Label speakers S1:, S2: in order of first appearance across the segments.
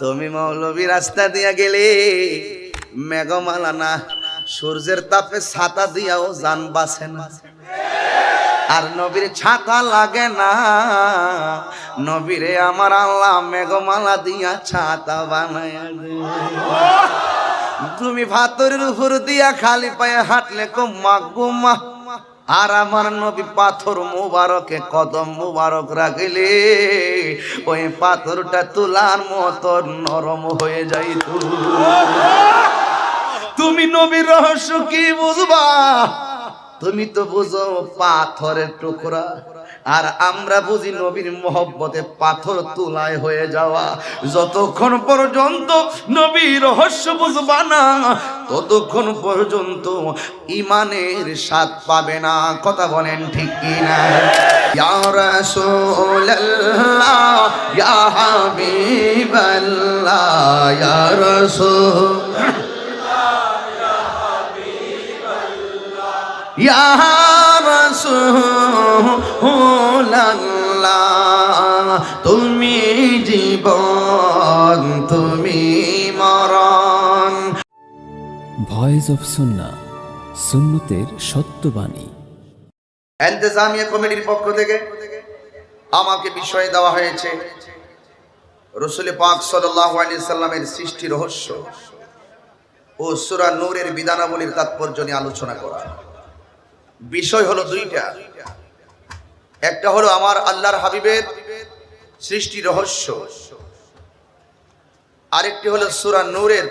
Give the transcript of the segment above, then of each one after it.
S1: তুমি মৌলবী রাস্তা দিয়া গেলে মেঘমালা না, সূর্যের তাপে ছাতা দিয়াও জান বাঁচে না। আর নবীর ছাতা লাগে না, নবীরে আমার আল্লাহ মেঘমালা দিয়া ছাতা বানায়া দে। তুমি ভাতরের উপর দিয়া খালি পায়ে হাঁটলে খুব মাগুমা, আর আমার নবী পাথর মুবারকে কদম মুবারক রাখলে ওই পাথরটা তুলার মতো নরম হয়ে যাইত। তুমি নবীর রহস্য কি বুঝবা? তুমি তো বুঝো পাথরের টুকরা, আর আমরা বুঝি নবীর মহব্বতে পাথর তুলায় হয়ে যাওয়া। যতক্ষণ পর্যন্ত নবীর রহস্য বুঝবা না, ততক্ষণ পর্যন্ত ইমানের স্বাদ পাবে না। কথা বলেন ঠিক কিনা? ইয়া রাসূলুল্লাহ, ইয়া হাবিবাল্লাহ, ইয়া ইয়া রাসূলুল্লাহ, তুমি জীবন, তুমি মরণ।
S2: ভয়েস অফ সুন্নাহ, সুন্নতের সত্যবাণী।
S1: ইন্তেজামিয়া কমিটির পক্ষ থেকে আমাকে বিষয় দেওয়া হয়েছে রাসূল পাক সাল্লাল্লাহু আলাইহি সাল্লামের সৃষ্টি রহস্য ও সূরা নূরের বিধানাবলীর তাৎপর্য নিয়ে আলোচনা করা। বিষয় হলো দুইটা, একটা হলো আমার আল্লাহর হাবিবের সৃষ্টি রহস্য, আরেকটি হলো সূরা নূরের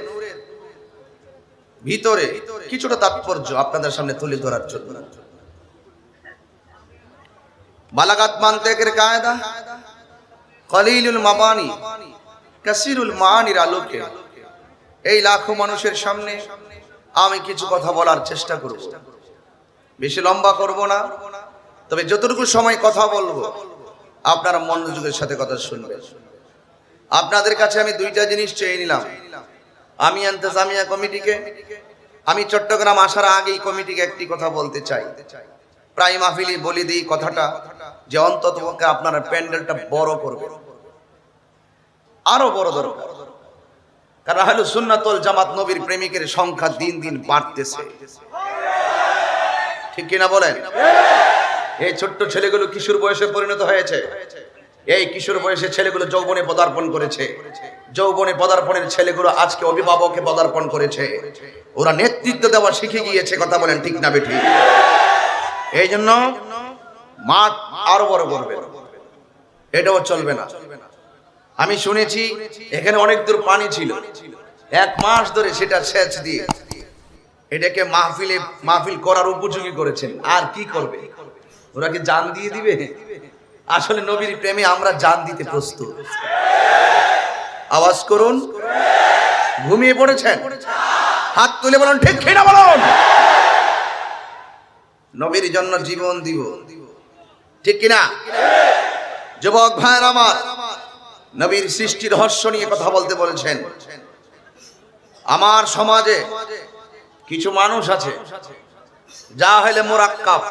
S1: ভিতরে কিছুটা তাৎপর্য আপনাদের সামনে তুলে ধরার জন্য। বালাগাত মানতিকের কায়দা কলিলুল মাবানি কাসিরুল মানির আলোকে এই লাখো মানুষের সামনে আমি কিছু কথা বলার চেষ্টা করব। বেশি লম্বা করব না, তবে যতটুকু সময় কথা বলবো আপনারা মনোযোগের সাথে কথা শুনবেন। আপনাদের কাছে আমি দুইটা জিনিস চেয়ে নিলাম। আমি ইন্তেজামিয়া কমিটিকে, আমি চট্টগ্রাম আসার আগেই কমিটিকে একটি কথা বলতে চাই। প্রায় মাহফিলি বলে দিই কথাটা, যে অন্তত আপনারা প্যান্ডেলটা বড় করবেন, আরো বড় দরকার। কারণ আহলে সুন্নাত ওয়াল জামাত নবীর প্রেমিকের সংখ্যা দিন দিন বাড়তেছে, ঠিক কিনা বলেন? এই ছোট্ট ছেলেগুলো কিশোর বয়সে পরিণত হয়েছে, এই কিশোর বয়সে ছেলেগুলো যৌবনে পদার্পণ করেছে, যৌবনে পদার্পণের ছেলেগুলো আজকে অভিভাবকে পদার্পণ করেছে, ওরা নেতৃত্ব দেওয়া শিখে গিয়েছে। কথা বলেন ঠিক না বেঠিক? এই জন্য মাঠ আরো বড় করবে, এটাও চলবে না। আমি শুনেছি এখানে অনেক দূর পানি ছিল, 1 মাস ধরে সেটা সেচ দিয়ে এটাকে মাহফিল করার উপযোগী করেছেন। আর কি করবে? ওরা কি জান দিয়ে দিবে? আসলে নবীর প্রেমে আমরা জান দিতে প্রস্তুত। আওয়াজ করুন। ঘুমিয়ে পড়েছেন? হাত তুলে বলুন ঠিক কিনা বলুন। নবীর জন্য জীবন দিব, ঠিক কিনা? যুবক ভাইরা আমার, নবীর সৃষ্টির রহস্য নিয়ে কথা বলতে বলেছেন। আমার সমাজে কিছু মানুষ আছে যা হইলে মুরাক্কাব,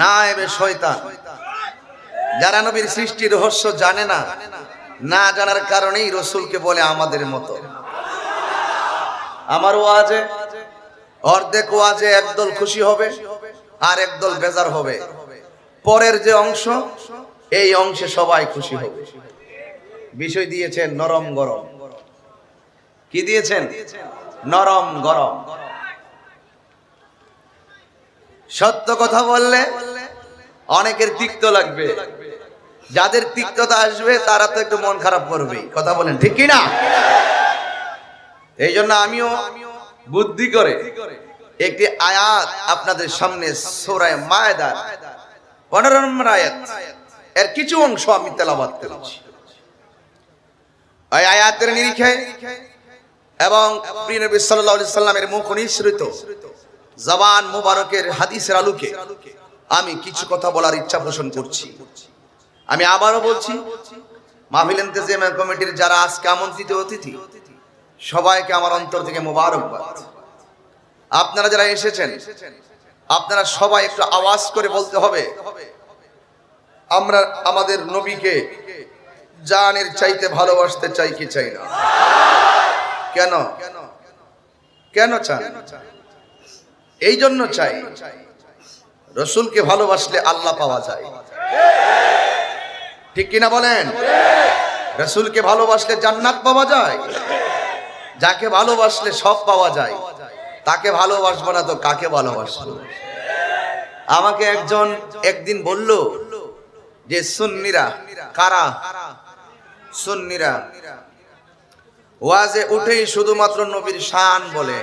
S1: নায়েবে শয়তান, যারা নবীর সৃষ্টির রহস্য জানে না, না জানার কারণেই রাসূলকে বলে আমাদের মতো। আমার ওয়াজে অর্ধেক ওয়াজে একদল খুশি হবে আর একদল বেজার হবে, পরের যে অংশ এই অংশে সবাই খুশি হবে। বিষয় দিয়েছেন নরম গরম। কি দিয়েছেন? নরম গরম। সত্য কথা বললে অনেকের তিক্ত লাগবে, যাদের তিক্ততা আসবে তারা তো একটু মন খারাপ করবে। কথা বলেন ঠিক কিনা? এই জন্য আমিও বুদ্ধি করে একটি আয়াত আপনাদের সামনে সূরা মায়েদা 15 নম্বর আয়াত এর কিছু অংশ আমি তেলাওয়াত করেছি। এই আয়াতের নিরিখে এবং প্রিয় নবী সাল্লাল্লাহু আলাইহি সাল্লামের মুখ নিঃসৃত জবান মুবারকের হাদিসের আলোকে আমি কিছু কথা বলার ইচ্ছা পোষণ করছি। আমি আবারও বলছি, মাহফিল ইন্তেজামিয়া কমিটির যারা আজকে আমন্ত্রিত অতিথি, সবাইকে আমার অন্তর থেকে মোবারকবাদ। আপনারা যারা এসেছেন, আপনারা সবাই একটু আওয়াজ করে বলতে হবে, আমরা আমাদের নবীকে জানের চাইতে ভালোবাসতে চাই কি চাই না? কেন কেন চান? এই জন্য চাই, রসুলকে ভালোবাসলে আল্লাহ পাওয়া যায়। ঠিক কিনা বলেন? রসুলকে ভালোবাসলে জান্নাত পাওয়া যায়। যাকে ভালোবাসলে সব পাওয়া যায়, তাকে ভালোবাসবো না তো কাকে ভালোবাসবো? আমাকে একজন একদিন বলল যে সুন্নিরা কারা? সুন্নিরা ওয়াজে উঠেই শুধুমাত্র নবীর শান বলে,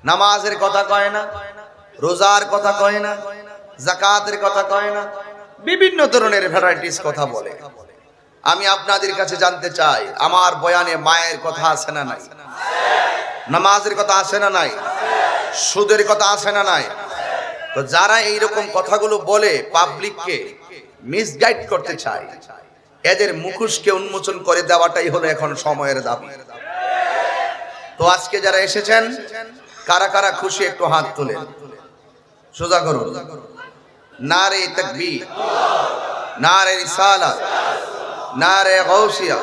S1: নামাজের কথা কয় না, রোজার কথা কয় না, যাকাতের কথা কয় না, বিভিন্ন ধরনের ভ্যারাইটিস কথা বলে। আমি আপনাদের কাছে জানতে চাই, আমার বয়ানে মায়ের কথা আছে না নাই? নামাজের কথা আছে না নাই? সুদের কথা আছে না নাই? তো যারা এইরকম কথাগুলো বলে পাবলিককে মিসগাইড করতে চায়, এদের মুখোশকে উন্মোচন করে দেওয়াটাই হলো এখন সময়ের দাবি। তো আজকে যারা এসেছেন, কারা কারা খুশি একটু হাত তুলেন, সোজা করুন। নারে তাকবীর, নারে রিসালাত, নারে গাউসিয়া,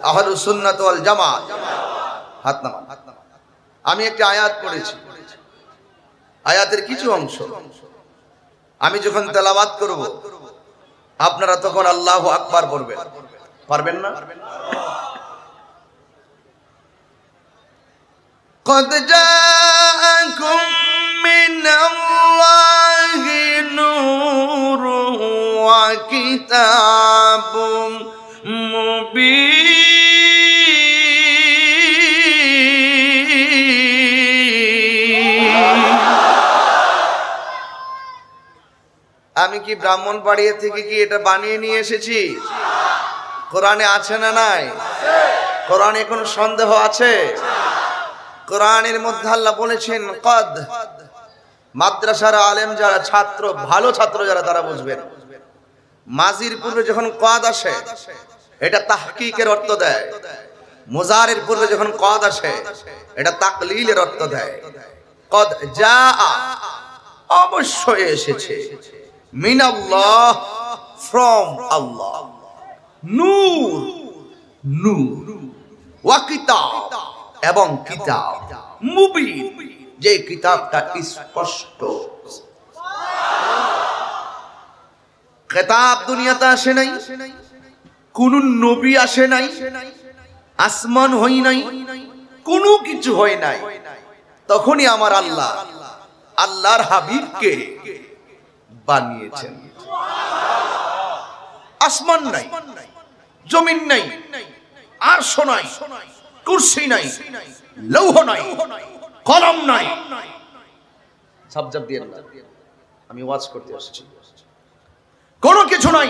S1: আহলুস সুন্নাত ওয়াল জামাত। হাত নামান। আমি একটা আয়াত পড়েছি, আয়াতের কিছু অংশ আমি যখন তেলাওয়াত করব, আপনারা তখন আল্লাহু আকবার বলবেন। পারবেন না? قد جاءكم من الله نور وكتاب مبين আমি কি ব্রাহ্মণবাড়িয়া থেকে কি এটা বানিয়ে নিয়ে এসেছি? কোরআনে আছে না নাই? কোরআনে কোনো সন্দেহ আছে? কোরআনের মধ্যে আল্লাহ বলেছেন কদ। মাদ্রাসার আলেম যারা ছাত্র, ভালো ছাত্র যারা, তারা বুঝবেন, মাজির পূর্বে যখন কদ আসে এটা তাহকিকের অর্থ দেয়, মুজারের পূর্বে যখন কদ আসে এটা তাকলিলের অর্থ দেয়। কদ যা, অবশ্যই এসেছে, মিনাল্লাহ, ফ্রম আল্লাহ, নূর, নূর, ওয়া কিতাব, এবং কিতাব, মুবিন, যে কিতাবটা স্পষ্ট। কিতাব দুনিয়াতে আসে নাই, কোন নবী আসে নাই, আসমান হই নাই, কোনো কিছু হয় নাই, তখনই আমার আল্লাহ আল্লাহর হাবিবকে বানিয়েছেন। আসমান নাই, জমিন নাই, আরশ নাই, কুরসি নাই, লৌহ নাই, কলম নাই। সাবজেক্ট দিয়ে না, আমি ওয়াজ করতে আসছি, কোনো কিছু নাই।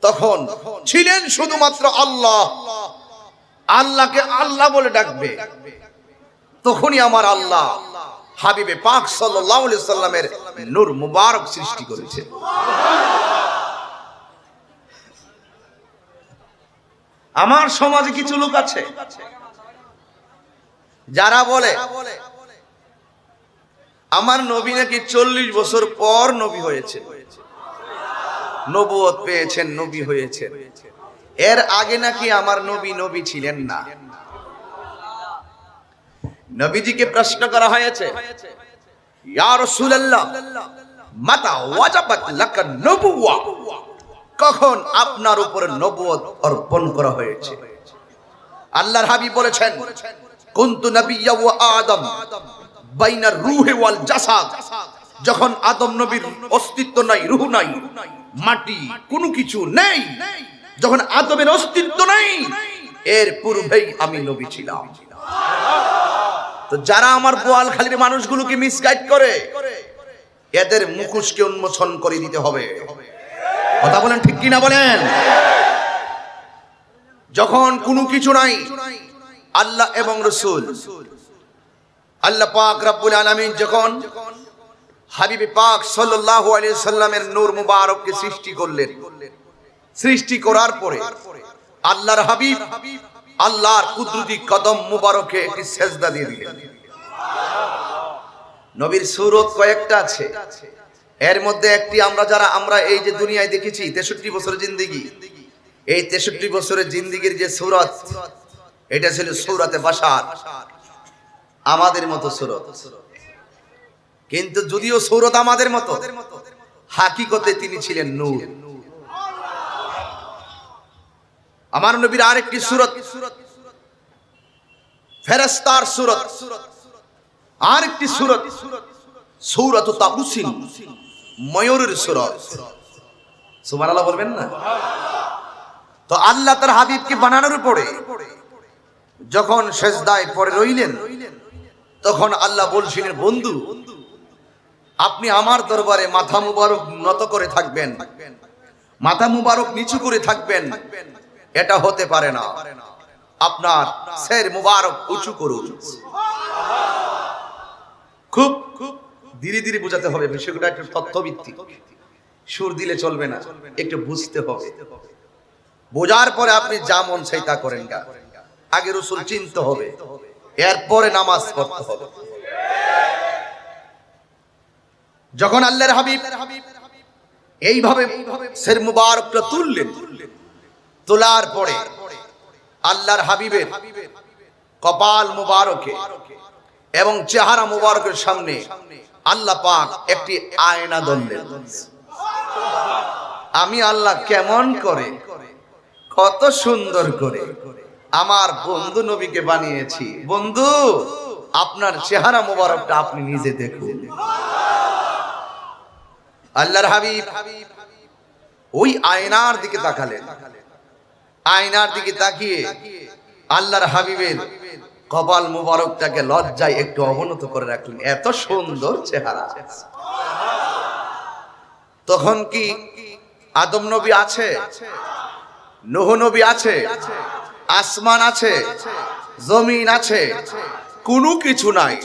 S1: তখন ছিলেন শুধুমাত্র আল্লাহ। আল্লাহকে আল্লাহ বলে ডাকবে, তখনই আমার আল্লাহ হাবিবে পাক সাল্লাল্লাহু আলাইহি সাল্লামের নূর মুবারক সৃষ্টি করেছে। আমার সমাজে কিছু লোক আছে যারা বলে আমার নবী নাকি 40 বছর পর নবী হয়েছে, নবুয়ত পেয়েছেন, নবী হয়েছেন। এর আগে নাকি আমার নবী নবী ছিলেন না। নবীজিকে প্রশ্ন করা হয়েছে, ইয়া রাসূলুল্লাহ মাতা ওয়াজাবাত লাকা নবুওয়া, কখন আপনার উপর নবুয়ত অর্পণ করা হয়েছে? আল্লাহর হাবিব বলেছেন, কুনতু নাবিয়্যা ওয়া আদম বাইনার রূহি ওয়াল জাসাদ। যখন আদম নবীর অস্তিত্ব নাই, রূহ নাই, মাটি কোনো কিছু নেই, যখন আদমের অস্তিত্ব নাই, এর পূর্বেই আমি নবী ছিলাম। তো যারা আমার বোয়ালখালীর মানুষগুলোকে মিসগাইড করে, এদের মুখোশকে উন্মোচন করে দিতে হবে। কথা বলেন, ঠিক কিনা বলেন? যখন কোনো কিছু নাই, আল্লাহ এবং রাসূল, আল্লাহ পাক রব্বুল আলামিন যখন হাবিবে পাক সাল্লাল্লাহু আলাইহি সাল্লামের নূর মুবারককে সৃষ্টি করলেন, সৃষ্টি করার পরে আল্লাহর হাবিব আল্লাহর কুদরতি কদম মুবারকে একটি সেজদা দিয়ে দিলেন। নবীর সূরত কয়েকটা আছে, এর মধ্যে একটি আমরা এই যে দুনিয়ায় দেখেছি 63 বছরের জিন্দেগি, এই 63 বছরের জিন্দেগির যে সূরত, এটা ছিল সূরতে বাশার, আমাদের মতো সূরত। কিন্তু যদিও সূরত আমাদের মতো, হাকিকতে তিনি ছিলেন নূর। আমার নবীর আরেকটি সূরত ফেরেশতার সূরত, আরেকটি সূরত সূরত তাবুসিন, ময়ূরের সূরত। সুবহানাল্লাহ বলবেন না? তো আল্লাহ তার হাবিবকে বানানোর পরে যখন সেজদায় পড়ে রইলেন, তখন আল্লাহ বলছিলেন, বন্ধু আপনি আমার দরবারে মাথা মুবারক নত করে থাকবেন, মাথা মুবারক নিচু করে থাকবেন, এটা হতে পারে না। আপনার শির মুবারক উঁচু করুন। খুব ধীরে ধীরে বোঝাতে হবে, বিষয়টা একটু তথ্যভিত্তিক, সুর দিলে চলবে না, একটু বুঝতে হবে। বোঝার পরে আপনি যা মন চাই তা করেন গা। আগে রাসূল চিনতে হবে, এরপরে নামাজ পড়তে হবে। যখন আল্লাহর হাবিব এইভাবে শির মুবারকটা তুললেন, তোলার পরে আল্লাহর হাবিবের কপাল মুবারকে এবং চেহারা মুবারকের সামনে আল্লাহ পাক একটি আয়না ধরলেন। আমি আল্লাহ কেমন করে, কত সুন্দর করে আমার বন্ধু নবীকে বানিয়েছি। বন্ধু, আপনার চেহারা মুবারকটা আপনি নিজে দেখুন। আল্লাহর হাবিব ওই আয়নার দিকে তাকালেন। আয়নার দিকে তাকিয়ে আল্লাহর হাবিবের কপাল মুবারকটাকে লজ্জায় একটু অবনত করে রাখলেন, এত সুন্দর চেহারা। তখন কি আদম নবী আছে, নূহ নবী আছে, আসমান আছে, জমিন আছে, কোনো কিছু নাই।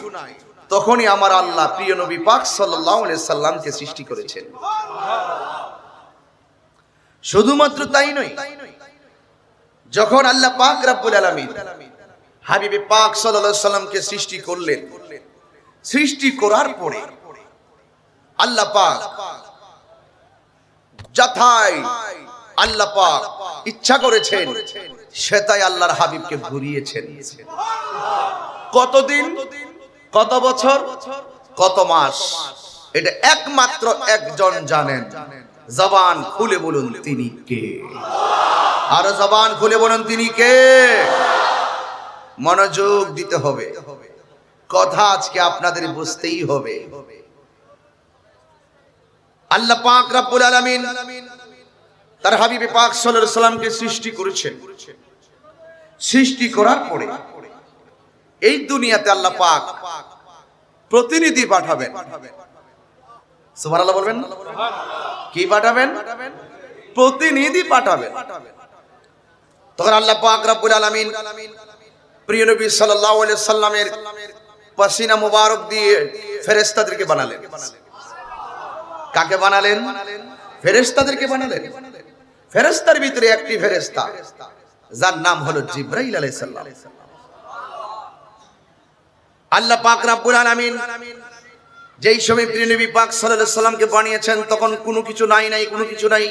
S1: তখনই আমার আল্লাহ প্রিয় নবী পাক সাল্লাল্লাহু আলাইহি সাল্লামকে সৃষ্টি করেছেন। শুধুমাত্র তাই নয়, যখন আল্লাহ পাক রব্বুল আলামিন হাবিবে পাক সাল্লাল্লাহু আলাইহি সাল্লামকে সৃষ্টি করলেন, সৃষ্টি করার পরে আল্লাহ পাক যথাই আল্লাহ পাক ইচ্ছা করেছেন সেটাই আল্লাহর হাবিবকে ঘুরিয়েছেন। কতদিন, কত বছর, কত মাস, এটা একমাত্র একজন জানেন। জবান খুলে বলুন তিনি কে? আর জবান খুলে বলুন তিনি কে? মনোযোগ দিতে হবে, কথা আজকে আপনাদের বুঝতেই হবে। আল্লাহ পাক রব্বুল আলামিন তার হাবিবে পাক সাল্লাল্লাহু আলাইহি সাল্লামকে সৃষ্টি করেছেন। সৃষ্টি করার পরে এই দুনিয়াতে আল্লাহ পাক প্রতিনিধি পাঠাবেন। সুবহানাল্লাহ বলবেন? কি পাঠাবেন? প্রতিনিধি পাঠাবেন। তখন আল্লাহ পাক রব্বুল আলামিন প্রিয় নবী সাল্লাল্লাহু আলাইহি সাল্লামের পাসিনা মুবারক দিয়ে ফেরেশতাদেরকে বানালেন। কাকে বানালেন? ফেরেশতাদেরকে বানালেন। ফেরেশতার ভিতরে একটি ফেরেশতা যার নাম হলো জিবরাইল আলাইহিস সালাম। আল্লাহ পাক রব্বুল আলামিন যেই সময় প্রিয় নবী পাক সাল্লাল্লাহু আলাইহি সাল্লামকে বানিয়েছেন, তখন কোনো কিছু নাই, কোনো কিছু নাই।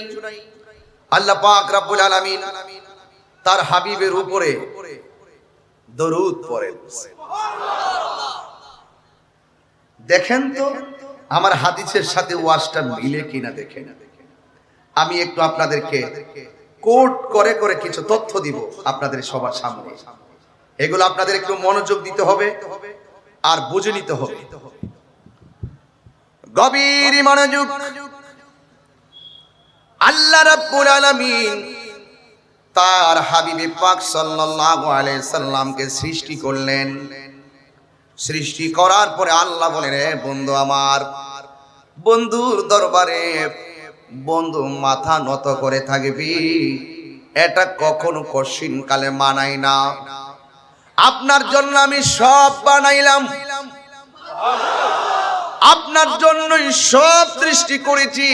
S1: আল্লাহ পাক রব্বুল আলামিন তার হাবিবের উপরে দরুদ পড়েন। দেখেন তো আমার হাদিসের সাথে ওয়াজটা মিলে কিনা দেখেন। আমি একটু আপনাদেরকে কোট করে করে কিছু তথ্য দিব আপনাদের সবার সামনে। এগুলো আপনাদের একটু মনোযোগ দিতে হবে আর বুঝে নিতে হবে, গভীর মনোযোগ। আল্লাহ রাব্বুল আলামিন তার হাবিবে পাক সাল্লাল্লাহু আলাইহি সাল্লামকে সৃষ্টি করলেন। সৃষ্টি করার পরে আল্লাহ বলেন, রে বন্ধু আমার, বন্ধুর দরবারে বন্ধু মাথা নত করে থাকবি, এটা কখনো কঠিন কালে মানাই না। আপনার জন্য আমি সব বানাইলাম, আপনার জন্যই সব সৃষ্টি করেছি।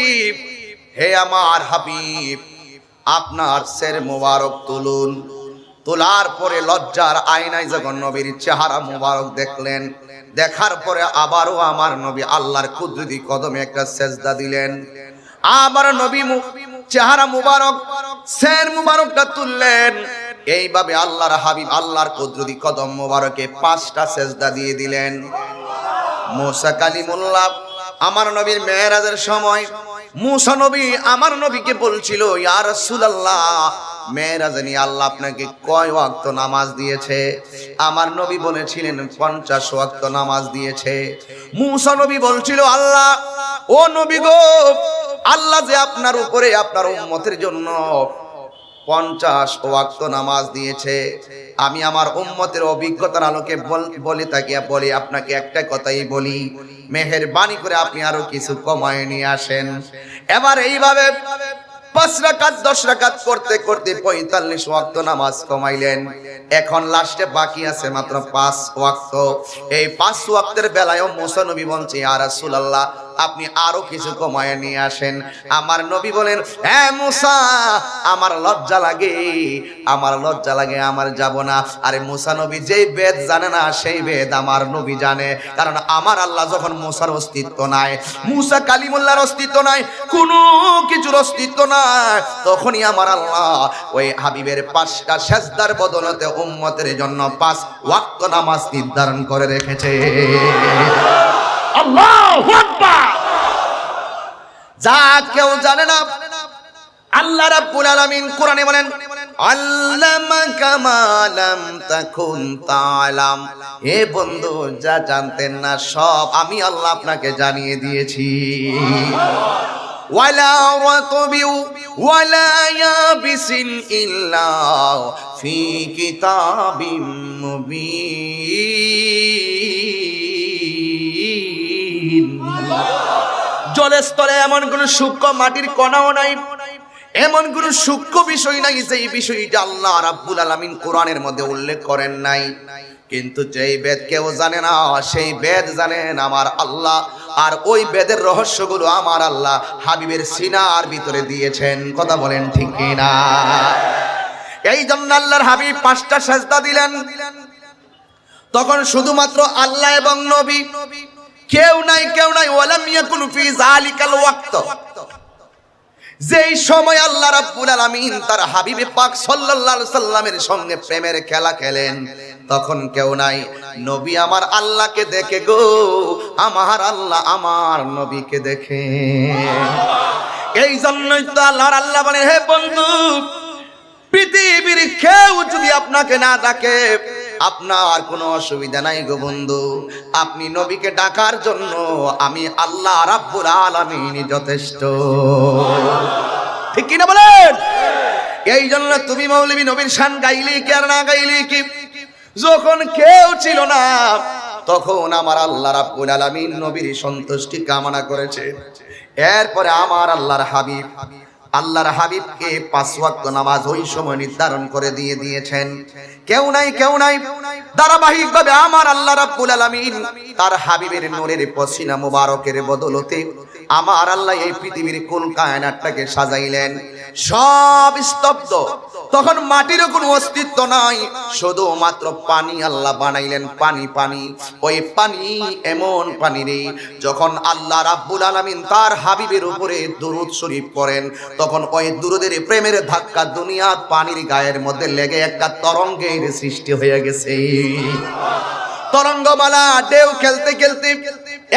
S1: হে আমার হাবিব, আপনার শির মোবারক তুলুন, তোলার পরে লজ্জার আয়নায় যখন নবীর চেহারা মুবারক দেখলেন, দেখার পরে আবারও আমার নবী আল্লাহর কুদরতি কদমে একটা সেজদা দিলেন। আবার নবী চেহারা মুবারক সের মুবারকটা তুললেন। এইভাবে আল্লাহর হাবিব আল্লাহর কুদরতি কদম মুবারকে 5টা সেজদা দিয়ে দিলেন। মুসা কালিমুল্লাহ আমার নবীর মেরাজের সময় মুসা নবী আমার নবীকে বলছিল, ইয়া রাসূলুল্লাহ, মেরাজে নিয়ে আল্লাহ আপনাকে কয় ওয়াক্ত নামাজ দিয়েছে? আমার নবী বলেছিলেন 50 ওয়াক্ত নামাজ দিয়েছে। মুসা নবী বলছিল, আল্লাহ, ও নবী গো, আল্লাহ যে আপনার উপরে আপনার উম্মতের জন্য 50 ওয়াক্ত নামাজ দিয়েছে। আমি আমার উম্মতের অভিজ্ঞতার আলোকে বলি আপনাকে একটা কথাই বলি, মেহেরবানি করে আপনি আরো কিছু কমায় নিয়ে আসেন। এবার এইভাবে 5 রাকাত 10 রাকাত করতে করতে 45 ওয়াক্ত নামাজ কমাইলেন। এখন লাস্টে বাকি আছে মাত্র 5 ওয়াক্ত। এই 5 ওয়াক্তের বেলায়ও মুসা নবী বলছে, ইয়া রাসূলুল্লাহ, আপনি আরো কিছু কমায় নিয়ে আসেন। আমার নবী বলেন, হ্যাঁ মুসা, আমার লজ্জা লাগে, আমার যাব না। আরে মুসা নবী যেই বেদ জানে না সেই বেদ আমার নবী জানে। কারণ আমার আল্লাহ যখন মুসার অস্তিত্ব নাই, মুসা কালিমুল্লাহর অস্তিত্ব নাই, কোনো কিছুর অস্তিত্ব নাই, তখনই আমার আল্লাহ ওই হাবিবের 5টা সেজদার বদলতে উম্মতের জন্য 5 ওয়াক্ত নামাজ নির্ধারণ করে রেখেছে। আল্লাহু আকবার। যা কেউ জানে না, আল্লাহ রাব্বুল আলামিন কোরআনে বলেন, আল্লামাকা মা লাম তাকুন তাআলাম। হে বন্ধু, যা জানতেন না সব আমি আল্লাহ আপনাকে জানিয়ে দিয়েছি। ওয়ালা রাতবি ওয়ালা ইয়াবিসিন ইল্লা ফি কিতাবিম মুবিন। জলের স্তরে এমন কোন সূক্ষ্ম মাটির কণাও নাই, এমন কোন সূক্ষ্ম বিষয় নাই যেই বিষয়টা আল্লাহ রাব্বুল আলামিন কোরআনের মধ্যে উল্লেখ করেন নাই। কিন্তু যেই বেদ কেউ জানে না, সেই বেদ জানেন আমার আল্লাহ। আর ওই বেদের রহস্যগুলো আমার আল্লাহ হাবিবের সিনার ভিতরে দিয়েছেন। কথা বলেন ঠিক কিনা? এই জন্য আল্লাহর হাবিব 5টা সেজদা দিলেন। তখন শুধুমাত্র আল্লাহ এবং নবী, কেউ নাই। ওয়ালাম ইয়াকুন ফি যালিকাল ওয়াক্ত, যেই সময় আল্লাহ রাব্বুল আলামিন তার হাবিবে পাক সাল্লাল্লাহু আলাইহি সাল্লামের সঙ্গে প্রেমের খেলা খেলেন, তখন কেউ নাই। নবী আমার আল্লাহকে দেখে গো, আমার আল্লাহ আমার নবীকে দেখে। এই জন্যই তো আল্লাহ বলে, হে বন্ধু, পৃথিবীর কেউ যদি আপনাকে না ডাকে আপনার কোনো অসুবিধা নাই গো বন্ধু, আপনি নবীকে ডাকার জন্য আমি আল্লাহ রাব্বুল আলামিন যথেষ্ট। ঠিক কি না বলেন? এই জন্য তুমি মৌলবী নবীর শান গাইলি কি আর না গাইলি কি, যখন কেউ ছিল না তখন আমার আল্লাহ রাব্বুল আলামিন নবীর সন্তুষ্টি কামনা করেছে। এরপরে আমার আল্লাহর হাবিবকে 5 ওয়াক্ত নামাজ ওই সময় নির্ধারণ করে দিয়েছেন। কেউ নাই ধারাবাহিকভাবে আমার আল্লাহ রাব্বুল আলামিন তার হাবিবের নূরের পসিনা মুবারকের বদলতে আমার আল্লাহ এই পৃথিবীর কুল কায়নাতটাকে সাজাইলেন। সব স্তব্ধ, তখন মাটিরও কোনো অস্তিত্ব নাই, শুধুমাত্র পানি আল্লাহ বানাইলেন। পানি, ওই পানি এমন পানি রে, যখন আল্লাহ রাব্বুল আলামিন তার হাবিবের উপরে দুরূদ শরীফ পড়েন, তখন ওই দুরূদের প্রেমের ধাক্কা দুনিয়ার পানির গায়ের মধ্যে লেগে একটা তরঙ্গের সৃষ্টি হয়ে গেছে। তরঙ্গমালা ঢেউ খেলতে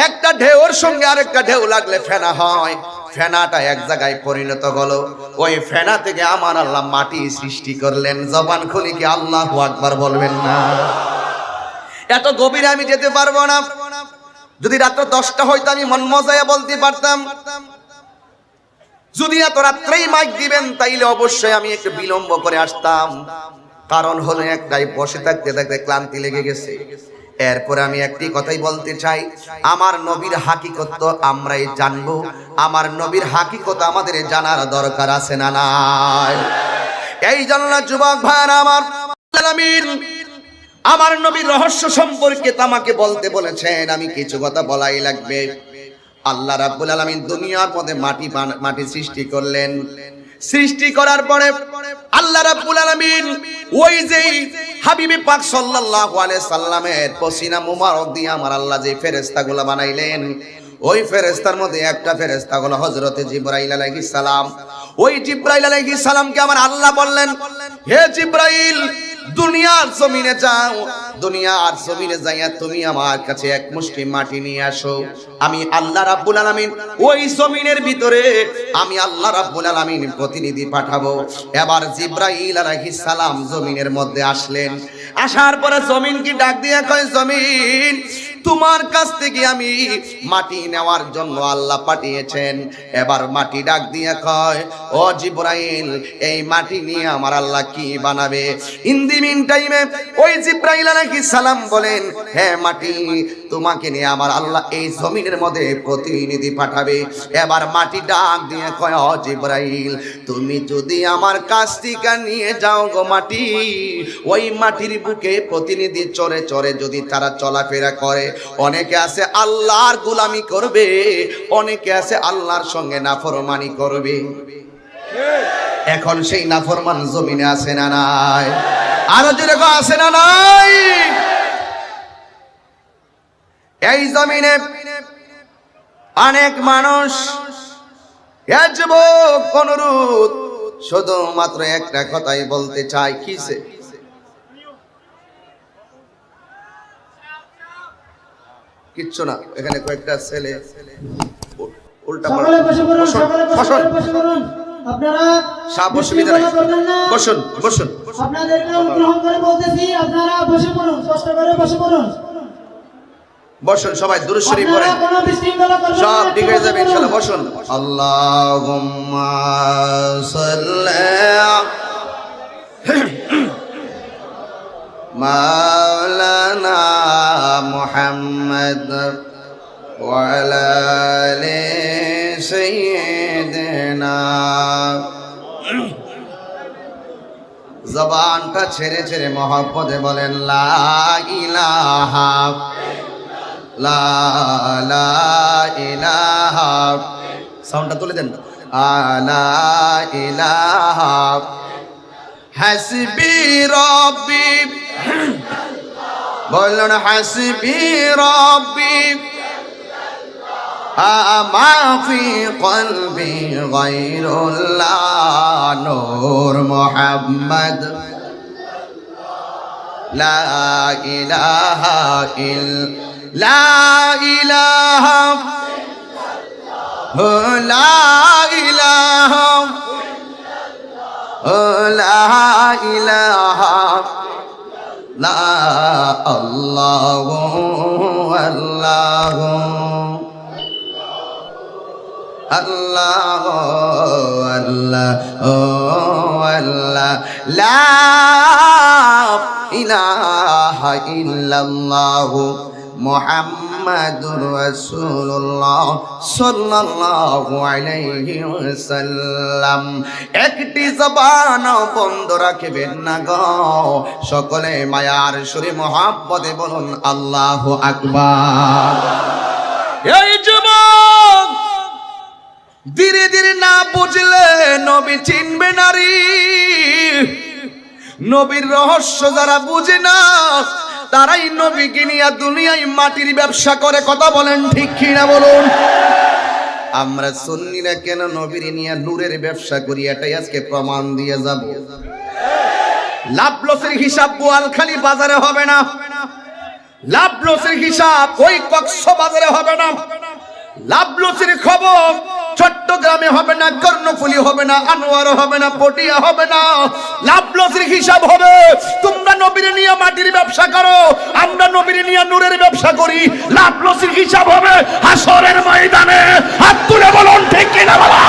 S1: একটা ঢেউর সঙ্গে আরেকটা ঢেউ লাগলে ফেনা হয়, ফেনাটা এক জায়গায় পরিণত হলো। ওই ফেনা থেকে আমার আল্লাহ মাটি সৃষ্টি করলেন। জবান খুলে কি আল্লাহু আকবার বলবেন না? এত গভীরে আমি যেতে পারবো না। যদি রাত্র 10টা হইতো আমি মন মজায়া বলতে পারতাম। যদি এত রাত্রেই মাইক দিবেন তাইলে অবশ্যই আমি একটু বিলম্ব করে আসতাম। কারণ হলো একটাই, বসে থাকতে ক্লান্তি লেগে গেছে। এরপরে আমি একটি কথাই বলতে চাই, আমার নবীর হাকিকত তো আমরাই জানবো, আমার নবীর হাকিকত আমাদের জানার দরকার আছে না নাই? এই জন্য যুবক ভাইরা আমার নবীর রহস্য সম্পর্কে আমাকে বলতে বলেছেন, আমি কিছু কথা বলাই লাগবে। আল্লাহ রাব্বুল আলামিন দুনিয়ার মধ্যে মাটি সৃষ্টি করলেন। সৃষ্টি করার পরে আল্লাহ রাব্বুল আলামিন ওই যে হাবিবে পাক সাল্লাল্লাহু আলাইহি সাল্লামের পসিনা মুবারক দিয়ে আমার আল্লাহ যে ফেরেশতাগুলো বানাইলেন, ওই ফেরেশতার মধ্যে একটা ফেরেশতা হলো হযরতে জিবরাইল আলাইহিস সালাম। ওই জিবরাইল আলাইহিস সালামকে আমার আল্লাহ বললেন, হে জিবরাইল, দুনিয়ার জমিনে যাও, দুনিয়ার জমিনে যাইয়া তুমি আমার কাছে এক মুষ্টি মাটি নিয়ে আসো। আমি আল্লাহ রাব্বুল আলামিন ওই জমিনের ভিতরে আমি আল্লাহ রাব্বুল আলামিন প্রতিনিধি পাঠাবো। এবার জিবরাইল আলাইহিস সালাম জমিনের মধ্যে আসলেন। আসার পরে জমিনকে ডাক দিয়ে কয়, জমিন, তোমার কাছ থেকে আমি মাটি নেওয়ার জন্য আল্লাহ পাঠিয়েছেন। এবার মাটি ডাক দিয়ে কয়, ও জিবরাইল, এই মাটি নিয়ে আমার আল্লাহ কি বানাবে? ইন দি মিন টাইমে ওই জিবরাইল আলাইহিস সালাম বলেন, হ্যাঁ মাটি, তোমাকে নিয়ে আমার আল্লাহ এই জমিনের মধ্যে প্রতিনিধি পাঠাবে। এবার মাটি ডাক দিয়ে কয়, ও জিবরাইল, তুমি যদি আমার কাছ থেকে নিয়ে যাও গো মাটি, ওই মাটির বুকে প্রতিনিধি চড়ে চড়ে যদি তারা চলাফেরা করে, অনেকে আছে আল্লাহর গোলামি করবে, অনেকে আছে আল্লাহর সঙ্গে নাফরমানি করবে। এখন সেই নাফরমান জমিনে আছে না নাই? আরো যেরকম আছে না নাই? এই জমিনে অনেক মানুষ, যুবক, অনুরোধ শুধুমাত্র একটা কথাই বলতে চাই, কিসে কিচ্ছু না, এখানে কয়েকটা ছেলে উল্টা
S3: আপনারা
S1: অসুবিধা নাই, বসুন বসুন।
S3: আপনাদেরকে অনুগ্রহ করে বলতেছি, আপনারা বসে পড়ুন, কষ্ট করে বসে পড়ুন,
S1: বসুন, সবাই দুরূদ শরীফ পড়েন,
S3: কোনো বিশৃঙ্খলা করবেন না,
S1: সব ঠিক হয়ে যাবে ইনশাআল্লাহ। বসুন। আল্লাহুম্মা সাল্লি মাওলানা মুহাম্মদ ওয়া আলা আলি সাইয়্যিদিনা। জবানটা ছেড়ে ছেড়ে মহব্বতে বলেন, লা ইলাহা লা লা ইলাহা, সাউন্ডটা তুলে দেন, লা ইলাহা হাসবি রব্বি, বলুন হাসবি রব্বি মা ফি কলবি গায়রুল্লাহ, নূর মুহাম্মদ লা ইলাহা লা ইলাহা লা ইলাহা লা ইলাহা লা আল্লাহু আল্লাহু আল্লাহু আল্লাহু আল্লাহ, লা ইলাহা ইল্লাল্লাহু মুহাম্মাদুর রাসূলুল্লাহ সাল্লাল্লাহু আলাইহি ওয়াসাল্লাম। একটি জবান বন্ধ রাখবেন না গো, সকলে মায়ার সুরে মহব্বতে বলুন আল্লাহু আকবার। এই যুবক, ধীরে ধীরে না বুঝলে নবী চিনবে নারী। নবীর রহস্য যারা বুঝে না, তারাই নবীকে নিয়ে দুনিয়ায় মাটির ব্যবসা করে। কথা বলেন ঠিক কিনা বলুন? আমরা সুন্নিরা কেন নবীর নিয়ে নূরের ব্যবসা করি, এটাই আজকে প্রমাণ দিয়ে যাব। লাভ লসের হিসাব বোয়ালখালী বাজারে হবে না, লাভ লসের হিসাব ওই কক্সবাজারে হবে না, লাভ লসের খবর চট্টগ্রামে হবে না, কর্ণফুলী হবে না, আনোয়ার হবে না, পটিয়া হবে না। লাভ লসের হিসাব হবে, তোমরা নবীর নিয়ে মাটির ব্যবসা করো, আমরা নবীর নিয়ে নূরের ব্যবসা করি। লাভ লসের হিসাব হবে হাসরের ময়দানে। হাত তুলে বলুন ঠিক কিনা বলো।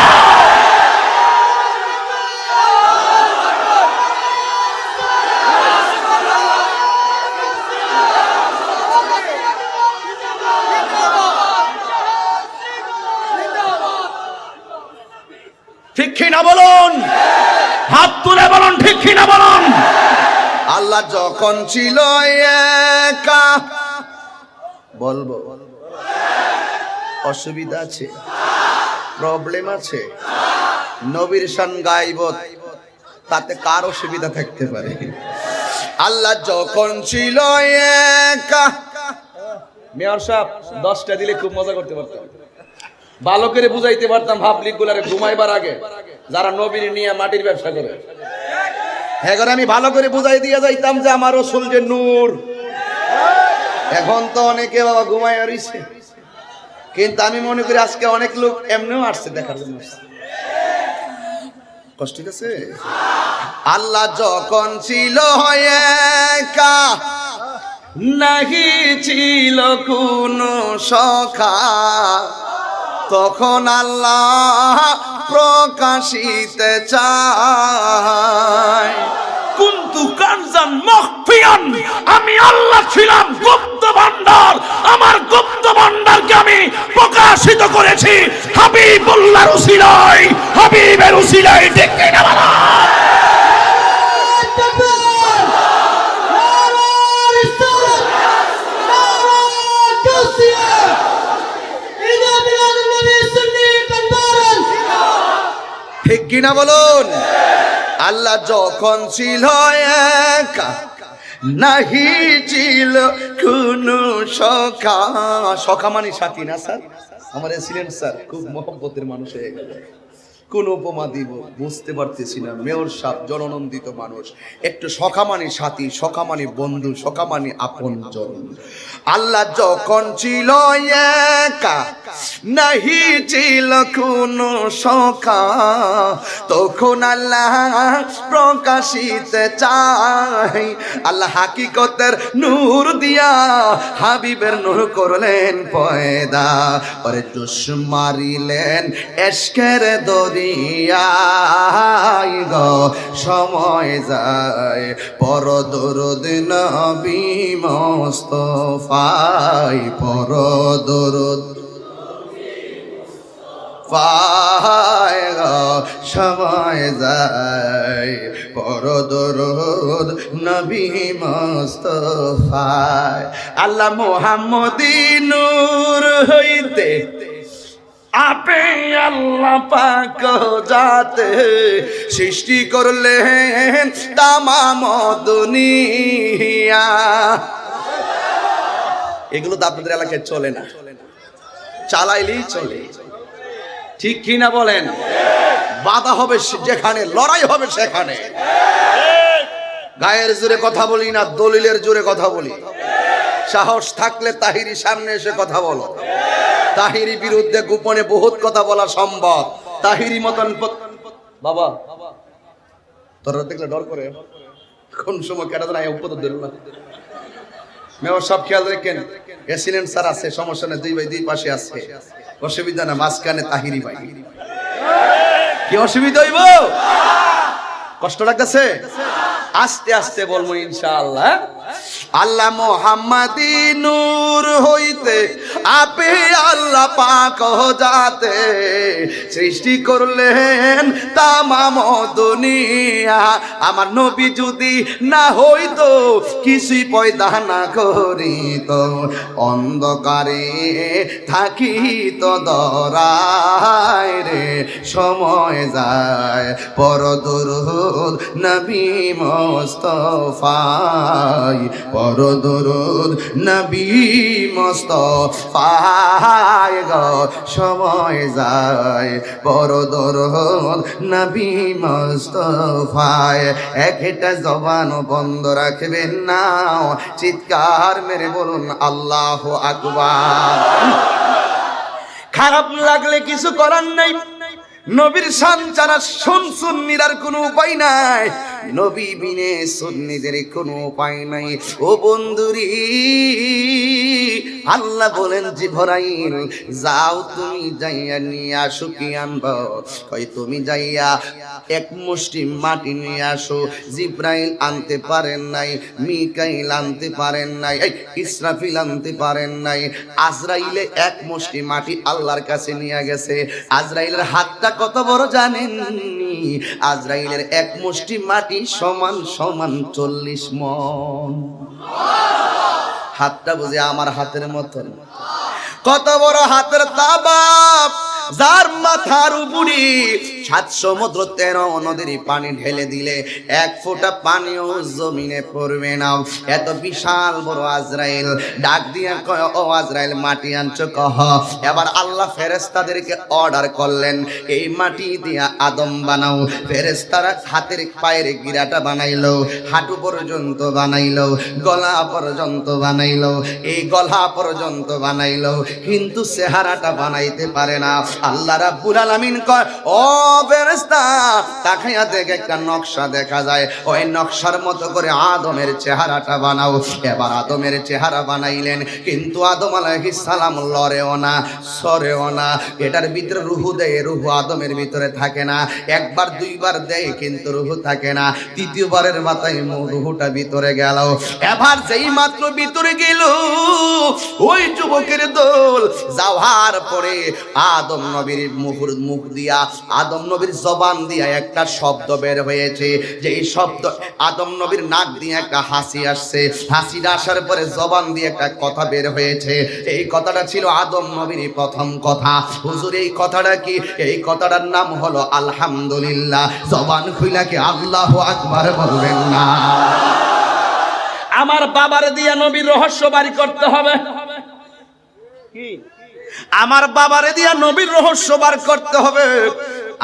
S1: ঠিক কিনা বলুন? হাত তুলে বলুন ঠিক কিনা বলুন। আল্লাহ যখন ছিল একা, বলবো অসুবিধা আছে? প্রবলেম আছে? নবীর শান গাইব, তাতে কার অসুবিধা থাকতে পারে? আল্লাহ যখন ছিল একা, মেয়র সাহেব 10টা দিলে খুব মজা করতে পারতাম, ভালো করে বুঝাইতে পারতাম পাবলিক গুলারে ঘুমাইবার আগে যারা নবীর নিয়ে মাটির ব্যবসা করে। হ্যাঁ, আমি ভালো করে বুঝাই দিয়ে যাইতাম যে আমার রাসূল যে নূর। এখন তো অনেকে বাবা ঘুমায় রইছে, কিন্তু আমি মনে করি আজকে অনেক লোক এমনিও আসছে দেখার জন্য। কষ্ট আছে? আল্লাহ যখন ছিল একা, নাহি ছিল কোনো সখা, তখন আল্লাহ প্রকাশিতে চায়।
S4: কুনতু কানজান মখফিয়ান, আমি আল্লাহ ছিলাম গুপ্ত ভান্ডার, আমার গুপ্ত ভান্ডারকে আমি প্রকাশিত করেছি হাবিবুল্লাহর উসিলায়, হাবিবের উসিলায়। ডেকে না বলা
S1: ঠিক কিনা বলুন? আল্লাহ যখন ছিল একা, নাহি ছিল কোনো সখা। সখা মানে সাথী না স্যার? আমার ছিলেন স্যার, খুব মহব্বতের মানুষ হয়ে গেল। কোন উপমা দিব বুঝতে পারতেছি না। মেয়র সাহেব জননন্দিত মানুষ, একটু সখা মানে সাথী, সখা মানে বন্ধু, সখা মানে আপনজন। আল্লাহ যখন ছিল একা, নাহি ছিল কোনো সখা, তখন আল্লাহ প্রকাশিতে চাই। আল্লাহ হাকিকতের নূর দিয়া হাবিবের নূর করলেন পয়দা, পরে জোশ মারিলেন এশকের দরিয়ায় গো। সময় যায় পর দরুদ নবী মুস্তাফায়, পর দরুদ পায় গো। সময় যায় পর দরুদ নবী মুস্তাফায়। আল্লাহ মুহাম্মদী নূর হইতে আপে আল্লাহ পাক যাতে সৃষ্টি করলেন তামাম দুনিয়া। এগুলো তো আপনাদের এলাকায় চলে না, চালাইলেই চলে। ঠিক কি না বলেন? বাধা হবে যেখানে, লড়াই হবে সেখানে। গায়ের জোরে কথা বলি না, দলিলের জোরে কথা বলি। সাহস থাকলে তাহিরি সামনে এসে কথা বলো। তাহিরি বিরুদ্ধে গোপনে বহুত কথা বলা সম্ভব। তাহিরি মতন বাবা তোরা দেখলে ডর করে, কোন সময় কেটে দেয় উপদেশ দিল না। মেয়র সব খেয়াল রেখেন, এসিলেন্ট স্যার আছে, সমস্যা নেই, 2 ভাই 2 পাশে আছে, অসুবিধা না। মাঝখানে তাহিরি ভাই, কি অসুবিধা হইব? কষ্ট লাগতেছে? আস্তে আস্তে বলবো ইনশাআল্লাহ। আল্লাহ মুহাম্মাদি নূর হইতে আপে আল্লাহ পাক যাতে সৃষ্টি করলেন তামাম দুনিয়া। আমার নবী যদি না হইতো, কিছুই পয়দা না করিত, অন্ধকারে থাকিত দরায় রে। সময় যায় পর দরুদ নবী মুস্তাফায়, পর দরুদ নবী মুস্তাফায় গো। সময় যায় পর দরুদ নবী মুস্তাফায়। একটা জবান বন্ধ রাখবেন না, চিৎকার মেরে বলুন আল্লাহু আকবার। খারাপ লাগলে কিছু করার নাই, নবীর শান ছাড়া সুন্নির কোনো উপায় নাই, নবী বিনে সুন্নিদের কোনো উপায় নাই। ও বন্ধুরি, আল্লাহ বলেন জিবরাইল যাও তুমি যাইয়া নিয়ে আসো। কি আনবো? কই তুমি যাইয়া এক মুষ্টি মাটি নিয়ে আসো। জিবরাইল আনতে পারেন নাই, মিকাইল আনতে পারেন নাই, ইসরাফিল আনতে পারেন নাই। আজরাইলে এক মুষ্টি মাটি আল্লাহর কাছে নিয়ে গেছে। আজরাইলের হাতটা কত বড় জানেন? আজরাইলের এক মুষ্টি মাটি সমান সমান 40 মণ। হাতটা বুঝে আমার হাতের মতন। কত বড় হাতের তাবাব! যার মাথার উপরে 7 সমুদ্র 13 নদীর পানি ঢেলে দিলে 1 ফোঁটা পানিও জমিনে পড়বে না। এত বিশাল বড় আজরাইল ডাক দিয়ে কয়, ও আজরাইল মাটি আনছো কহ। এবার আল্লাহ ফেরেশতাদেরকে অর্ডার করলেন, এই মাটি দিয়া আদম বানাও। ফেরেশতারা হাতের পায়ের গিরাটা বানাইলো, হাঁটু পর্যন্ত বানাইলো, গলা পর্যন্ত বানাইলো, এই গলা পর্যন্ত বানাইলো, কিন্তু চেহারাটা বানাইতে পারে না। আল্লাহ রাব্বুল আলামিন কয়, ও ফেরেশতা তাকায়া দেখ, একটা নকশা দেখা যায়, ওই নকশার মতো করে আদমের চেহারাটা বানাও। এবার আদমের চেহারা বানাইলেন, কিন্তু আদম আলাইহিস সালাম লড়েও না, সরেও না। এটার ভিতরে রূহ দেয়, রূহ আদমের ভিতরে থাকে না। একবার দুইবার দেয়, কিন্তু রূহ থাকে না। তৃতীয়বারের মাথায় রূহটা ভিতরে গেল। এবার যেই মাত্র ভিতরে গেল, ওই যুবকের দল যাওয়ার পরে আদম নবীর মুখ দিয়া, আদম নবীর জবান দিয়া একটা শব্দ বের হয়েছে। যেই শব্দ, আদম নবীর নাক দিয়ে একটা হাসি আসছে, হাসিটা আসার পরে জবান দিয়ে একটা কথা বের হয়েছে। এই কথাটা ছিল আদম নবীর প্রথম কথা। হুজুর এই কথাটা কি? এই কথাটার নাম হলো আলহামদুলিল্লাহ। জবান খুইলা কি আল্লাহু আকবার বলবেন না?
S4: আমার বাবার দিয়া নবীর রহস্য বাড়ি করতে হবে। কি? আমার বাবারে দিয়া নবীর রহস্য বার করতে হবে।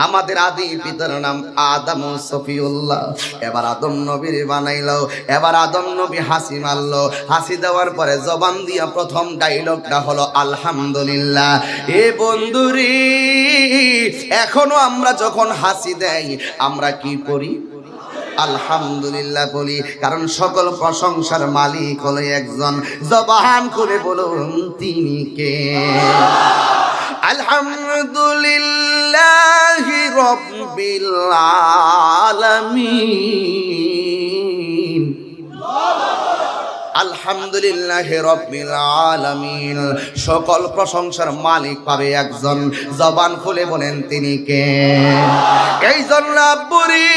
S1: আমাদের আদি পিতার নাম আদম সফিউল্লাহ। এবার আদম নবীর বানাইলো। এবার আদম নবী হাসি মারলো। হাসি দেওয়ার পরে জবান দিয়া প্রথম ডায়লগটা হলো আলহামদুলিল্লাহ। এ বন্ধুরি, এখনো আমরা যখন হাসি দেই আমরা কি করি? আলহামদুলিল্লাহ বলি, কারণ সকল প্রশংসার মালিক হলো একজন। জবান খুলে বলুন তিনি কে? আলহামদুলিল্লাহি রাব্বিল আলামিন। আলহামদুলিল্লাহি রাব্বিল আলামিন। সকল প্রশংসার মালিক পাবে একজন। জবান খুলে বলেন তিনি কে? এই জন্য আব্বুরি,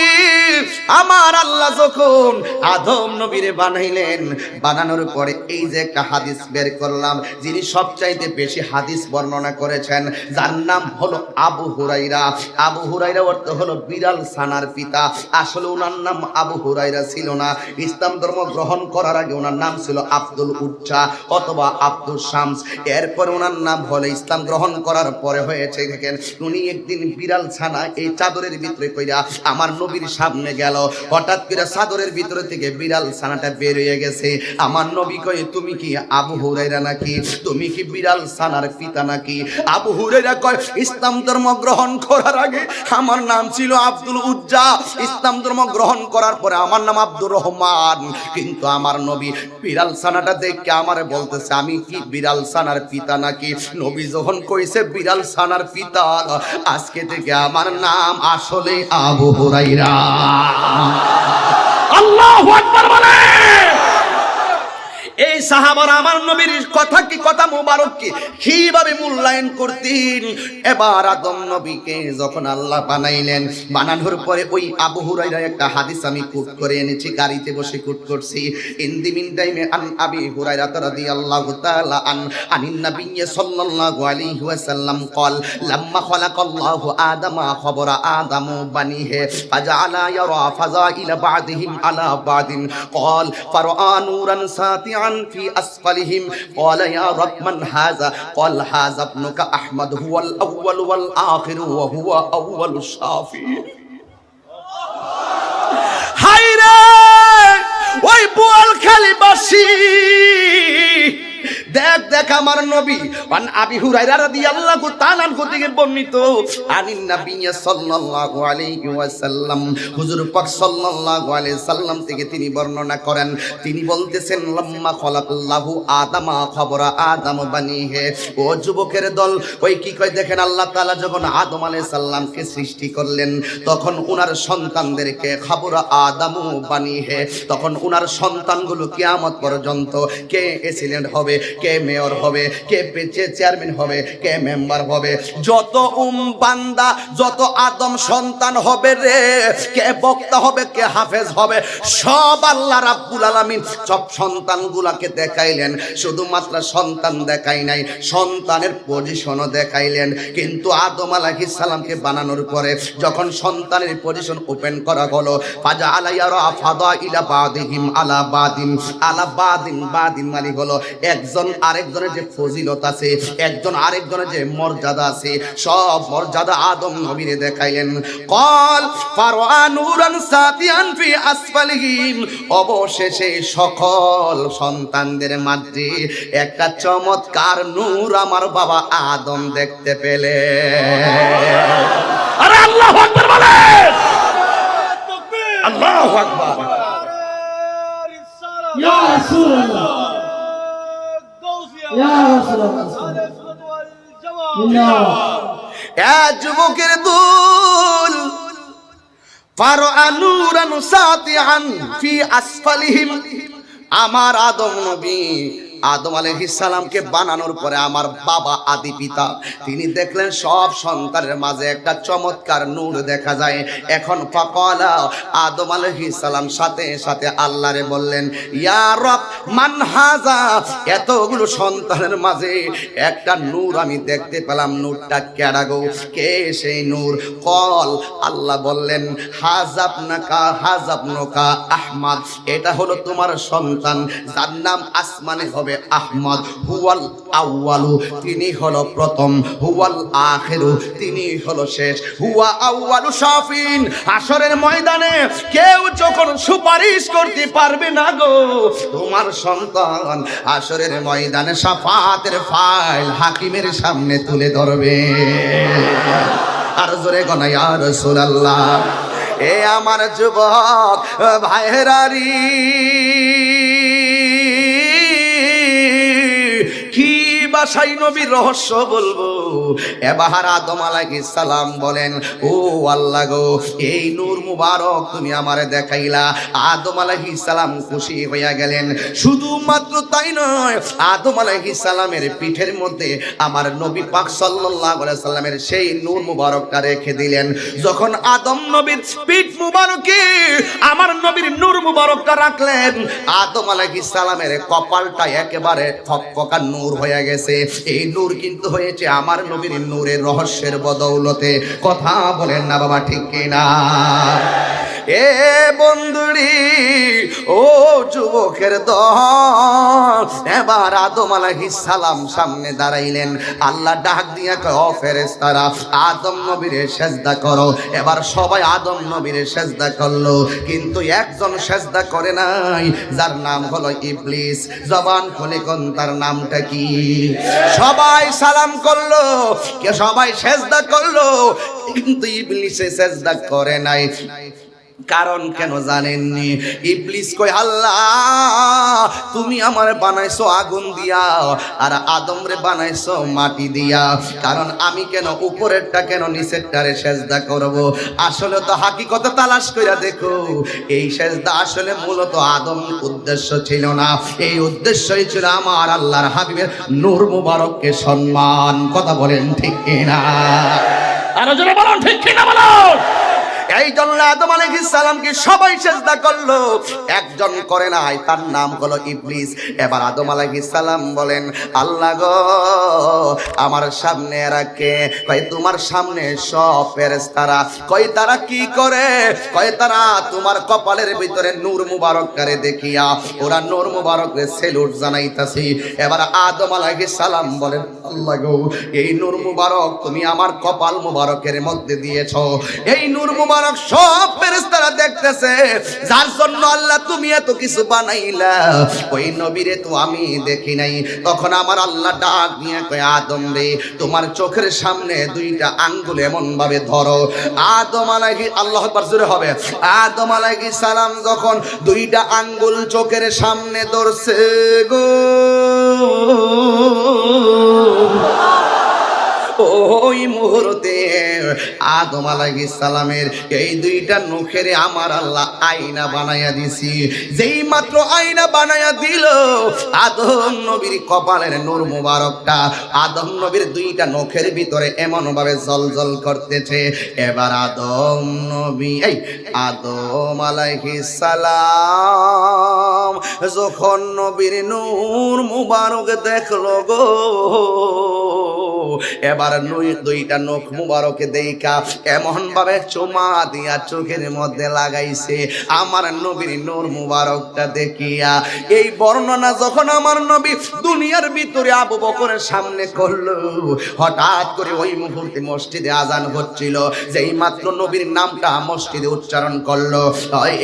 S1: আমার আল্লাহ যখন আদম নবীরে বানাইলেন, বানানোর পরে এই যে একটা হাদিস বের করলাম, যিনি সবচাইতে বেশি হাদিস বর্ণনা করেছেন, যার নাম হলো আবু হুরাইরা। আবু হুরাইরা অর্থ হলো বিড়াল ছানার পিতা। আসলে ওনার নাম আবু হুরাইরা ছিল না। ইসলাম ধর্ম গ্রহণ করার আগে ওনার নাম ছিল আব্দুল উজ্জা অথবা আব্দুল শামস। এরপরে ওনার নাম হলো, ইসলাম গ্রহণ করার পরে হয়েছে, দেখেন উনি একদিন বিড়াল ছানা এই চাদরের ভিতরে কইরা আমার নবীর সামনে গেল। হঠাৎ করে চাদরের ভিতরে থেকে বিড়াল ছানাটা বের হয়ে গেছে। আমার নবী কয়, তুমি কি আবু হুরাইরা নাকি? তুমি কি বিড়াল ছানার পিতা নাকি? আবু হুরাইরা কয়, ইসলাম ধর্ম গ্রহণ করার আগে আমার নাম ছিল আব্দুল উজ্জা। ইসলাম ধর্ম গ্রহণ করার পরে আমার নাম আব্দুর রহমান। কিন্তু আমার নবী বিড়াল ছানাটা দেখে আমারে বলতেছে, আমি কি বিড়াল ছানার পিতা নাকি? নবী যখন কইছে বিড়াল ছানার পিতা, আজকে থেকে আমার নাম আসলে আবু হুরাইরা।
S4: আল্লাহু আকবার বলে। এই সাহাবারা আমার নবীর কথা কি, কথা মুবারক কি, কিভাবে মূল্যায়ন করতেন।
S1: এবার আদম নবীকে যখন আল্লাহ বানাইলেন, বানানোর পরে ওই আবু হুরাইরার একটা হাদিস আমি কোট করে এনেছি, গাড়িতে বসে কোট করছি। ইন দি মিন টাইমে আন আবি হুরাইরা রাদিয়াল্লাহু তাআলা আনিন নবী সাল্লাল্লাহু আলাইহি ওয়াসাল্লাম قال لما خلق الله آدم خبر آدم بنيه فجعل يرى فضائل بعضهم على بعض قال فرأى نورا ساطعا في أسفلهم قال يا رب من هذا قال هذا ابنك أحمد هو الأول والآخر وهو أول الشافي.
S4: হায়রে ওই বোয়াল খালি বাসি, দেখ দেখ আমার নবী। আন আবি হুরায়রা রাদিয়াল্লাহু তাআলা আনহু থেকে বর্ণিত,
S1: আনিন নবী সাল্লাল্লাহু আলাইহি ওয়াসাল্লাম, হুজুর পাক সাল্লাল্লাহু আলাইহি সাল্লাম থেকে তিনি বর্ণনা করেন। তিনি বলতেছেন, লাম্মা খলাকাল্লাহু আদামা খবরা আদম বানিহে। ও যুবকের দল, ওই কি কয় দেখেন, আল্লাহ তাআলা যখন আদম আলাইহিস সালামকে সৃষ্টি করলেন, তখন উনার সন্তানদেরকে খবরা আদম বানিহে, তখন উনার সন্তানগুলো কিয়ামত পর্যন্ত কে এক্সিলেন্ট হবে, কে মেয়ে মেয়র হবে, কে চেয়ারম্যান হবে, কে মেম্বার হবে, যত বান্দা যত আদম সন্তান হবে রে, কে বক্তা হবে, কে হাফেজ হবে, সব আল্লাহ রাব্বুল আলামিন সব সন্তানগুলাকে দেখাইলেন। শুধুমাত্র সন্তান দেখাই নাই, সন্তানের পজিশনও দেখাইলেন। কিন্তু আদম আলাইহিস সালামকে বানানোর পরে যখন সন্তানের পজিশন ওপেন করা হলো, ফাজা আলাইয়ারা ফাদা ইলা বাদিহিম আলা বাদিন আলা বাদিন, বাদিন মানে হলো একজন আরেকজনের যে ফজিলত আছে, একজন আরেকজনের যে মর্যাদা আছে, সব মর্যাদা আদম নবীরে দেখাইলেন। কল ফারআ নূরান সাতিয়ান ফি আসফালিহিম, অবশেষে সকল সন্তানদের মাঝে একটা চমৎকার নূর আমার বাবা আদম দেখতে পেলে।
S4: আরে আল্লাহু আকবার বলেন, আল্লাহু আকবার।
S3: ইয়া রাসূলুল্লাহ, ইয়া রাসূলুল্লাহ,
S1: এ যুবকের দুল, ফারআ নূরান সাতিয়ান ফি আসফালিহিম, আমার আদম নবী আদম আলাইহিস সালামকে বানানোর পরে আমার বাবা আদি পিতা তিনি দেখলেন সব সন্তানের মাঝে একটা চমৎকার নূর দেখা যায়। এখন ফাকালা, আদম আলাইহিস সালাম সাথে সাথে আল্লাহরে বললেন, ইয়া রব মান হাযা, এতগুলো সন্তানের মাঝে একটা নূর আমি দেখতে পেলাম, নূরটা কেডা গো, কে সেই নূর? কল, আল্লাহ বললেন, হাজাবনাকা আহমদ, এটা হলো তোমার সন্তান, যার নাম আসমানে হবে আহমদ। হুয়াল আউয়ালু, তিনি হলো প্রথম, হুয়াল আখিরু, তিনি হলো শেষ, হুয়া আউয়ালু শাফিন, হাশরের ময়দানে কেউ যখন সুপারিশ করতে পারবে না গো, তোমার সন্তান হাশরের ময়দানে শাফাতের ফাইল হাকিমের সামনে তুলে ধরবে। আর জোরে গনা ইয়া রাসূলুল্লাহ। এ আমার যুবক ভাইরারি, কি বাসাই নবীর রহস্য বলবো। এবার আদম আলাইহিস সালাম বলেন, ও আল্লাহ গো, এই নূর মুবারক তুমি আমারে দেখাইলা। আদম আলাইহিস সালাম খুশি হইয়া গেলেন। শুধুমাত্র তাই নয়, আদম আলাইহিস সালামের পিঠের মধ্যে আমার নবী পাক সাল্লাল্লাহু আলাইহি সাল্লামের সেই নূর মুবারকটা রেখে দিলেন। যখন আদম নবীর পিঠ মুবারকে আমার নবীর নূর মুবারকটা রাখলেন, আদম আলাইহিস সালামের কপালটা একেবারে ফকফকা নূর হয়ে গেছে। এই নূর কিন্তু হয়েছে আমার নবীর নূরের রহস্যের বদৌলতে। কথা বলেন না বাবা, ঠিক কিনা? এ বন্ধুরি, ও যুবকের দল, এবার আদম আলাইহিস সালাম সামনে দাঁড়াইলেন। আল্লাহ ডাক দিয়া কয়, ও ফেরেশতারা, আদম নবীরে সেজদা করো। এবার সবাই আদম নবীরে সেজদা করলো, কিন্তু একজন সেজদা করে নাই, যার নাম হলো ইবলিস। জবান খুলে কোন তার নামটা কি? সবাই সালাম করলো, কে সবাই সেজদা করলো, কিন্তু ইবলিসে সেজদা করে নাই। কারণ কেন জানেননি? ইবলিস কই, আল্লাহ তুমি আমার বানাইছো আগুন দিয়া, আর আদম রে বানাইছো মাটি দিয়া, কারণ আমি কেন উপরেরটা কেন নিচেরটারে সেজদা করব? আসলে তো হাকিকতে তালাশ কইরা দেখো, এই সেজদা আসলে মূলত আদম উদ্দেশ্য ছিল না। এই উদ্দেশ্যই ছিল আমার আল্লাহর হাবিবের নূর মুবারককে সম্মান। কথা বলেন ঠিক কিনা?
S4: আরো জোরে বলুন, ঠিক কিনা বলুন।
S1: এই জন্য আদম আলাইহিস সালামকে সবাই সেজদা করলো, একজন করে নাই, তার নাম হলো ইবলিস। এবার আদম আলাইহিস সালাম বলেন, আল্লাহ গো, আমার সামনে এরা কে? কয় তোমার সামনে সব ফেরেশতারা। কয় তারা কি করে? কয় তারা তোমার কপালের ভিতরে নূর মুবারককারে দেখিয়া ওরা নূর মুবারকের সেলুট জানাইতাছি। এবার আদম আলাইহিস সালাম বলেন, আল্লাহ গো, এই নূর মুবারক তুমি আমার কপাল মুবারকের মধ্যে দিয়েছো। এই নূর মুবারক সব ফেরেশতারা দেখতেছে, যার জন্য আল্লাহ তুমি এত কিছু বানাইলা, ওই নবীরে তো আমি দেখি নাই। তখন আমার আল্লাহ ডাক নিয়ে কয়, আদম রে, তোমার চোখের সামনে দুইটা আঙ্গুল এমন ভাবে ধরো। আদম আলাইহিস, আল্লাহু আকবার জোরে হবে, আদম আলাইহিস সালাম যখন দুইটা আঙ্গুল চোখের সামনে ধরছে গো, ওই মুহূর্তে আদম আলাইহিস সালামের এই দুইটা নখের আমার আল্লাহ আয়না বানায়া দিছি। যেই মাত্র আয়না বানায়া দিল, আদম নবীর কপালের নূর মুবারকটা আদম নবীর দুইটা নখের ভিতরে এমন ভাবে জ্বলজ্বল করতেছে। এবার আদম আলাইহিস সালাম যখন নবীর নূর মুবারক দেখলো গো, এবার দুইটা নখ মুবারকে দেইখা এমন ভাবে চুমা দিয়া চোখের মধ্যে লাগাইছে। আমার নবীর নূর মুবারকটা দেখিয়া এই বর্ণনা যখন আমার নবী দুনিয়ার ভিতরে আবু বকরের সামনে করলো, হঠাৎ করে ওই মুহূর্তে মসজিদে আজান হচ্ছিল। যেই মাত্র নবীর নামটা মসজিদে উচ্চারণ করলো,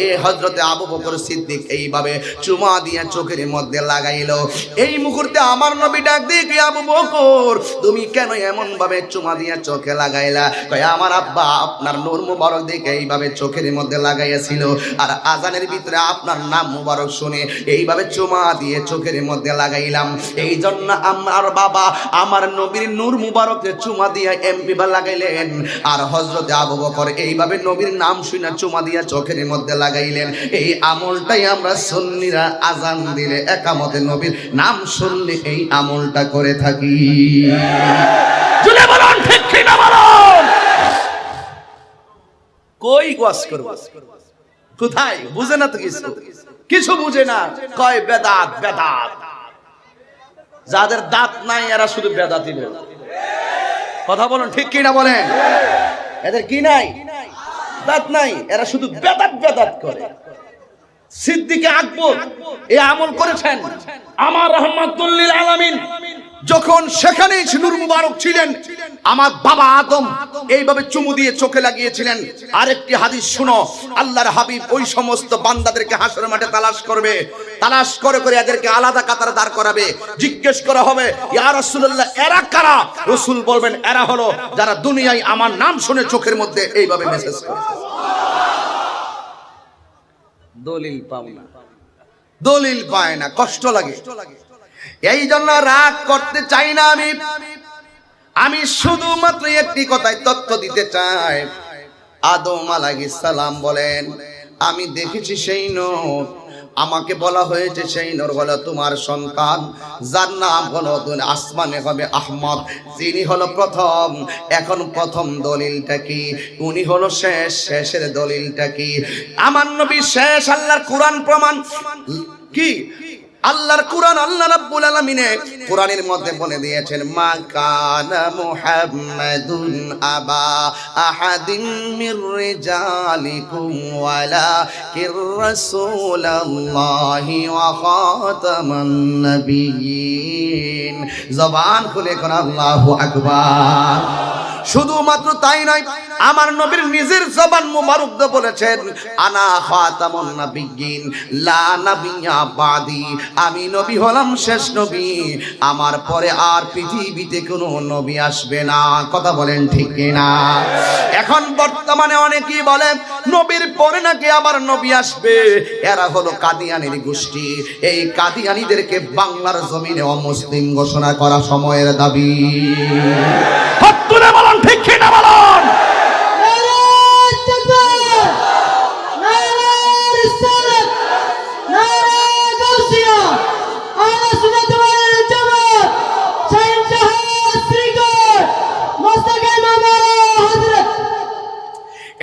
S1: এই হযরতে আবু বকর সিদ্দিক এইভাবে চুমা দিয়া চোখের মধ্যে লাগাইলো। এই মুহূর্তে আমার নবী ডাক দিয়ে, আবু বকর তুমি কেন এমন ভাবে চুমা দিয়া চোখে লাগাইলা? কয় আমার আব্বা আপনার নূর মুবারক দেখে এইভাবে চোখের মধ্যে লাগাইয়াছিল, আর আজানের ভিতরে আপনার নাম মুবারক শুনে এইভাবে চুমা দিয়ে চোখের মধ্যে লাগাইলাম। এই জন্য আমার বাবা আমার নবীর নূর মুবারকে চুমা দিয়া এমপিবা লাগাইলেন, আর হযরতে আবু বকর এইভাবে নবীর নাম শুনে চুমা দিয়া চোখের মধ্যে লাগাইলেন। এই আমলটাই আমরা সুন্নিরা আজান দিলে একামতে নবীর নাম শুনলে এই আমলটা করে থাকি।
S4: জুড়ে বলুন ঠিক কি না বলুন?
S1: কই ওয়াজ করব, কোথায়? বুঝে না তো, কিছু বুঝে না। কয় বেদাত বেদাত। যাদের দাঁত নাই এরা শুধু বেদাতি বলে। কথা বলুন ঠিক কি না বলেন? এদের কি নাই? দাঁত নাই, এরা শুধু বেদাত বেদাত করে। সিদ্দিক আকবর এই আমল করেছেন।
S4: আমার রাহমাতুল লিল আলামিন
S1: যখন সেখানে নূর মুবারক ছিলেন, আমার বাবা আদম এইভাবে চুমু দিয়ে চোখে লাগিয়েছিলেন। আরেকটি হাদিস শুনো, আল্লাহর হাবিব ওই সমস্ত বান্দাদেরকে হাসরের মাঠে তালাশ করবে, তালাশ করে করে এদেরকে আলাদা কাতারে দাঁড় করাবে। জিজ্ঞেস করা হবে, ইয়া রাসূলুল্লাহ এরা কারা? রাসূল বলবেন, এরা হলো যারা দুনিয়ায় আমার নাম শুনে চোখের মধ্যে এইভাবে মেসেজ করে। দলিল পাও না, দলিল পায় না, কষ্ট লাগে। এই জন্য রাগ করতে চাই না আমি শুধুমাত্র একটি কথায় তথ্য দিতে চাই। আদম আলাইহিস সালাম বলেন, আমি দেখেছি সেই নূর, আমাকে বলা হয়েছে সেই নূর হলো তোমার সন্তান, যার নাম হলো আসমানে হবে আহমদ। যিনি হলো প্রথম। এখন প্রথম দলিলটা কি? উনি হলো শেষ, শেষের দলিলটা কি? আমার নবী শেষ। আল্লাহর কোরআন প্রমাণ কি? আল্লাহর কোরআন, আল্লাহ রাব্বুল আলামিন কোরআনের মধ্যে বলে দিয়েছেন, মা কানা মুহাম্মাদুন আবা আহাদিন মির রিজালিকুম ওয়ালাকির রাসূলুল্লাহি ওয়া খাতামান নাবিয়্যিন। জবান খুলে কোন আল্লাহু আকবার। শুধুমাত্র তাই নয়, আমার নবীর নিজের জবান মুবারক দিয়ে বলেছেন, আনা খাতামুন নাবিয়্যিন লা নাবিয়্যা বাদি। আমি নবী হলাম শেষ নবী, আমার পরে আর পৃথিবীতে কোনো নবী আসবে না। কথা বলেন ঠিক কিনা? এখন বর্তমানে অনেকেই বলে নবীর পরে নাকি আবার নবী আসবে। এরা হলো কাদিয়ানির গোষ্ঠী। এই কাদিয়ানিদেরকে বাংলার জমিনে অমুসলিম ঘোষণা করা সময়ের দাবি।
S4: হাত তুলে বলুন ঠিক কি না বলুন?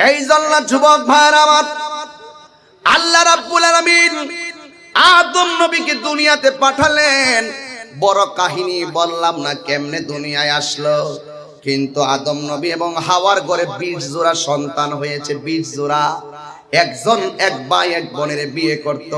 S1: এই জন্য যুবক ভাইরা আমার, আল্লাহ রাব্বুল আলামিন আদম নবীকে দুনিয়াতে পাঠালেন। বড় কাহিনী বললাম না কেমনে দুনিয়ায় আসলো, কিন্তু আদম নবী এবং হাওয়ার ঘরে 20 জোড়া সন্তান হয়েছে। 20 জোড়া। একজন এক ভাই এক বোনের বিয়ে করত,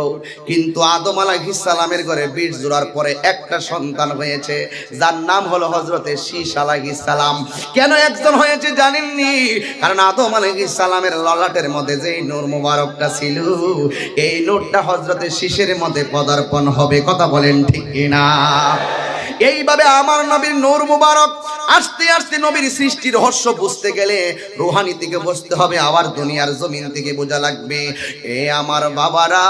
S1: কিন্তু আদম আলাইহিস সালামের ঘরে 20 জোড়ার পরে একটা সন্তান হয়েছে, যার নাম হলো হযরতে শীশ আলাইহিস সালাম। কেন একজন হয়েছে জানেননি? কারণ আদম আলাইহিস সালামের ললাটের মধ্যে যেই নূর মুবারকটা ছিল, এই নূরটা হযরতে শীষের মধ্যে পদার্পণ হবে। কথা বলেন ঠিক কিনা? এইভাবে আমার নবীর নূর মুবারক আস্তে আস্তে নবীর সৃষ্টির রহস্য বুঝতে গেলে রুহানি থেকে বুঝতে হবে, আবার দুনিয়ার জমিন থেকে বোঝা লাগবে। এ আমার বাবারা,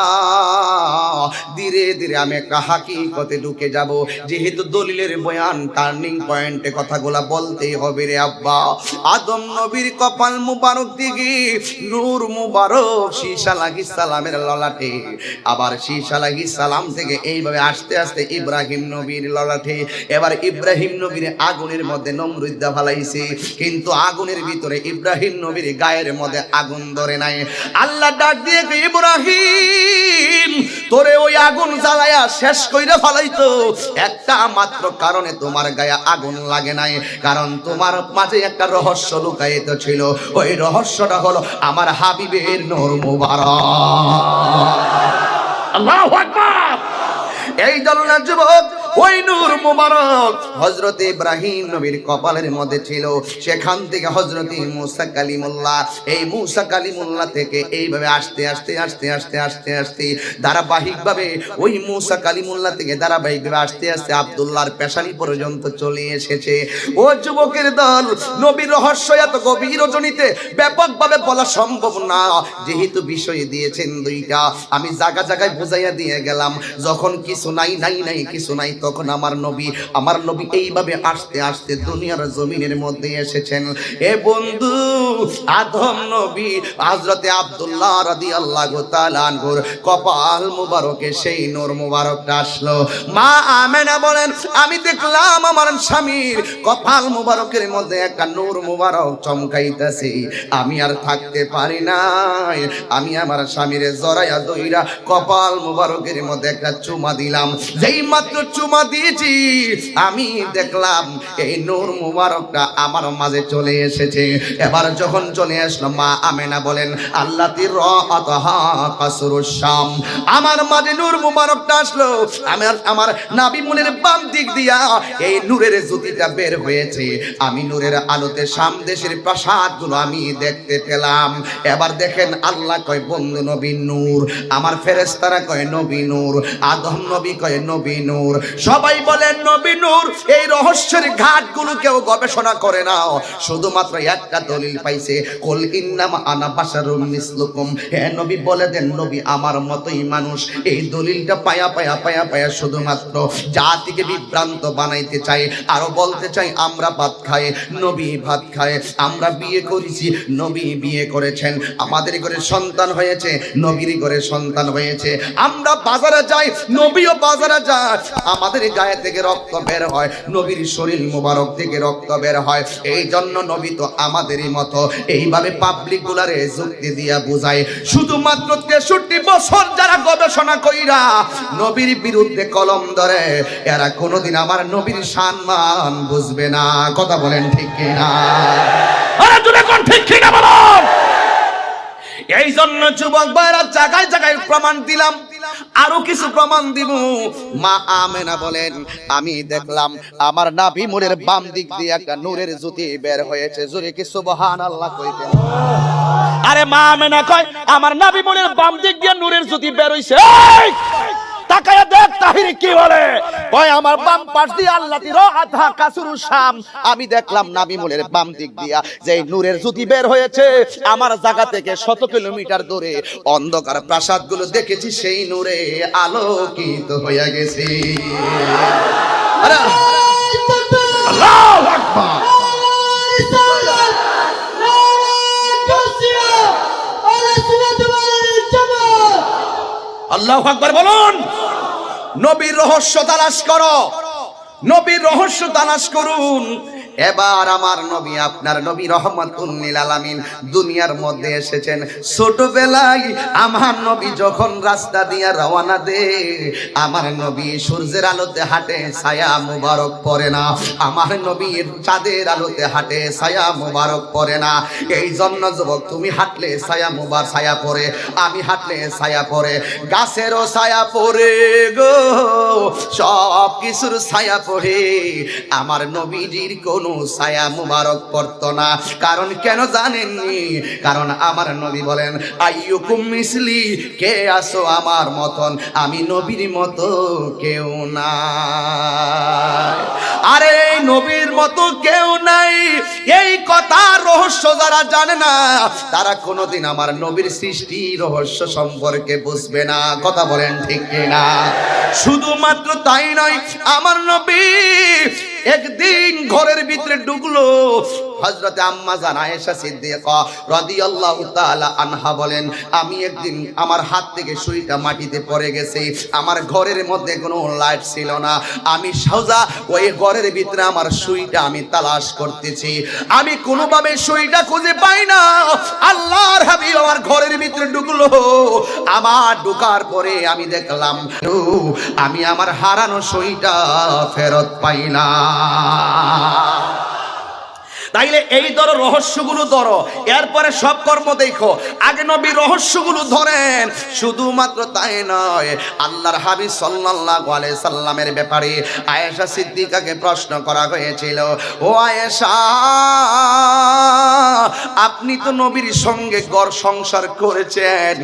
S1: ধীরে ধীরে আমি একটা হাকিকতে ঢুকে যাব, যেহেতু দলিলের বয়ান টার্নিং পয়েন্টে কথাগুলা বলতেই হবে রে আব্বা। আদম নবীর কপাল মুবারক দিকে নূর মুবারক শীশ আলাইহিস সালামের ললাটে, আবার শীশ আলাইহিস সালাম থেকে এইভাবে আস্তে আস্তে ইব্রাহিম নবীর ললাটে। এবার ইব্রাহিম নবীর আগুনের মধ্যে নমরুদ দা ফেলাইছে, কিন্তু আগুনের ভিতরে ইব্রাহিম নবীর গায়ের মধ্যে আগুন ধরে নাই। আল্লাহ ডাক দিয়ে ইব্রাহিম, তোরে ওই আগুন জ্বালায়া শেষ কইরা ফেলাইতো, একটা মাত্র কারণে তোমার গায়ে আগুন লাগে নাই, কারণ তোমার মাঝে একটা রহস্য লুকায়িত ছিল। ওই রহস্যটা হলো আমার হাবিবের নূর মুবারক।
S4: আল্লাহু আকবার।
S1: এই জন্য যুবক, ওই নূর মুবারক হযরত ইব্রাহিম নবীর কপালের মধ্যে ছিল। সেখান থেকে হযরত মুসা কালিমুল্লাহ, এই মুসা কালিমুল্লাহ থেকে এইভাবে আস্তে আস্তে আস্তে আস্তে আস্তে আস্তে ধারাবাহিকভাবে ওই মুসা কালিমুল্লাহ থেকে ধারাবাহিকভাবে আস্তে আস্তে আব্দুল্লাহর পেশানি পর্যন্ত চলে এসেছে। ও যুবকের দল, নবীর রহস্য এত গভীর রজনীতে ব্যাপকভাবে বলা সম্ভব না, যেহেতু বিষয় দিয়েছেন দুইটা, আমি জায়গা জায়গায় বুঝাইয়া দিয়ে গেলাম। যখন কিছু নাই নাই নাই কিছু নাই, তখন আমার নবী এইভাবে আস্তে আস্তে দুনিয়ার জমিনের মধ্যে এসেছেন। এ বন্ধু, আদম নবী হযরতে আব্দুল্লাহ রাদিয়াল্লাহু তাআলা আনহুর কপাল মুবারকে সেই নূর মুবারকটা আসলো। মা আমেনা বলেন, আমি দেখলাম আমার স্বামীর কপাল মুবারকের মধ্যে একটা নূর মুবারক চমকাইতেছে, আমি আর থাকতে পারি নাই, আমি আমার স্বামীর জড়াইয়া দইরা কপাল মুবারকের মধ্যে একটা চুমা দিলাম। যেই মাত্র চুমা দিয়েছি, আমি দেখলাম এই নূর মুবারকটা আমার মাঝে চলে এসেছে। এবার যখন চলে আসলো, মা আমেনা বলেন, আল্লাতি রাআতহা কাসরুশ শাম, আমার মাঝে নূর মুবারকটা আসলো, আমার নাভি মুনের বাম দিক দিয়া এই নূরের জ্যোতিটা বের হয়েছে। আমি নূরের আলোতে শাম দেশের প্রাসাদগুলো আমি দেখতে পেলাম। এবার দেখেন, আল্লাহ কয় বন্ধু নবী নূর, আমার ফেরেশতারা কয় নবী নূর, আদম নবী কয় নবী নূর, সবাই বলেন নবী নূর। এই রহস্যের ঘাটগুলো কেউ গবেষণা করে না, শুধুমাত্র একটা দলিল পাইছে, কুল ইন্নামা আনা বাশারুম মিসলুকুম, হে নবী বলে দেন নবী আমার মতোই মানুষ। এই দলিলটা পায়া পায়া পায়া পায়া শুধুমাত্র জাতিকে বিভ্রান্ত বানাইতে চাই, আরো বলতে চাই আমরা ভাত খাই, নবী ভাত খায়, আমরা বিয়ে করেছি, নবী বিয়ে করেছেন, আমাদের ঘরে সন্তান হয়েছে, নবীর ঘরে সন্তান হয়েছে, আমরা বাজারে যাই, নবীও বাজারে যায়, আমাদের গায়ে থেকে রক্ত বের হয়, নবীর শরীর মুবারক থেকে রক্ত বের হয়। এই জন্য নবী তো আমাদেরই মতো। এইভাবে পাবলিক গুলারে যুক্তি দিয়া বুঝায়। শুধুমাত্র 63 বছর যারা গবেষণা কইরা নবীর বিরুদ্ধে কলম ধরে, এরা কোনোদিন আমার নবীর সম্মান বুঝবে না। কথা বলেন ঠিক কিনা?
S4: আরে জুড়ে কোন ঠিক কিনা বলুন।
S1: এই জন্য যুবক ভাইরা জায়গায় জায়গায় প্রমাণ দিলাম, আরো কিছু প্রমাণ দিব। মা আমেনা বলেন, আমি দেখলাম আমার নাভি মুনের বাম দিক দিয়ে একটা নূরের জ্যোতি বের হয়েছে। জোরে কি সুবহানাল্লাহ কইতেন?
S4: আরে মা আমেনা কয়, আমার নাভি মুনের বাম দিক দিয়ে নূরের জ্যোতি বের হইছে। তাকায়া দেখ তাহিরি কি বলে,
S1: কয় আমার বাম পাশ দিয়ে আল্লাতি রাআতহা কাসরুশ শাম, আমি দেখলাম নাভি মুনের বাম দিক দিয়া যে নূরের জ্যোতি বের হয়েছে। আমার জায়গা থেকে 100 কিলোমিটার দূরে অন্ধকার প্রাসাদগুলো দেখেছি, সেই নূরে আলোকিত হয়ে গেছে। আরে
S4: আল্লাহু আকবার। আল্লাহু আকবার বলুন।
S1: নবীর রহস্য তালাশ করো, নবীর রহস্য তালাশ করুন। এবার আমার নবী, আপনার নবী রহমাতুল লিল আলামিন দুনিয়ার মধ্যে এসেছেন। ছোটবেলায় আমার নবী যখন রাস্তা দিয়ে রওনা দেয়, আমার নবী সূর্যের আলোতে হাঁটে, ছায়া মুবারক পড়ে না। আমার নবীর চাঁদের আলোতে হাঁটে, ছায়া মুবারক পড়ে না। এই জন্য যুবক, তুমি হাঁটলে ছায়া মুবারক ছায়া পড়ে, আমি হাঁটলে ছায়া পড়ে, গাছেরও ছায়া পড়ে গো, সব কিছুর ছায়া পড়ে। আমার নবীজির কোন কোনো ছায়া মুবারক পড়তো না। কারণ কেন জানেননি? কারণ আমার নবী বলেন, আইয়ুকুম মিসলি, কে আসো আমার মতন? আমি নবীর মতো কেউ না। আরে নবীর মতো কেউ নাই, এই কথা রহস্য যারা জানে না তারা কোনোদিন আমার নবীর সৃষ্টি রহস্য সম্পর্কে বুঝবে না। কথা বলেন ঠিক কিনা? শুধুমাত্র তাই নয়, আমার নবী একদিন ঘরের ভিতরে ঢুকলো। হযরতে আম্মা জান আয়েশা সিদ্দিকা রাদিয়াল্লাহু তাআলা আনহা বলেন, আমি একদিন আমার হাত থেকে সুইটা মাটিতে পড়ে গেছে। আমার ঘরের মধ্যে কোনো লাইট ছিল না। আমি সোজা ওই ঘরের ভিতরে আমার সুইটা আমি তালাশ করতেছি, আমি কোনোভাবে সুইটা খুঁজে পাই না। আল্লাহর হাবিব আমার ঘরের ভিতরে ঢুকলো। আমার ঢোকার পরে আমি দেখলাম আমি আমার হারানো সুইটা ফেরত পাইলাম। তাইলে এই ধরো রহস্যগুলো ধরো, এরপরে সব কর্ম দেখো। আগে নবী রহস্যগুলো ধরেন। শুধুমাত্র তাই নয়, আল্লাহর হাবিব সাল্লাল্লাহু আলাইহি সাল্লামের ব্যাপারে আয়েশা সিদ্দিকাকে প্রশ্ন করা হয়েছিল, ও আয়েশা, আপনি তো নবীর সঙ্গে ঘর সংসার করেছেন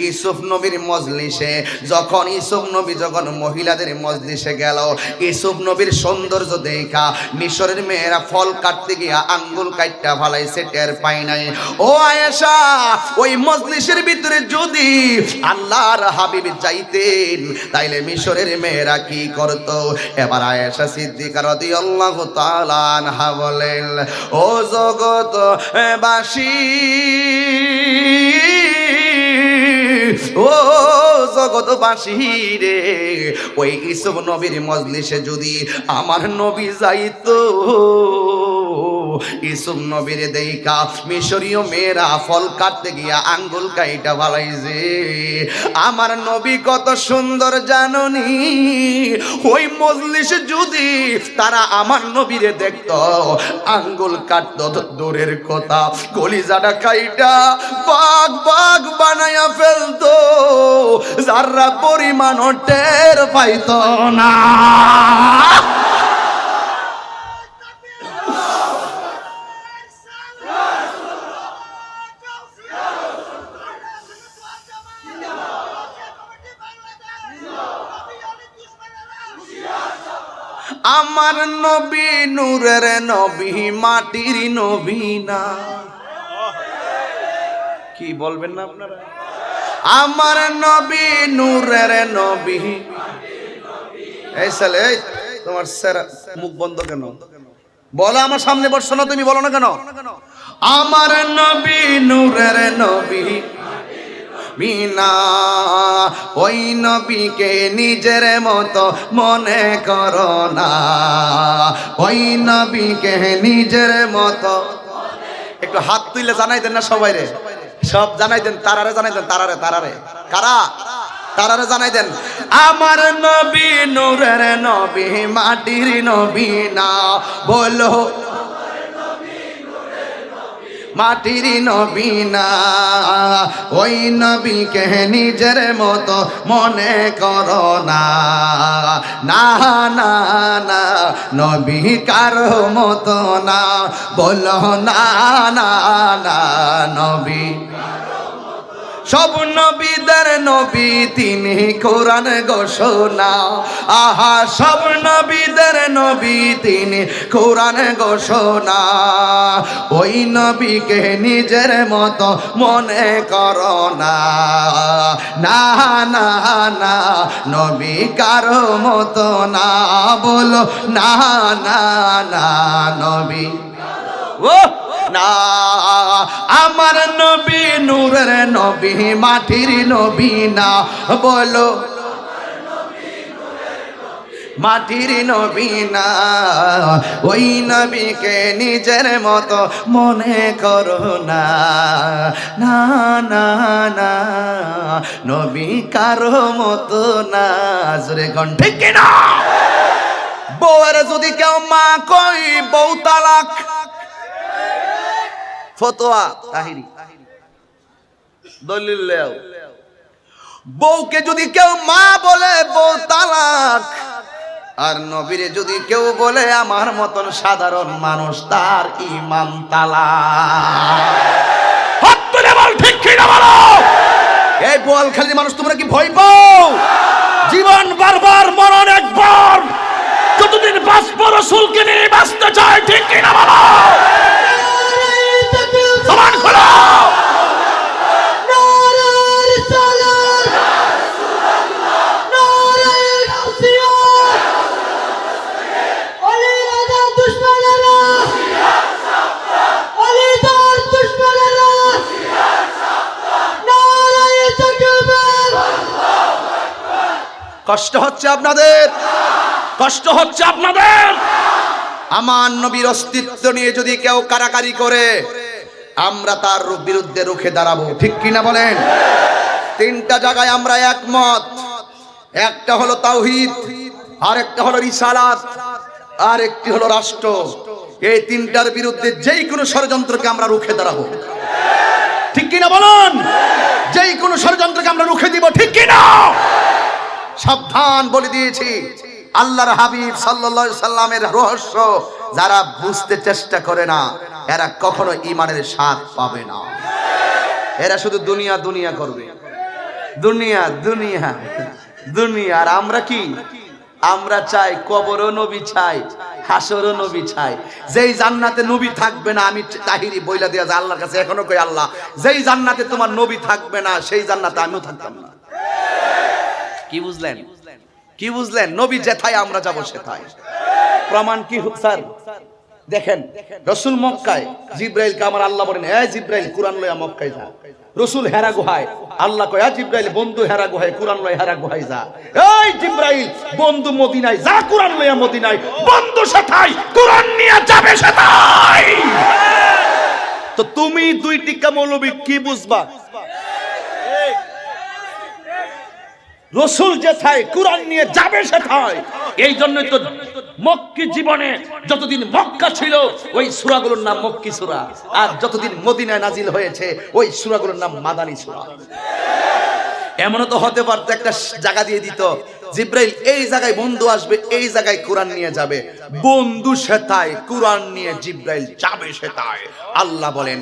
S1: ইউসুফ নবীর মজলিসে। যখন ইউসুফ নবী যখন মহিলাদের মজলিসে গেল, ইউসুফ নবীর সৌন্দর্য দেখা মিশরের মেয়েরা ফল কাটতে গিয়া আঙ্গুল কাটটা ফালাইছে, টের পাই নাই। ও আয়েশা, ওই মজলিসের ভিতরে যদি আল্লাহর হাবিব যাইতেন তাইলে মিশরের মেয়েরা কি করত? এবার আয়েশা সিদ্দিকা রাদিয়াল্লাহু তাআলা আনহা বলেন, ও জগৎ বাসী, ও জগৎবাসী রে, ওই ইউসুফ নবীর মজলিসে যদি আমার নবী যাইতো, ইউসুফ নবীর দেইখা মিশরীয় মেয়েরা ফল কাটতে গিয়া আঙ্গুল কাইটা ফালাইছে। আমার নবী কত সুন্দর জাননি, ওই মজলিসে যদি তারা আমার নবীরে দেখতো, আঙ্গুল কাটতো দূরের কথা, কলিজাটা কাইটা বাগ বাগ বানায়া ফেলতো, যারা পরিমাণ টের পাইতো না। আমার নবী নূরের নবী, মাটির নবী না। কি বলবেন না আপনারা? আমার নবী নূরের নবী। এই সালে, তোমার মুখ বন্ধ কেন? বলো, আমার সামনে বসছো না, তুমি বলো না কেন? আমার নবী নূরের নবী বিনা, ওই নবীকে নিজের মতো মনে করো না, ওই নবীকে নিজের মতো। একটু হাত তুলে জানাই দেন না সবাই রে, সব জানাই দেন, তারারে জানাই দেন, তারারে তারারে কারা তারারে জানাই দেন। আমার নবী নূরের নবী, মাটির নবী না। বলো, মাটির নবী না, ওই নবীকে নিজের মতো মনে করো না। না না না, নবী কারো মতো না। বলো না না না, নবী সব নবীদের নবী তিনি, কোরআন ঘোষণা। আহা, সব নবীদের নবী তিনি, কোরআন ঘোষণা। ওই নবীকে নিজের মতো মনে করো না। না না না, নবী কারো মতো না। বলো না না না, নবী ও না। আমার নবী নূরের নবী, মাটির নবী না। বলো, মাটির নবী না, ওই নবীকে নিজের মতো মনে করো না। না না না, নবী কারো মতো না। জোরে কোন ঠিক কিনা? বউয়ের যদি কেউ মা কই, বউ তালাক। ফতোয়া তাহিরি, দলিল লেও। বউকে যদি কেউ মা বলে, বউ তালাক। আর নবীরে যদি কেউ বলে আমার মতন সাধারণ মানুষ, তার ঈমান তালা।
S4: হাত তুলে বল ঠিক কি না বলো।
S1: এই বোয়ালখালীর মানুষ, তোমরা কি ভয় পাও?
S4: জীবন বারবার মরণ একবার, যতদিন বাঁচবো রাসূলকে নিয়ে বাঁচতে চাই ঠিক কি না বলো। সমান খোলো।
S1: কষ্ট হচ্ছে আপনাদের,
S4: কষ্ট হচ্ছে আপনাদের।
S1: আমার নবীর অস্তিত্ব নিয়ে যদি কেউ কারাকারি করে, আমরা তার বিরুদ্ধে রুখে দাঁড়াবো, ঠিক কিনা বলেন? তিনটা জায়গায় আমরা একমত। একটা হলো তাওহীদ, আর একটা হলো রিসালাত, আর একটি হলো রাষ্ট্র। এই তিনটার বিরুদ্ধে যেই কোনো ষড়যন্ত্রকে আমরা রুখে দাঁড়াবো, ঠিক কিনা বলুন? যেই কোনো ষড়যন্ত্রকে আমরা রুখে দিব, ঠিক কিনা? সাবধান বলে দিয়েছি, আল্লাহর হাবিব সাল্লাল্লাহু আলাইহি সাল্লামের রহস্য যারা বুঝতে চেষ্টা করে না, এরা কখনো ঈমানের স্বাদ পাবে না। এরা শুধু দুনিয়া দুনিয়া করবে, দুনিয়া দুনিয়া দুনিয়া। আর আমরা কি? আমরা চাই কবরও নবী চাই, হাসরও নবী চাই। যেই জান্নাতে নবী থাকবে না, আমি তাহিরি বইলা দিয়া যে আল্লাহর কাছে এখনো কই, আল্লাহ যেই জান্নাতে তোমার নবী থাকবে না, সেই জান্নাতে আমিও থাকতাম না। কি বুঝলেন? কি বুঝলেন? নবী যেথায় আমরা যাব সেথায়। প্রমাণ কি স্যার? দেখেন, রাসূল মক্কায়, জিব্রাইলকে আমার আল্লাহ বলেন, এ জিব্রাইল কুরআন লইয়া মক্কায় যা। রাসূল হেরা গুহায়, আল্লাহ কয়, এ জিব্রাইল বন্ধু হেরা গুহায়, কুরআন লইয়া হেরা গুহায় যা। এই জিব্রাইল বন্ধু মদিনায় যা, কুরআন লইয়া মদিনায়। বন্ধু সেথায়, কুরআন নিয়ে যাবে সেথায়। তো তুমি দুই টিকা মৌলবী কি বুঝবা? রসুল যেথায় কুরআন নিয়ে যাবে সেথায়।
S4: এই জন্যই তো মক্কি জীবনে যতদিন মক্কা ছিল
S1: ওই সূরাগুলোর নাম মক্কি সূরা, আর যতদিন মদিনায় নাজিল হয়েছে ওই সূরাগুলোর নাম মাদানী সূরা। এমনও তো হতে পারতো একটা জায়গা দিয়ে দিত, জিব্রাইল এই জায়গায় বন্ধু আসবে, এই জায়গায় কুরআন নিয়ে যাবে। বন্ধু সেথায়, কুরআন নিয়ে জিব্রাইল যাবে সেথায়। আল্লাহ বলেন,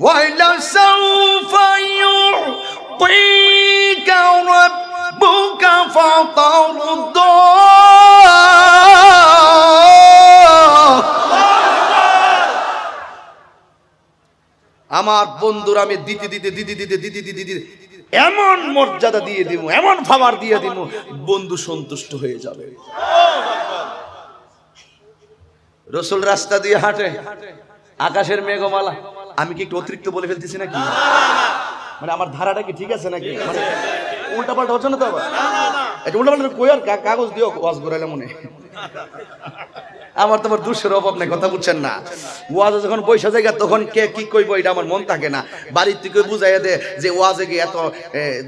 S1: ওয়ালা সাউফা ইউতিকা রাব্বুকা ফাতারদা। আমার বন্ধুরা আমি দিতে দিতে দিতে দিতে দিতে দিতে দিতে এমন মর্যাদা দিয়ে দিব, এমন খাবার দিয়ে দিব, বন্ধু সন্তুষ্ট হয়ে যাবে। রসুল রাস্তা দিয়ে হাঁটে, আকাশের মেঘমালা। আমি কি একটু অতিরিক্ত বলে ফেলতেছি নাকি? মানে আমার ধারাটা কি ঠিক আছে নাকি? মানে উল্টা পাল্টা হচ্ছে না তো? আবার এটা উল্টা পাল্টা কই, আর কাগজ দিও ওয়াজ করাইলে মনে। আমার তোমার দুঃখের অভাব নাই, কথা বুঝছেন না? ওয়াজে যখন পয়সা জায়গা তখন কে কি কইব এটা আমার মন থাকে না। বাড়ির থেকে বুঝাইয়া দে যে ওয়াজে গিয়ে এত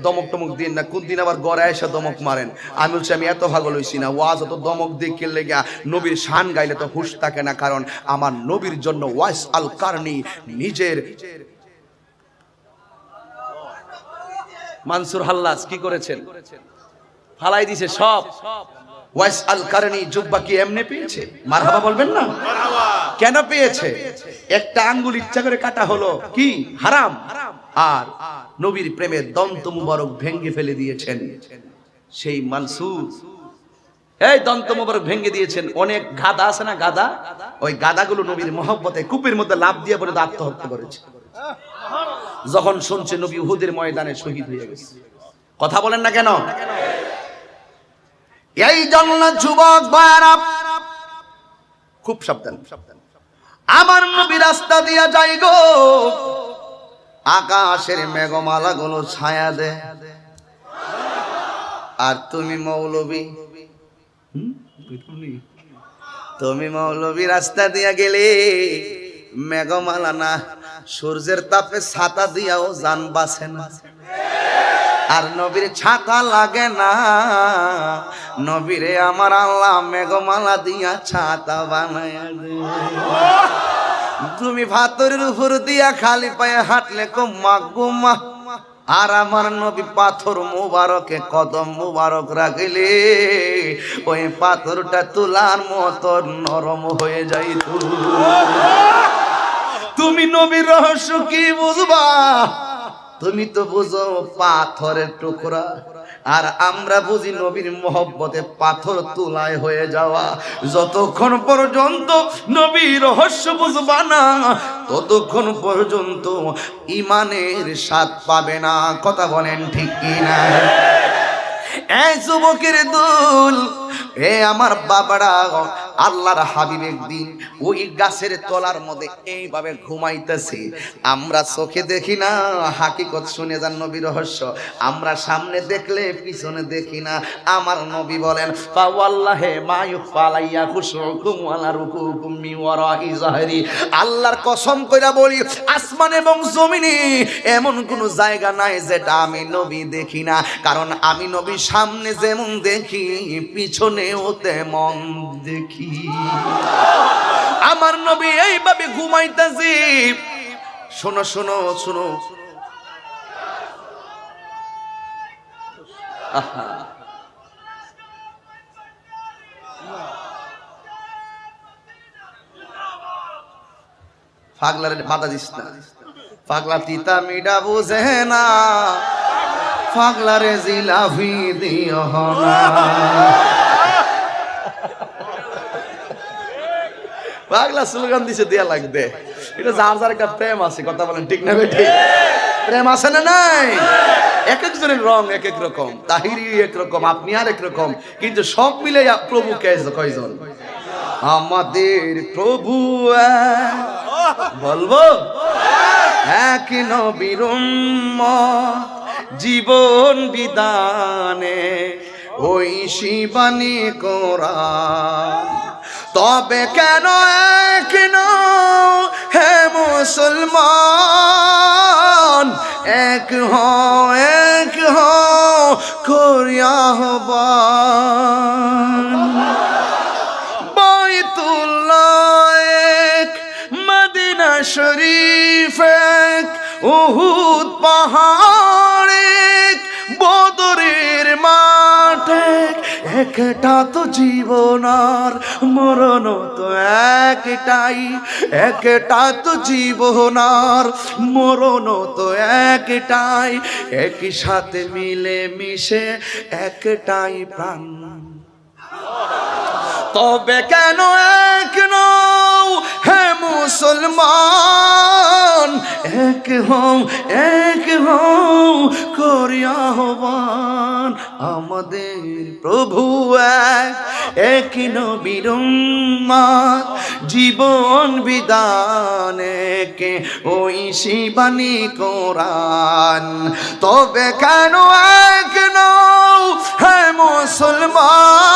S1: দমক টমক দিন না, কোন দিন আবার গড়ে এসে দমক মারেন। আমি বলছি আমি এত ভাগল হইছি না, ওয়াজ অত দমক দিয়ে কিনলে গিয়া নবীর শান গাইলে তো হুশ থাকে না। কারণ আমার নবীর জন্য ওয়াইস আল কারনি নিজের মানসুর হাল্লাস কি করেছেন? ফালাই দিছে সব। ওয়াইস আল কারনি জুব্বা কি এমনি পেয়েছে? মারহাবা বলবেন না? কেন পেয়েছে? একটা আঙ্গুল ইচ্ছা করে কাটা হলো, কি হারাম। আর নবীর প্রেমের দন্ত মুবারক ভেঙে ফেলে দিয়েছেন সেই মানসুর। এই দন্ত মুবারক ভেঙে দিয়েছেন। অনেক গাদা আছে না, গাদা, ওই গাদাগুলো নবীর মহব্বতে কূপের মধ্যে লাফ দিয়ে বলে আত্মহত্যা করেছে যখন শুনছে নবী উহুদের ময়দানে শহীদ হয়ে গেছে। কথা বলেন না কেন? এই জন্য যুবক ভাইরা খুব সাবধান। আমার নবী রাস্তা দিয়া যাই গো, আকাশের মেঘমালা গুলো ছায়া দে, আর তুমি মৌলবী, তুমি মৌলবী রাস্তা দিয়া গেলে মেঘমালা না, সূর্যের তাপে ছাতা দিয়াও জান বাঁচে না। আর নবীর ছাতা লাগে না, নবীরে আমার আল্লাহ মেঘমালা দিয়া ছাতা বানায়া দে। তুমি ভাতরের উপর দিয়া খালি পায়ে হাঁটলে কো মাগুমা, আর আমার নবী পাথর মুবারকে কদম মুবারক রাখলে ওই পাথরটা তুলার মতো নরম হয়ে যাইত। তুমি নবীর রহস্য কি বুঝবা? তুমি তো বুঝো পাথরের টুকরা, আর আমরা বুঝি নবীর মহব্বতে পাথর তুলায় হয়ে যাওয়া। যতক্ষণ পর্যন্ত নবীর রহস্য বুঝবা না ততক্ষণ পর্যন্ত ইমানের স্বাদ পাবে না। কথা বলেন ঠিক কিনা? এই যুবকের দল, এ আমার বাবারা, আল্লাহর হাবিব একদিন ওই গাছের তলার মধ্যে এইভাবে ঘুমাইতেছে। আমরা চোখে দেখি না, হাকিকত শুনে যান নবীর রহস্য। আমরা সামনে দেখলে পিছনে দেখি না। আমার নবী বলেন ফাওয়াল্লাহি মা ইউফালাইয়া খুশুকুম ওয়ালা রুকুকুম মিন ওয়ারাই যাহরি। আল্লাহর কসম কইরা বলি, আসমান এবং জমিনে এমন কোন জায়গা নাই যেটা আমি নবী দেখি না। কারণ আমি নবী সামনে যেমন দেখি পিছনেও তেমন দেখি। আমার নবী এইভাবে ঘুমাইতেছে। শোনো শোনো শোনো, পাগলারে বাধা দিস না। পাগলা তিতা মিডা বুঝে না, পাগলারে জিলাফি দিও না। পাগলা স্লোগান দিছে দেয়া লাগবে। এটা যার যার একটা প্রেম আছে। কথা বলেন ঠিক না বেঠিক? প্রেম আছে না নাই? এক একজনের রং এক এক রকম, তাহিরি এক রকম, আপনি আর এক রকম, কিন্তু সব মিলে প্রভু কয়জন? আমাদের প্রভু বলবো এক নবীর উম্মত, জীবন বিদানে ওই শিবানী কোরআন। তবে কেন এক নও হে মুসলমান, এক হও করিয়া আহ্বান। বাইতুল্লাহ এক, মদিনা শরীফ এক, উহুদ পাহাড় এক, বদরের মাঠ এক। একটা তো জীবন আর মরণ তো একটাই, একটা তো জীবন আর মরণ তো একটাই, একই সাথে মিলে মিশে একটাই প্রাণ। তবে কেন এক নও হে মুসলমান, এক হও করিয়া আহ্বান। আমাদের প্রভু এক নবীর উম্মত, জীবন বিদানে কে ওই শিবানী কোরআন। তবে কেন এক নও হে মুসলমান,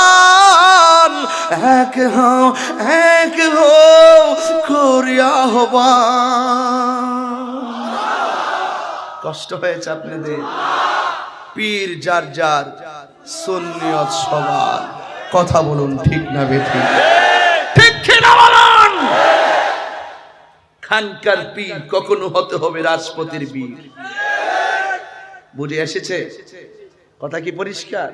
S1: এক হও করিয়া আহ্বান। কষ্ট হয়েছে আপনাদের? পীর যার যার, সুন্নিয়ত সবার। কথা বলুন ঠিক না বেঠিক? ঠিক কিনা বলুন? খানকার পীর কখনো হতে হবে রাজপতির বীর। বুঝে এসেছে কথা কি পরিষ্কার?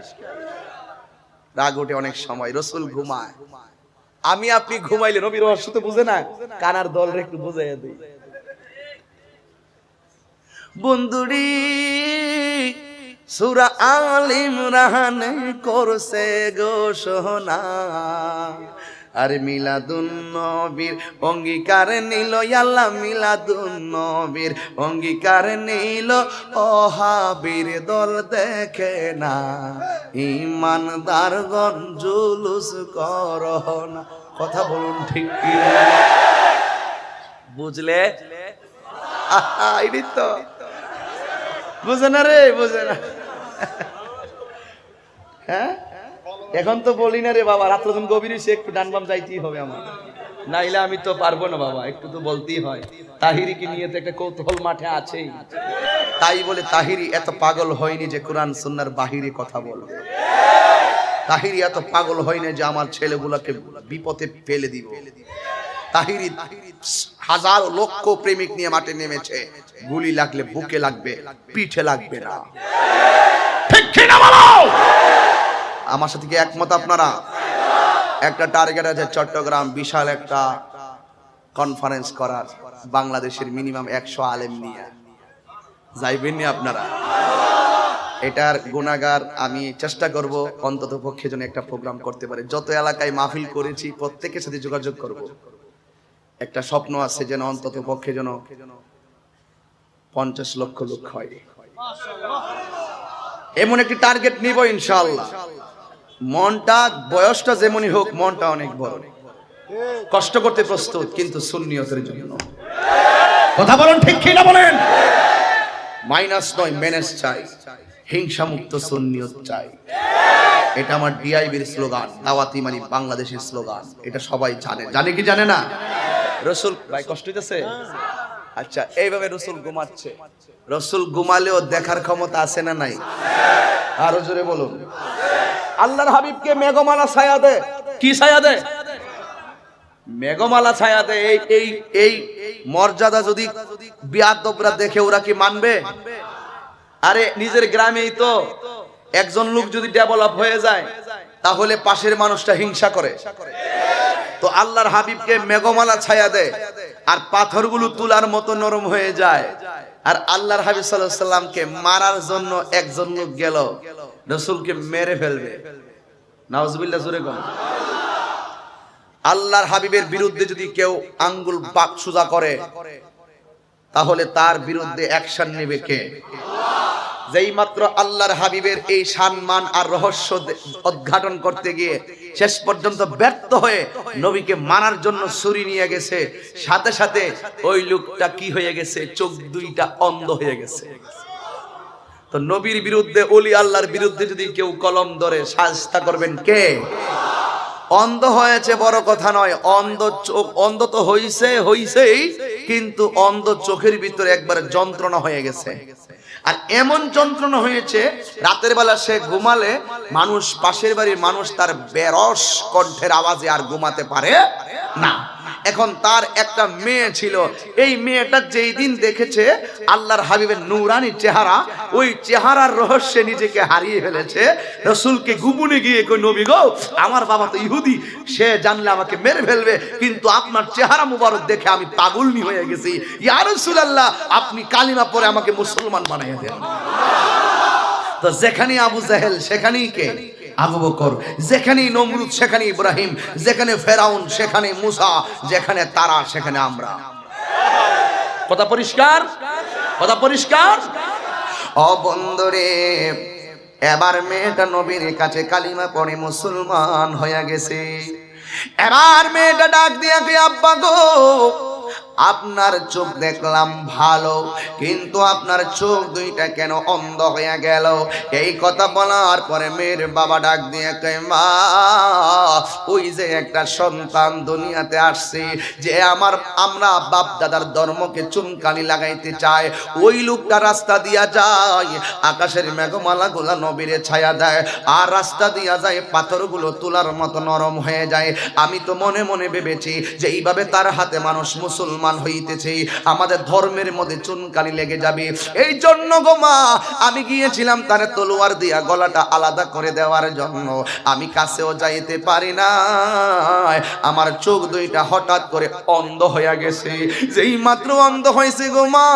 S1: রাগ ওঠে অনেক সময়, রসুল ঘুমায়, আমি আপনি ঘুমাইলে নবীর রহস্য তো বুঝে না। কানার দলরে একটু বুঝাইয়া দিই। বন্ধুরি সূরা আল ইমরানে করছে ঘোষণা, আর মিলাদুন নবীর অঙ্গীকার নিল আল্লাহ, মিলাদুন নবীর অঙ্গীকার নিল ওহাবীর দল দেখে না, ঈমানদারগণ জুলুস করো না। কথা বলুন ঠিক কি? বুঝলে? এই তো বুঝে না রে, বুঝে না। হ্যাঁ, এখন তো বলি না রে বাবা, রাত্র যখন গভীর হইছে একটু ডান বাম যাইতেই হবে আমার, নাইলে আমি তো পারবো না বাবা, একটু তো বলতেই হয়। তাহিরি কি নিয়ে তো একটা কৌতূহল মাঠে আছেই। তাই বলে তাহিরি এত পাগল হয়নি যে কোরআন সুন্নাহর বাহিরে কথা বলবে। তাহিরি এত পাগল হয়নি যে আমার ছেলেগুলোকে বিপদে ফেলে দিব। তাহিরি হাজার লক্ষ প্রেমিক নিয়ে মাঠে নেমেছে, গুলি লাগলে বুকে লাগবে, পিঠে লাগবে না।
S4: ঠিক কিনা বলো?
S1: আমার সাথে কি একমত আপনারা? একটা টার্গেট আছে চট্টগ্রাম বিশাল একটা কনফারেন্স করার, বাংলাদেশের মিনিমাম 100 আলেম নিয়ে যাইবেন নি আপনারা? এটার গুনাহগার আমি চেষ্টা করব অন্তত পক্ষে যেন একটা প্রোগ্রাম করতে পারে। যত এলাকায় মাহফিল করেছি প্রত্যেকের সাথে যোগাযোগ করব। একটা স্বপ্ন আছে যেন অন্তত পক্ষে যেন 50 লক্ষ লোক হয়, এমন একটি টার্গেট নিব ইনশাআল্লাহ। মনটা বয়সটা যেমনই হোক, মনটা অনেক বড়, কষ্ট করতে প্রস্তুত, কিন্তু সুন্নিয়তের জন্য।
S4: কথা বলেন ঠিক কিনা বলেন?
S1: মাইনাস নয়, ম্যানেজ চাই, হিংসা মুক্ত সুন্নিয়ত চাই। এটা আমার ডিআইবির স্লোগান, দাওয়াতি মানে বাংলাদেশের স্লোগান। এটা সবাই জানে, জানে কি জানে না? রসুল ভাই কষ্ট হইতেছে? আচ্ছা, এইভাবে রসুল ঘুমাচ্ছে। রসুল ঘুমালেও দেখার ক্ষমতা আছে না নাই? আরো জোরে বলুন। আল্লাহর হাবিবকে মেঘমালা ছায়া দে।
S4: কি ছায়া দেয়?
S1: মেঘমালা ছায়া দে। এই মর্যাদা যদি বিয়াদবরা দেখে ওরা কি মানবে? আরে নিজের গ্রামেই তো একজন লোক যদি ডেভেলপ হয়ে যায় তাহলে পাশের মানুষটা হিংসা করে। তো আল্লাহর হাবিবকে মেঘমালা ছায়া দেয় আর পাথরগুলো তুলার মতো নরম হয়ে যায়। আর আল্লাহর হাবিব সাল্লাল্লাহু আলাইহি সাল্লামকে মারার জন্য একজন লোক গেল, রাসূলকে মেরে ফেলবে। নাউজুবিল্লাহ, জোরে বল। আল্লাহর হাবিবের বিরুদ্ধে যদি কেউ আঙ্গুল বাক সোজা করে তাহলে তার বিরুদ্ধে অ্যাকশন নেবে কে? যেই মাত্র আল্লাহর হাবিবের এই সম্মান আর রহস্য উদ্ঘাটন করতে গিয়ে শেষ পর্যন্ত ব্যর্থ হয়ে নবীকে মারার জন্য ছুরি নিয়ে গেছে, সাথে সাথে ওই লোকটা কি হয়ে গেছে? চোখ দুইটা অন্ধ হয়ে গেছে। তো নবীর বিরুদ্ধে, ওলি আল্লাহর বিরুদ্ধে যদি কেউ কলম ধরে, শাস্তা করবেন কে? অন্ধ হয়েছে বড় কথা নয়, অন্ধ চোখ, অন্ধ তো হইছেই, কিন্তু অন্ধ চোখের ভিতরে একবারে যন্ত্রণা হয়ে গেছে। আর এমন যন্ত্রণা হয়েছে, রাতের বেলা সে ঘুমালে মানুষ, পাশের বাড়ির মানুষ তার বেরস কণ্ঠের আওয়াজে আর ঘুমাতে পারে না। এখন তার একটা মেয়ে ছিল, এই মেয়েটা যেই দিন দেখেছে আল্লাহর হাবিবের নূরানি চেহারা, ওই চেহারার রহস্যে নিজেকে হারিয়ে ফেলেছে। রাসূলকে গোপনে গিয়ে কই, নবী গো, আমার বাবা তো ইহুদি, সে জানলে আমাকে মেরে ফেলবে, কিন্তু আপনার চেহারা মুবারক দেখে আমি পাগলনি হয়ে গেছি। ইয়া রাসূলুল্লাহ, আপনি কালিমা পড়ে আমাকে মুসলমান বানিয়ে দেন। তো যেখানে আবু জাহেল সেখানেই কে? আবু বকর। যেখানেই নমরুদ সেখানে ইব্রাহিম, যেখানে ফেরাউন সেখানে মুসা, যেখানে তারা সেখানে আমরা।
S4: কথা পরিষ্কার? কথা পরিষ্কার?
S1: ও বন্ধুরে, এবার মেয়েটা নবীর কাছে কালিমা পড়ে মুসলমান হয়ে গেছে। এবার মেয়েটা ডাক দিয়া কে, আব্বা গো, আপনার চোখ দেখলাম ভালো, কিন্তু আপনার চোখ দুইটা কেন অন্ধ হয়ে গেল? এই কথা বলার পরে মেয়ের বাবা ডাক দিয়ে কয়, মা, ওই যে একটা সন্তান দুনিয়াতে আসছে, যে আমরা বাপ দাদার ধর্মকে চুনকানি লাগাইতে চায়, ওই লোকটা রাস্তা দিয়া যায়, আকাশের মেঘমালা গুলা নবীরে ছায়া দেয়, আর রাস্তা দিয়া যায় পাথরগুলো তুলার মতো নরম হয়ে যায়। আমি তো মনে মনে ভেবেছি যে এইভাবে তার হাতে মানুষ মুসলমান হইতেছে, আমাদের ধর্মের মধ্যে চুনকানি লেগে যাবে। এই জন্য গো মা, আমি গিয়েছিলাম তার তলোয়ার দিয়া গলাটা আলাদা করে দেওয়ার জন্য। আমি কাছেও যাইতে পারি না, আমার চোখ দুইটা হঠাৎ করে অন্ধ হয়ে গেছে। যেই মাত্র অন্ধ হয়েছে গো মা,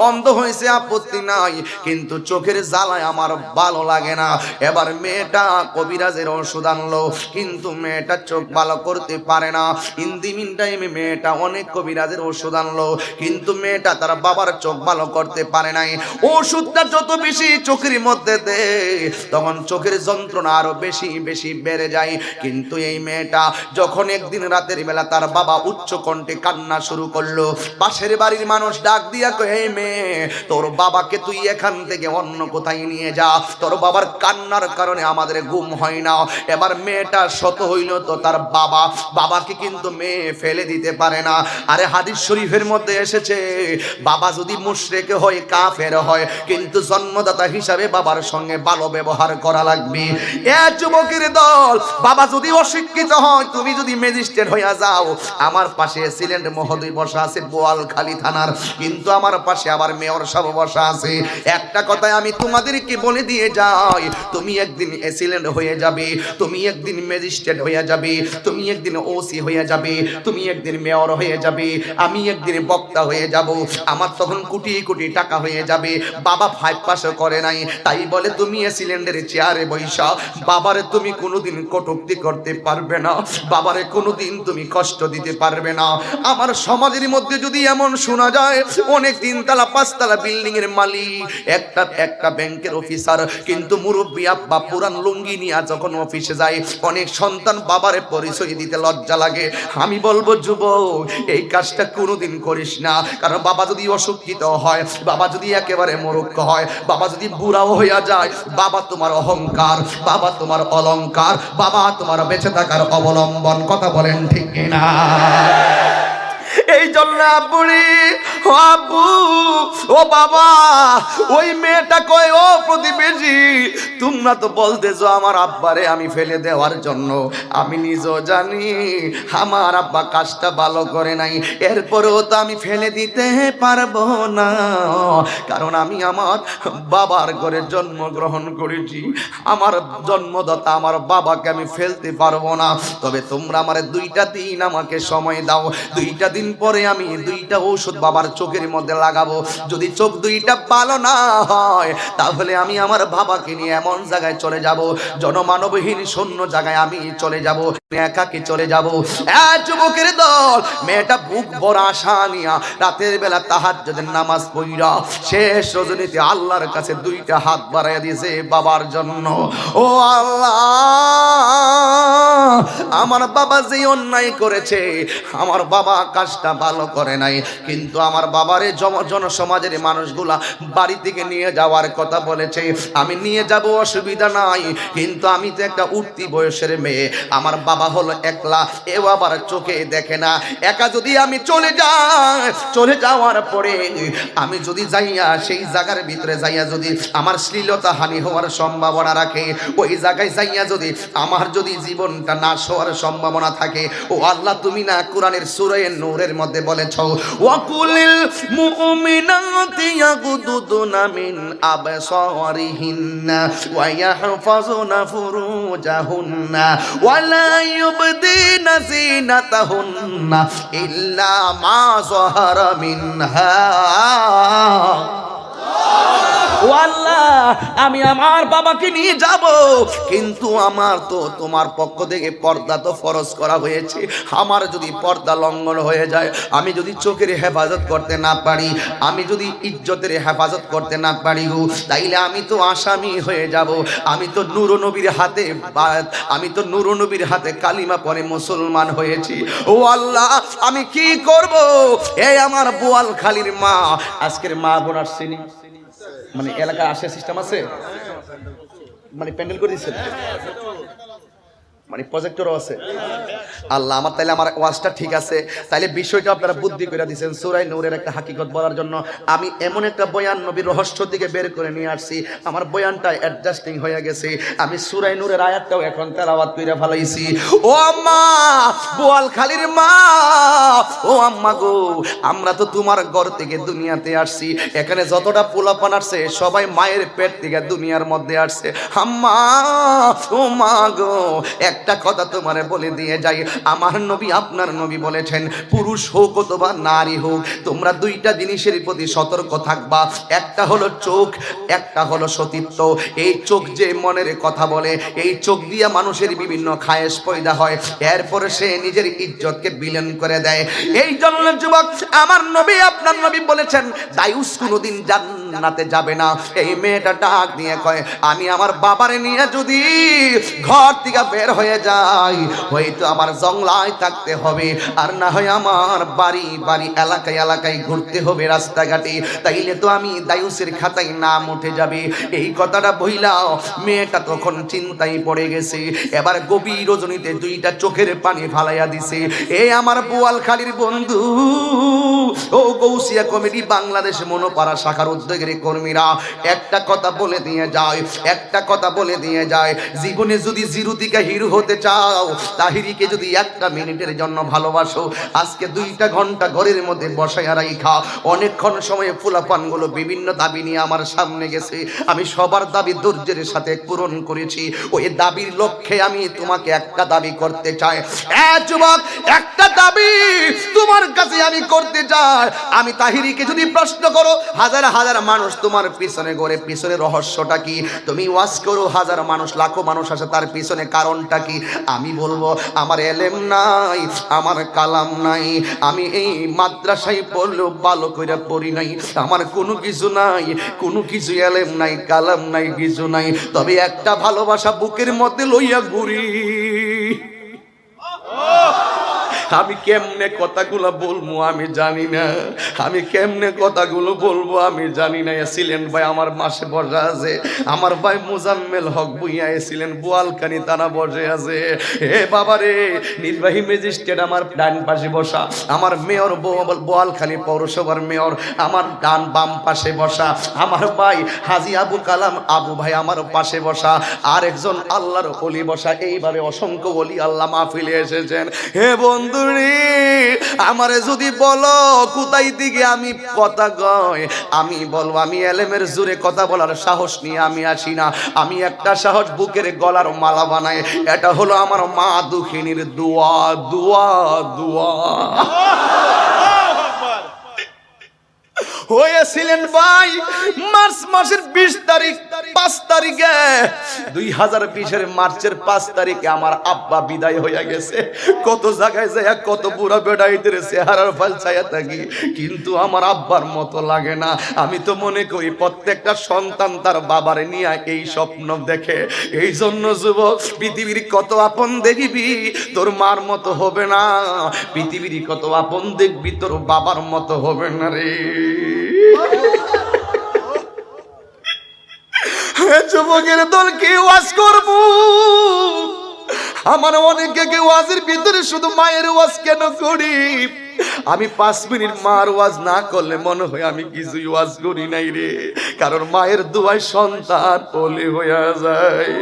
S1: অন্ধ হয়েছে আপত্তি নাই, কিন্তু চোখের জ্বালায় আমার ভালো লাগে না। এবার মেয়েটা কবিরাজের ওষুধ আনলো, কিন্তু মেয়েটা চোখ ভালো করতে পারে না। ইন দি মিন টাইমে মেয়েটা অনেক কবিরাজের ওষুধ আনলো, কিন্তু মেয়েটা তার বাবার চোখ ভালো করতে পারে নাই। ওষুধটা যত বেশি চোখের মধ্যে দেয়, তখন চোখের যন্ত্রণা আরো বেশি বেশি বেড়ে যায়। কিন্তু এই মেয়েটা যখন একদিন রাতের বেলা তার বাবা উচ্চ কণ্ঠে কান্না শুরু করলো, পাশের বাড়ির মানুষ ডাক দিয়া কয়, এই মেয়ে, তোর বাবাকে তুই এখান থেকে অন্য কোথায় নিয়ে যা, তোর বাবার কান্নার কারণে আমাদের ঘুম হয় না। এবার মেয়েটা শত হইল তো তার বাবাকে কিন্তু মেয়ে ফেলে দিতে পারে না। আরে হাদিস শরীফের মধ্যে এসেছে, বাবা যদি মুশরিক হয়, কাফের হয়, কিন্তু জন্মদাতা হিসাবে বাবার সঙ্গে ভালো ব্যবহার করা লাগবে। এ যুবকের দল, বাবা যদি অশিক্ষিত হয়, তুমি যদি ম্যাজিস্ট্রেট হইয়া যাও, আমার পাশে সিলেন্ট মহোদয় বসা আছে বোয়ালখালী থানার, কিন্তু আমার পাশে আবার মেয়র সাহেব বসা আছে। একটা কথাই আমি তোমাদেরকে বলে দিয়ে যাই, তুমি একদিন এসিলেন্ট হয়ে যাবে, তুমি একদিন ম্যাজিস্ট্রেট হয়ে যাবে, তুমি একদিন ওসি হয়ে যাবে, তুমি একদিন মেয়র হয়ে যাবে, আমি একদিন বক্তা হয়ে যাব, আমার তখন কোটি কোটি টাকা হয়ে যাবে। বাবা 5 পাসও করে নাই, তাই বলে তুমি এসিলেন্ডের চেয়ারে বৈশা বাবারে তুমি কোনোদিন কটূক্তি করতে পারবে না, বাবারে কোনোদিন তুমি কষ্ট দিতে পারবে না। আমার সমাজের মধ্যে যদি এমন শোনা যায়, অনেক 3 তলা 5 তলা বিল্ডিং এর মালিক, একটা ব্যাংকের অফিসার, কিন্তু মুরব্বী আব্বা পুরান লুঙ্গি নিয়ে যখন অফিসে যায়, অনেক সন্তান বাবারে পরিচয় দিতে লজ্জা লাগে। আমি বলবো যুবক, এই কাজটা কোনোদিন করিস না, কারণ বাবা যদি অশিক্ষিত হয়, বাবা যদি একেবারে মূর্খ হয়, বাবা যদি বুড়াও হইয়া যায়, বাবা তোমার অহংকার, বাবা তোমার অলংকার, বাবা তোমার বেঁচে থাকার অবলম্বন। কথা বলেন ঠিক কিনা? এই জন্য আব্বুরি, ও আব্বু, ও বাবা, ওই মেয়েটা কয়, ও প্রতিবেশী, তোমরা তো বলতেছো আমার আব্বারে আমি ফেলে দেওয়ার জন্য। আমি নিজেও জানি আমার আব্বা কাজটা ভালো করে নাই, এরপরেও তো আমি ফেলে দিতে পারবো না, কারণ আমি আমার বাবার ঘরে জন্মগ্রহণ করেছি, আমার জন্মদাতা আমার বাবাকে আমি ফেলতে পারবো না। তবে তোমরা আমার 2টা দিন আমাকে সময় দাও, 2টা দিন পরে আমি 2টা ঔষধ বাবার চোখের মধ্যে লাগাবো। যদি চোখ 2টা ভালো না হয়, তাহলে আমি আমার বাবাকে নিয়ে এমন জায়গায় চলে যাব, জনমানবহীন শূন্য জায়গায় আমি চলে যাব, একাকে চলে যাব। যুবকের দল, মেয়েটা বুক ভরা আশা নিয়া রাতের বেলা তাহাজ্জুদের নামাজ পড়া শেষ রজনীতে আল্লাহর কাছে 2টা হাত বাড়াইয়া দিয়েছে বাবার জন্য। ও আল্লাহ, আমার বাবা যে অন্যায় করেছে, আমার বাবা কাজটা ভালো করে নাই, কিন্তু আমার বাবারে জনসমাজের মানুষগুলা বাড়ি থেকে নিয়ে যাওয়ার কথা বলেছে, আমি নিয়ে যাব, অসুবিধা নাই, কিন্তু আমি তো একটা উঠতি বয়সের মেয়ে, আমার বাবা হলো একলা, এও আবার চোখে দেখে না। একা যদি আমি চলে যাই, চলে যাওয়ার পরে আমি যদি যাইয়া সেই জায়গার ভিতরে যাইয়া যদি আমার শ্লীলতা হানি হওয়ার সম্ভাবনা রাখে, ওই জায়গায় যাইয়া যদি আমার যদি জীবনটা নাশ হওয়ার সম্ভাবনা থাকে, ও আল্লাহ, তুমি না কোরআনের সূরা নূরের মধ্যে বলেছো, ওয়াকুলিল মুমিনাতি ইয়াগুদুনা মিন আবসারিহিন্না ওয়া ইয়াহফাজুনা ফুরুজাহুন্না ওয়া লা ইউবদিনা জিনাতাহুন্না ইল্লা মা যাহারা মিনহা। ও আল্লাহ, আমি আমার বাবাকে নিয়ে যাব, কিন্তু আমার তো তোমার পক্ষ থেকে পর্দা তো ফরজ করা হয়েছে, আমার যদি পর্দা লঙ্ঘন হয়ে যায়, আমি যদি চোখের হেফাজত করতে না পারি, আমি যদি ইজ্জতের হেফাজত করতে না পারি গো, তাইলে আমি তো আসামি হয়ে যাব। আমি তো নূর নবীর হাতে, আমি তো নূর নবীর হাতে কালিমা পড়ে মুসলমান হয়েছি। ও আল্লাহ, আমি কি করব? এই আমার বোয়ালখালীর মা, আজকের মা বোন আসছেনি, মানে এলাকায় আসে সিস্টেম আছে, মানে প্যান্ডেল করে দিচ্ছেন, মানে প্রজেক্টরও আছে। আল্লাহ, আমার তাইলে আমার ওয়াজটা ঠিক আছে, তাইলে বিষয়টা আপনারা বুদ্ধি করে দিয়েছেন। সূরা নূরের একটা হাকিকত বলার জন্য আমি এমন একটা বয়ান নবীর রহস্য দিকে বের করে নিয়ে আসছি, আমার বয়ানটা অ্যাডজাস্টিং হয়ে গেছে। আমি সূরা নূরের আয়াতটাও এখন তেলাওয়াত কইরা ফেলাইছি। ও আম্মা, বোয়ালখালীর মা, ও আম্মা গো, আমরা তো তোমার ঘর থেকে দুনিয়াতে আসছি, এখানে যতটা পোলাপান আসছে সবাই মায়ের পেট থেকে দুনিয়ার মধ্যে আসছে। আম্মা, ও মা গো, একটা কথা তোমারে বলে দিয়ে যাই, আমার নবী, আপনার নবী বলেছেন, পুরুষ হোক অথবা নারী হোক, তোমরা 2টা জিনিসের প্রতি সতর্ক থাকবা, একটা হলো চোখ, একটা হলো সতীত্ব। এই চোখ যে মনের কথা বলে, এই চোখ দিয়া মানুষের বিভিন্ন খায়েশ পয়দা হয়, এরপরে সে নিজের ইজ্জতকে বিলীন করে দেয়। এই জন্য যুবক, আমার নবী, আপনার নবী বলেছেন, দায়ুস কোনোদিন জান্নাত জান্নাতে যাবে না। এই মেয়েটা ডাক দিয়ে কয়, আমি আমার বাবারে নিয়ে যদি ঘর থেকে বের হয়ে যাই, হয়তো আমার জংলায় থাকতে হবে, আর না হয় আমার বাড়ি বাড়ি এলাকায় এলাকায় ঘুরতে হবে রাস্তাঘাটে, তাইলে তো আমি দায়ুসের খাতায় নাম উঠে যাবে। এই কথাটা বইলাও মেয়েটা তখন চিন্তায় পড়ে গেছে। এবার গভীর রজনীতে দুইটা চোখের পানি ফালাইয়া দিছে। এ আমার বোয়ালখালীর বন্ধু, ও গৌসিয়া কমিটি বাংলাদেশ মনোপাড়া শাখার উদ্যোগের কর্মীরা, একটা কথা বলে দিয়ে যায়, একটা কথা বলে দিয়ে যায়, জীবনে যদি জিরো থেকে হিরো হতে চাও, তাহিরিকে যদি একটা মিনিটের জন্য ভালোবাসো, আজকে 2টা ঘন্টা ঘরের মধ্যে বসাইয়া রাইখা। অনেকক্ষণ সময় ফুলাপানগুলো বিভিন্ন দাবি নিয়ে আমার সামনে গেছে, আমি সবার দাবি ধৈর্যের সাথে পূরণ করেছি। ওই দাবির লক্ষ্যে আমি তোমাকে একটা দাবি করতে চাই। যুবক, একটা দাবি তোমার কাছে আমি করতে চাই। আমি তাহিরিকে যদি প্রশ্ন করো, হাজার হাজার মানুষ তোমার পিছনে ঘোরে, পিছনে রহস্যটা কি? তুমি ওয়াজ করো, হাজার মানুষ লাখো মানুষ আসে, তার পিছনে কারণটা কি? আমি বলবো, আমার এলেম নাই, আমার কালাম নাই, আমি এই মাদ্রাসায় পড়লেও ভালো করে পড়ি নাই, আমার কোনো কিছু নাই, কোনো কিছু এলেম নাই, কালাম নাই, কিছু নাই, তবে একটা ভালোবাসা বুকের মধ্যে লইয়া ঘুরি। আমি কেমনে কথাগুলো বলবো আমি জানি না, আমি কেমনে কথাগুলো বলবো আমি জানি না। এসিলেন ভাই আমার মাসে বসে আছে, আমার ভাই মোজাম্মেল হক বুইয়া এসিলেন বোয়ালখানি তারা বসে আছে। হে বাবা রে, নির্বাহী ম্যাজিস্ট্রেট আমার ডান পাশে বসা, আমার মেয়র বোয়ালখালী পৌরসভার মেয়র আমার ডান বাম পাশে বসা, আমার ভাই হাজী আবু কালাম আবু ভাই আমার পাশে বসা, আর একজন আল্লাহর ওলি বসা। এইভাবে অসংখ্য ওলি আল্লাহ মাহফিলে এসেছেন। হে বন্ধু, আমারে যদি বলো কোথায় দিকে আমি কথা কই, আমি বলবো আমি এলেমের জোরে কথা বলার সাহস নিয়ে আমি আসি না, আমি একটা সাহস বুকের গলার মালা বানাই, এটা হলো আমার মা দুঃখিনীর দোয়া, দোয়া, দোয়া। হয়েছিলেন ভাই মার্চ মাসের 20 তারিখ, 5 তারিখে 2020 মার্চের 5 তারিখে আমার আব্বা বিদায় হয়ে গেছে। কত জায়গায় যায়, কত বুড়া বেড়াইতে চেহারার ফাল ছায়া থাকি, কিন্তু আমার আব্বার মতো লাগে না। আমি তো মনে করি প্রত্যেকটা সন্তান তার বাবারে নিয়ে এই স্বপ্ন দেখে। এই জন্য যুবক, পৃথিবীর কত আপন দেখবি, তোর মার মতো হবে না, পৃথিবীর কত আপন দেখবি, তোর বাবার মতো হবে না রে। যুবকের দল কি ওয়াজ করবো, আমার অনেকে ওয়াজের ভিতরে শুধু মায়ের ওয়াজ কেন করি? আমি 5 মিনিট মার ওয়াজ না করলে মনে হয় আমি কিছুই ওয়াজ করি নাই রে, কারণ মায়ের দোয়ায় সন্তান ওলি হয়ে যায়।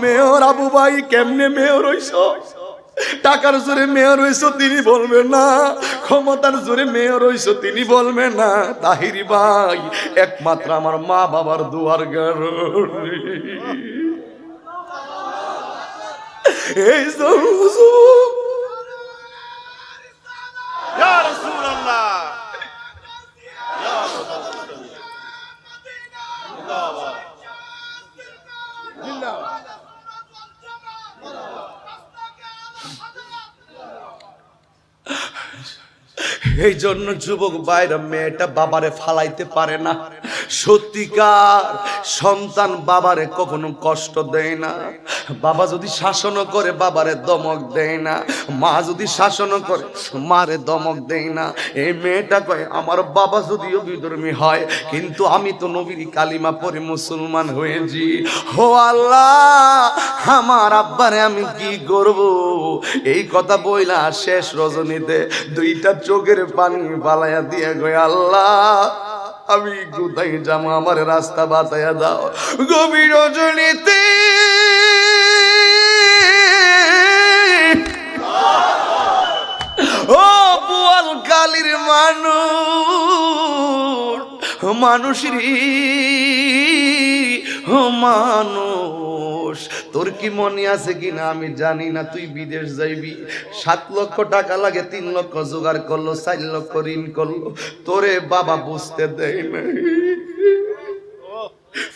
S1: মেয়র আবু ভাই কেমনে মেয়র হইছ? টাকার জোরে মেয়র হইছ তিনি বলবেন না, ক্ষমতার জোরে মেয়র হইছ তিনি বলবেন না। তাহিরি ভাই একমাত্র আমার মা বাবার দুয়ার গার। এই
S5: ইয়া রাসূলুল্লাহ,
S1: এই জন্য যুবক ভাইরা মেয়েটা বাবারে ফালাইতে পারে না। সত্যিকার সন্তান বাবারে কখনো কষ্ট দেয় না। বাবা যদি শাসনও করে বাবারে দমক দেয় না, মা যদি শাসনও করে মারে দমক দেয় না। এই মেয়েটা কয় আমার বাবা যদিও বিধর্মী হয়, কিন্তু আমি তো নবীর কালিমা পড়ে মুসলমান হয়েছি। ও আল্লাহ, আমার আব্বারে আমি কি করব? এই কথা বইলা শেষ রজনীতে 2টা চোখের পানি বালাইয়া দিয়ে গয়, আল্লাহ আমি কোথায় যাবো, আমার রাস্তা বাতায়া দাও। গভীর রজনীতে ও বোয়ালখালীর মানুষের মানুষ, তোর কি মনে আছে কিনা আমি জানি না, তুই বিদেশ যাইবি, 7 লক্ষ টাকা লাগে, 3 লক্ষ জোগাড় করলো, 4 লক্ষ ঋণ করলো, তোরে বাবা বুঝতে দেয় না।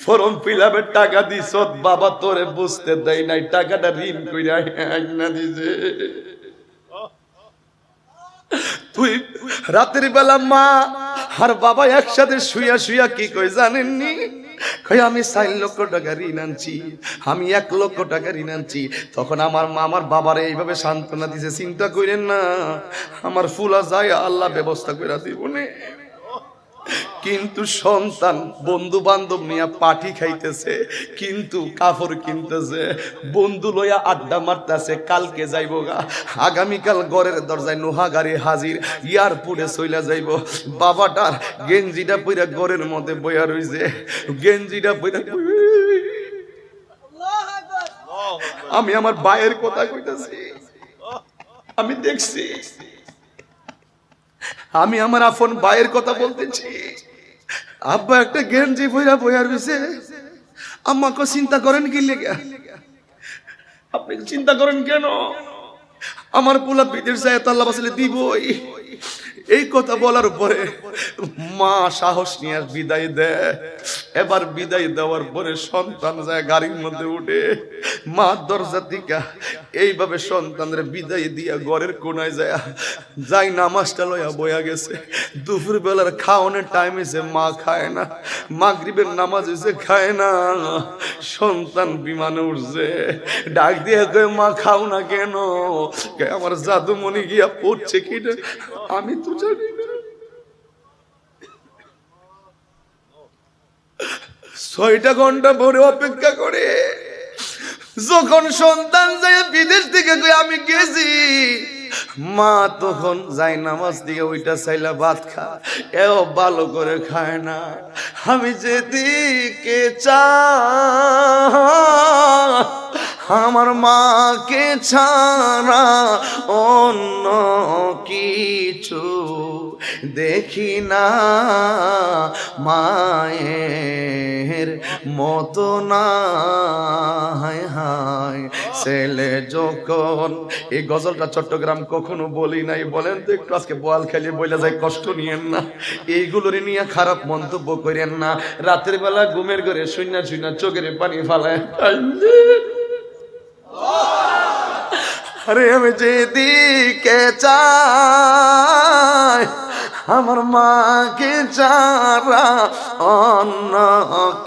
S1: ফর্ম ফিলাপের টাকা দিছ বাবা, তোরে বুঝতে দেয় নাই, টাকাটা ঋণ কইরা না দিছে। তুই রাতের বেলা মা আর বাবা একসাথে শুয়া শুয়া কি কই জানেননি? কই আমি 4 লক্ষ টাকা ঋণ আনছি, আমি 1 লক্ষ টাকা ঋণ আনছি। তখন আমার মা আমার বাবারে এইভাবে সান্ত্বনা দিছে, চিন্তা করেন না, আমার ফুলা যায় আল্লাহ ব্যবস্থা করে দিবনে। কিন্তু সন্তান বন্ধু বান্ধব নিয়ে পাটি খাইতেছে, কিন্তু কাপড় কিনতেছে, বন্ধু লইয়া আড্ডা মারতেছে, কালকে যাইব গা, আগামীকাল ঘরের দরজায় নোহা গাড়ি হাজির, এয়ারপোর্টে চইলা যাইব। বাবাটার গেঞ্জিটা পইরা ঘরের মধ্যে বইয়া রইছে, গেঞ্জিটা পইরা আমি আমার ভাইয়ের কথা কইতাছি, আমি দেখছি, আমি আমার আপন ভাইয়ের কথা বলতেছি। আব্বা একটা গেঞ্জি বইরা বইয়া রইছে, আম্মাকে চিন্তা করেন কি লেগে? আপনি চিন্তা করেন কেন? আমার পোলা বিদেশ যায় তো আল্লাহ বাসলে দিবই। এই কথা বলার পরে মা সাহস নিয়ে বিদায় দেয়। এবার বিদায় দেওয়ার পরে সন্তান যায় গাড়ির মধ্যে উঠে, মা দরজা থেকে এইভাবে সন্তানের বিদায় দিয়া ঘরের কোনায় যায়, যাই নামাজটা লইয়া বইয়া গেছে। দুপুর বেলার খাওয়ানোর টাইম হয়েছে, মা খায় না, মাগরিবের নামাজ হয়েছে, খায় না। সন্তান বিমানে উঠছে, ডাক দিয়ে কয় মা খাও না কেন? আমার জাদুমণি গিয়া পড়ছে কি আমি তো জানি না। 6টা ঘন্টা ভরে অপেক্ষা করে যখন সন্তান যায় বিদেশ থেকে আমি গেছি, মা তখন যাই নামাজ দিয়ে ওইটা চাইলা ভাত খা, এও ভালো করে খায় না। আমি যেদিকে চাই আমার মাকে ছাড়া অন্য কিছু দেখি না, মায়ের মতো না। হায় হায় ছেলে যখন, এই গজলটা চট্টগ্রাম কখনো বলি নাই, বলেন তো একটু, আজকে বল খেলিয়ে বইলা যায়, কষ্ট নিয়েন না, এইগুলোর নিয়ে খারাপ মন্তব্য করেন না। রাতের বেলা ঘুমের ঘরে শুইনা শুইনা চোখের পানি ফালায়, আরে আমি যেদিকে চাই আমার মাকে ছাড়া অন্য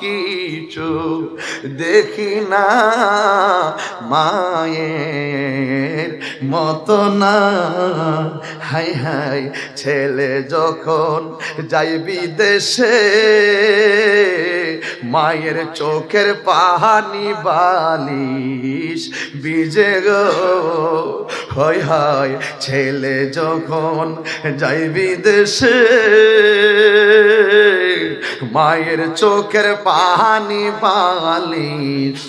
S1: কিছু দেখি না, মায়ের মতো না। হাই হাই ছেলে যখন যাই বিদেশে, মায়ের চোখের পানি বালিশ ভিজে গো। হয় হয় ছেলে যখন যাই বিদেশে, মায়ের চোখের পানি বালিশ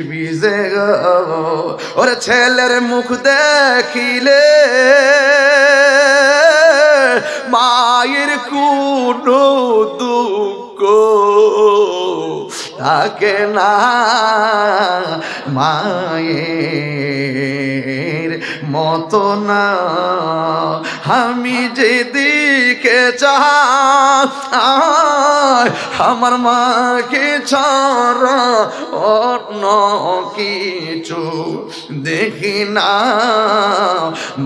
S1: ভিজে গো। ওরে ছেলের মুখ দেখিলে মায়ের কোনো দুঃখ থাকে না, মায়ের মতো না। আমি যেদিকে চাই আমার মাকে ছাড়া অন্য কিছু দেখি না,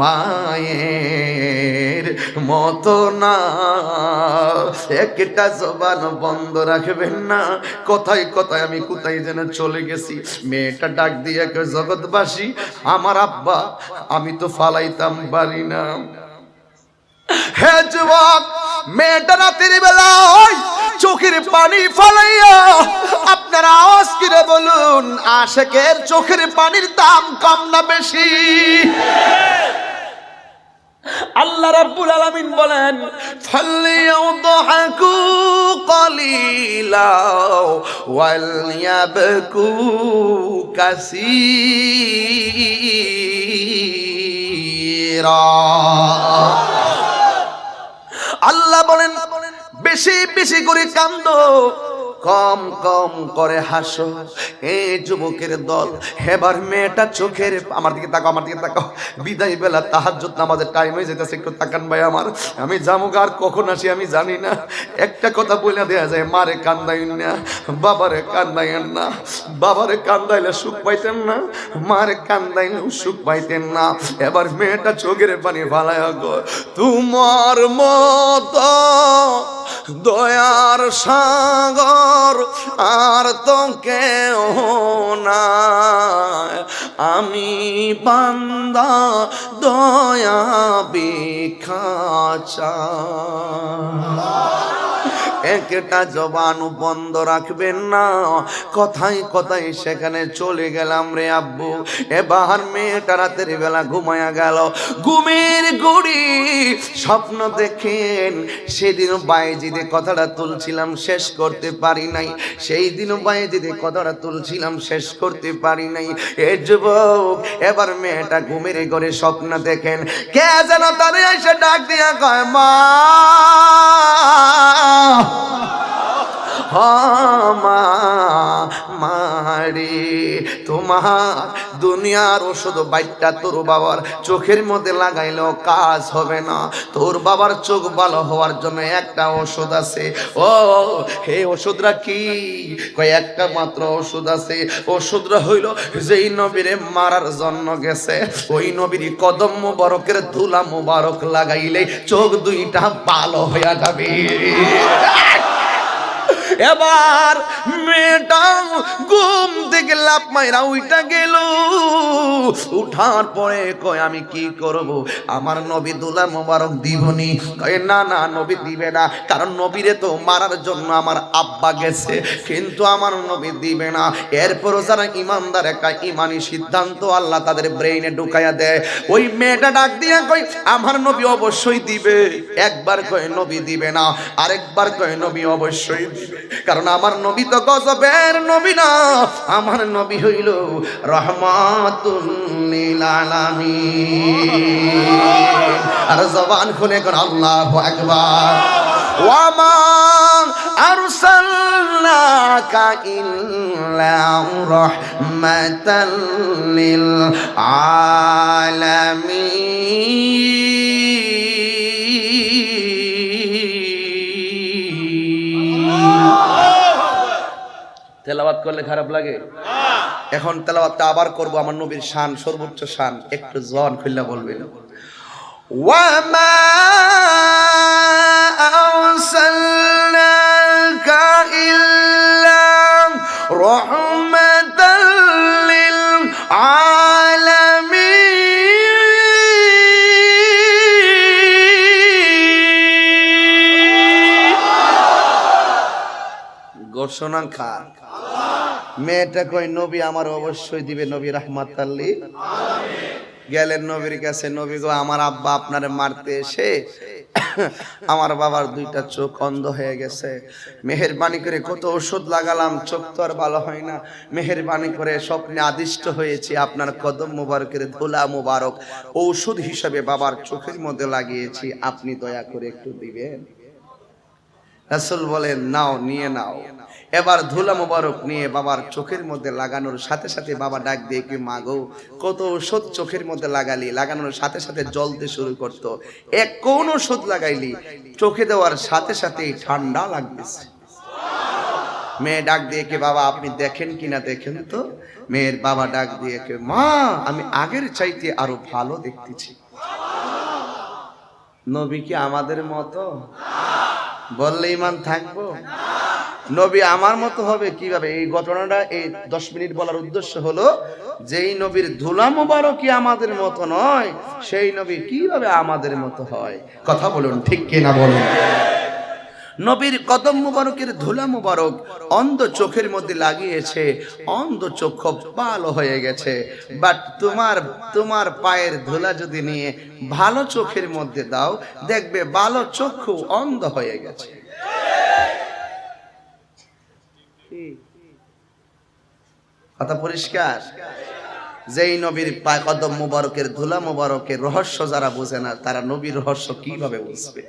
S1: মায়ের মতো না। একটা জবান বন্ধ রাখবেন না, কথায় কথায় আমি কোথায় যেন চলে গেছি। মেয়েটা ডাক দিয়ে জগৎবাসী, আমার আব্বা আমি তো ফালাইতাম পারি না। হে যুবক, মেয়েটা রাতের বেলা চোখের পানি ফালাইয়া, আপনারা আওয়াজ করে বলুন, আশেকের চোখের পানির দাম কম না বেশি? আল্লাহ রাব্বুল আলামিন বলেন, ফালইয়াদহাকু কালিলা ওয়ালইয়াবকু কাসীরা। আল্লাহ বলেন, বেশি বেশি করে কান্দো, কম কম করে হাসো। এই যুবকের দল এবার মেয়েটা চোখের, আমার দিকে তাকাও, আমার দিকে তাকাও, বিদায় বেলা তাহাজ্জুদ নামাজের টাইম হয়ে যেতেছে, একটু তাকান ভাই আমার, আমি যাবো আর কখন আসি আমি জানি না। একটা কথা বলে দেয়া যায়, মারে কান্দাইন না, বাবারে কান্দাইন না, বাবারে কান্দাইলে সুখ পাইতেন না, মারে কান্দাইলে সুখ পাইতেন না। এবার মেয়েটা চোখের পানি ফালায় গো, তোমার মতো দয়ার সাগর আর তো কেউ নাই, আমি বান্দা দয়া ভিক্ষা চাই। একটা জবান বন্ধ রাখবেন না, কথাই কথাই সেখানে চলে গেলাম রে আব্বু। এবার মেয়েটা রাতের বেলা ঘুমায়া গেল, ঘুমের গড়ি স্বপ্ন দেখেন। সেদিন বায়েজিদে কথাটা তুলছিলাম শেষ করতে পারি নাই, সেই দিন বায়েজিদে কথাটা তুলছিলাম শেষ করতে পারি নাই। এ যুবক, এবার মেয়েটা ঘুমের ঘরে স্বপ্ন দেখেন, কে যেন তারে এসে ডাক দিয়া কয়, মা মারে তোমার দুনিয়ার ওষুধ বাইটটা তোর বাবার চোখের মধ্যে লাগাইলেও কাজ হবে না, তোর বাবার চোখ ভালো হওয়ার জন্য একটা ওষুধ আছে। ও হে ওষুধরা কি? কয় একটা মাত্র ওষুধ আছে, ওষুধরা হইল যেই নবীরে মারার জন্য গেছে ওই নবীর কদম মুবারকের ধুলা মুবারক লাগাইলে চোখ দুইটা ভালো হইয়া যাবে। এবার মেয়েটা ঘুম থেকে লাফ মাইরা উইটা গেল, উঠার পরে কয় আমি কি করব, আমার নবী দুলা মোবারক দিবনি? কয় না না, নবী দিবে না, কারণ নবীরে তো মারার জন্য আমার আব্বা গেছে, কিন্তু আমার নবী দিবে না। এরপরও যারা ইমানদার, একটা ইমানি সিদ্ধান্ত আল্লাহ তাদের ব্রেইনে ঢুকাইয়া দেয়। ওই মেয়েটা ডাক দিয়া কয় আমার নবী অবশ্যই দিবে। একবার কয় নবী দিবে না, আরেকবার কয় নবী অবশ্যই দিবে, কারণ আমার নবী তো গজবের নবী না, আমার নবী হইল রহমাতুল লিল আলামিন। আর জবান খুলে কোন আল্লাহু আকবার। ওয়া মা আরসালনাকা ইল্লা রাহমাতাল লিল আলামিন। তেলাওয়াত করলে খারাপ লাগে? এখন তেলাওয়াতটা আবার করব, আমার নবীর শান, সর্বোচ্চ শান, একটু জবান খুললা বলবেন। ওয়া মা আরসালনাকা ইল্লা রাহমাতাল লিল আলামিন। ঘোষণা খান। মেয়েটা কই নবী আমার অবশ্যই দিবে, নবী রাহমাতাল লিল আলামিন। গেলেন নবীর কাছে, নবী গো আমার আব্বা আপনারে মারতে এসে আমার বাবার দুইটা চোখ অন্ধ হয়ে গেছে, মেহেরবানি করে কত ওষুধ লাগালাম, চোখ তো আর ভালো হয় না, মেহেরবানি করে স্বপ্নে আদিষ্ট হয়েছি আপনার কদম মুবারকের ধুলা মুবারক ঔষধ হিসাবে বাবার চোখের মধ্যে লাগিয়েছি, আপনি দয়া করে একটু দিবেন। রাসূল বলেন নাও, নিয়ে নাও। এবার ধুলা মুবারক নিয়ে বাবার চোখের মধ্যে লাগানোর সাথে সাথে বাবা ডাক দিয়ে কি মাগো কত ওষুধ চোখের মধ্যে লাগালি, লাগানোর সাথে সাথে জ্বলতে শুরু করতো, এক কোন ওষুধ লাগাইলি চোখে দেওয়ার সাথে সাথেই ঠান্ডা লাগতেছে। মেয়ে ডাক দিয়ে কে বাবা আপনি দেখেন কিনা দেখেন তো। মেয়ের বাবা ডাক দিয়ে কে মা আমি আগের চাইতে আরো ভালো দেখতেছি। নবী কি আমাদের মতো? বললে ইমান থাকবো? নবী আমার মতো হবে কিভাবে? এই ঘটনাটা এই 10 মিনিট বলার উদ্দেশ্য হলো যেই নবীর ধুলা মুবারকই আমাদের মতো নয়, সেই নবী কিভাবে আমাদের মতো হয়? কথা বলুন ঠিক কিনা বলুন। নবীর কদম মুবারকের ধুলা মুবারক অন্ধ চোখের মধ্যে লাগিয়েছে, অন্ধ চক্ষু ভালো হয়ে গেছে। বাট তোমার পায়ের ধুলা যদি নিয়ে ভালো চোখের মধ্যে দাও, দেখবে ভালো চক্ষু অন্ধ হয়ে গেছে। কথা পরিষ্কার? যেই নবীর পায় কদম মুবারকের ধুলা মুবারকের রহস্য যারা বোঝে না, তারা নবীর রহস্য কিভাবে বুঝবে?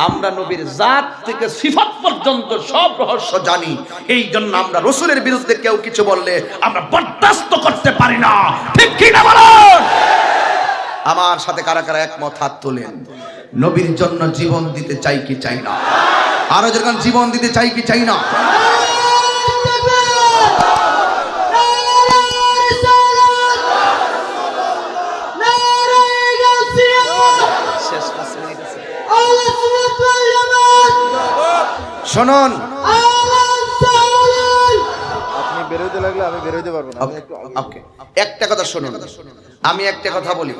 S1: আমরা নবীর জাত থেকে সিফাত পর্যন্ত সব রহস্য জানি। এই জন্য আমরা রাসূলের বিরুদ্ধে কেউ কিছু বললে আমরা বরদাস্ত করতে পারি না। ঠিক কি না বলুন? আমার সাথে কারা কারা একমত হাত তোলেন? নবীর জন্য জীবন দিতে চাই কি চাই না? আরো যখন জীবন দিতে চাই কি চাই না? শুনুন,
S5: আপনি বেরোতে লাগলে আমি বেরোতে পারবো না।
S1: ওকে, একটা কথা শুনুন, আমি একটা কথা বলি।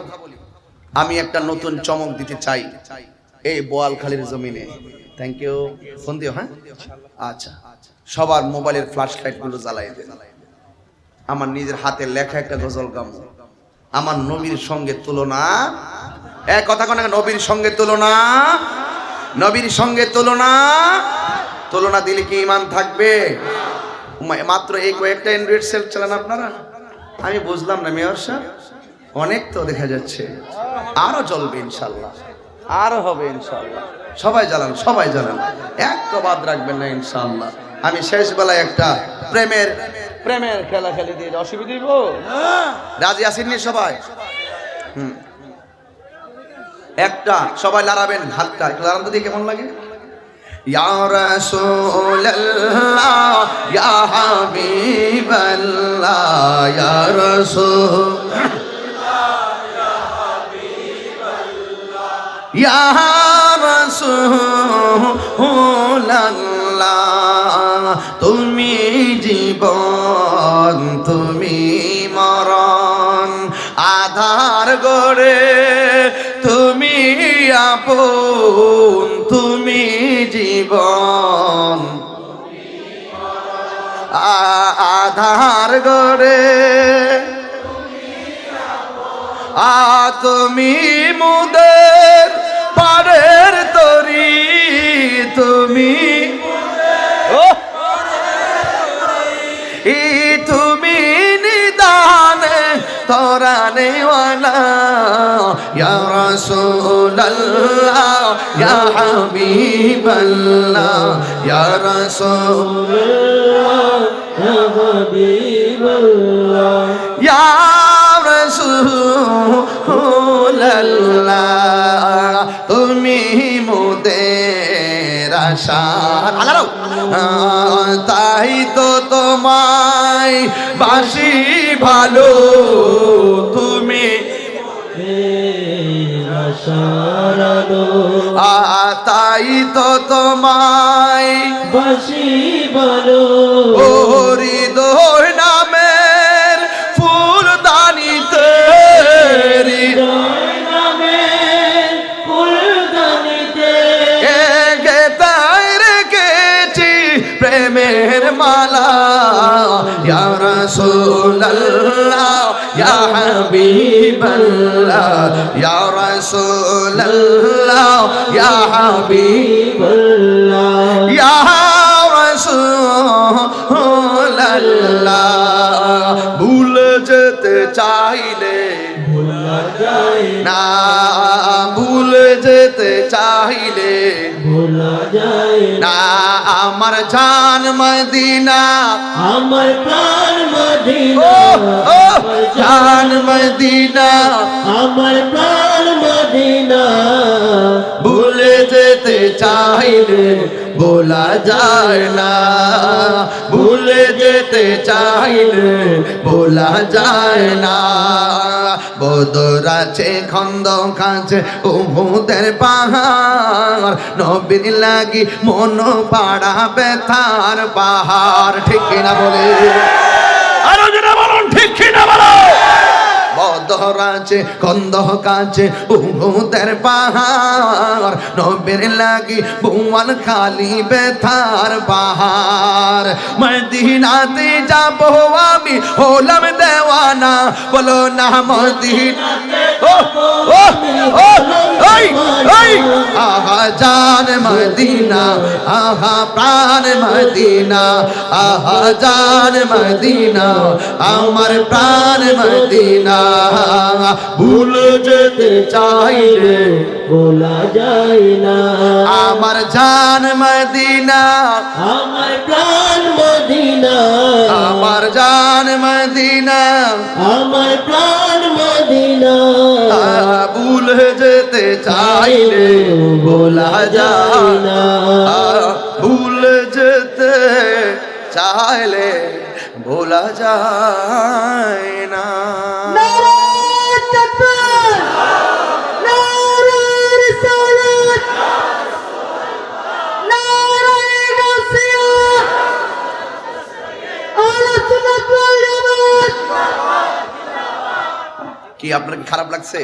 S1: আমি একটা নতুন চমক দিতে চাই এই বোয়ালখালীর জমিনে। Thank you. ফোন দিও। হ্যাঁ, আচ্ছা, সবার মোবাইলের ফ্ল্যাশ লাইট গুলো জ্বালাই দেন। আমার নিজের হাতে লেখা একটা গজল গামো, আমার নবীর সঙ্গে তুলনা। এক কথা কোন, নবীর সঙ্গে তুলনা, নবীর সঙ্গে তুলনা। তুলনা দিলে কি ঈমান থাকবে? মাত্র এই কয়েকটা অ্যান্ড্রয়েড সেল চালান আপনারা। আমি বুঝলাম না মেয়র সাহেব, অনেক তো দেখা যাচ্ছে। আরো জ্বলবে ইনশাল্লাহ, আরো হবে ইনশাল্লাহ। সবাই জ্বালান, সবাই জ্বালান, একটা বাদ রাখবেন না ইনশাল্লাহ। আমি শেষ বেলায় একটা প্রেমের প্রেমের খেলা খেলে দিয়ে অসুবিধা দিব। রাজি আসেননি সবাই? একটা সবাই লড়াবেন, হাতটা একটু লড়ান তো দিয়ে কেমন লাগে। ইয়া রাসূলুল্লাহ ইয়া হাবিবাল্লাহ ইয়া রাসূলুল্লাহ ইয়া রাসূলুল্লাহ, তুমি জীবন তুমি মরণ, আধার গড়ে তুমি আপন, তুমি জীবন আধার গড়ে, তুমি মুদের পারের তরি, তুমি তুমি নিদানে তোরানে ওয়ালা ইয়া রাসূলুল্লাহ ইয়া হাবিবাল্লাহ ইয়া রাসূলুল্লাহ ইয়া হাবিবাল্লাহ ইয়া রাসূলুল্লাহ, তুমি মোদের আশার আল্লাহ, তাই তো তোমায় বাসি ভালো, তুমি তাই তো তোমায়
S6: বাসি ভালো,
S1: ও হৃদয় নামের ফুলদানিতে,
S6: হৃদয় নামের ফুলদানিতে
S1: গেতায় রেখেছি প্রেমের মালা, ইয়া রাসূলুল্লাহ ইয়া হাবিবাল্লাহ ইয়া রাসূলুল্লাহ ইয়া হাবিবাল্লাহ ইয়া রাসূলুল্লাহ, ভুলে যেতে চাইলে
S6: ভোলা যায়
S1: না, ভুলে যেতে চাইলে
S6: ভোলা যায়
S1: না, আমার জান মদিনা,
S6: আমার প্রাণ মদিনা,
S1: জান মদিনা,
S6: আমার প্রাণ মদিনা,
S1: ভুলে যেতে চাইলে বলা যায় না, ভুলে যেতে চাইলে বলা যায় না। বদর আছে খন্দক আছে উহুদের পাহাড়, নবীর লাগি মন পাড়া ব্যথার পাহাড়। ঠিক কিনা বলে?
S4: আরো যেটা বলুন, ঠিক কি না বলুন?
S1: বদর আছে খন্দক আছে উহুদের পাহাড়, নবীর লাগি বুয়াল খালি ব্যথার পাহাড়। মদিনাতে যাব আমি হলাম দেওয়ানা, বলো না মদিনাতে আহা জান মদিনা, আহা প্রাণ মদিনা, আহা জান মদিনা, আমার প্রাণ মদিনা। ভুলে যেতে চাইলে
S6: ভোলা যায় না
S1: আমার জান মদিনা,
S6: আমার প্রাণ মদিনা
S1: আমার জান মদিনা,
S6: আমার প্রাণ মদিনা
S1: ভুলে যেতে চাইলে ভোলা যায় না, ভুলে যেতে চাইলে ভোলা যায় না। কি আপনার কি খারাপ লাগছে?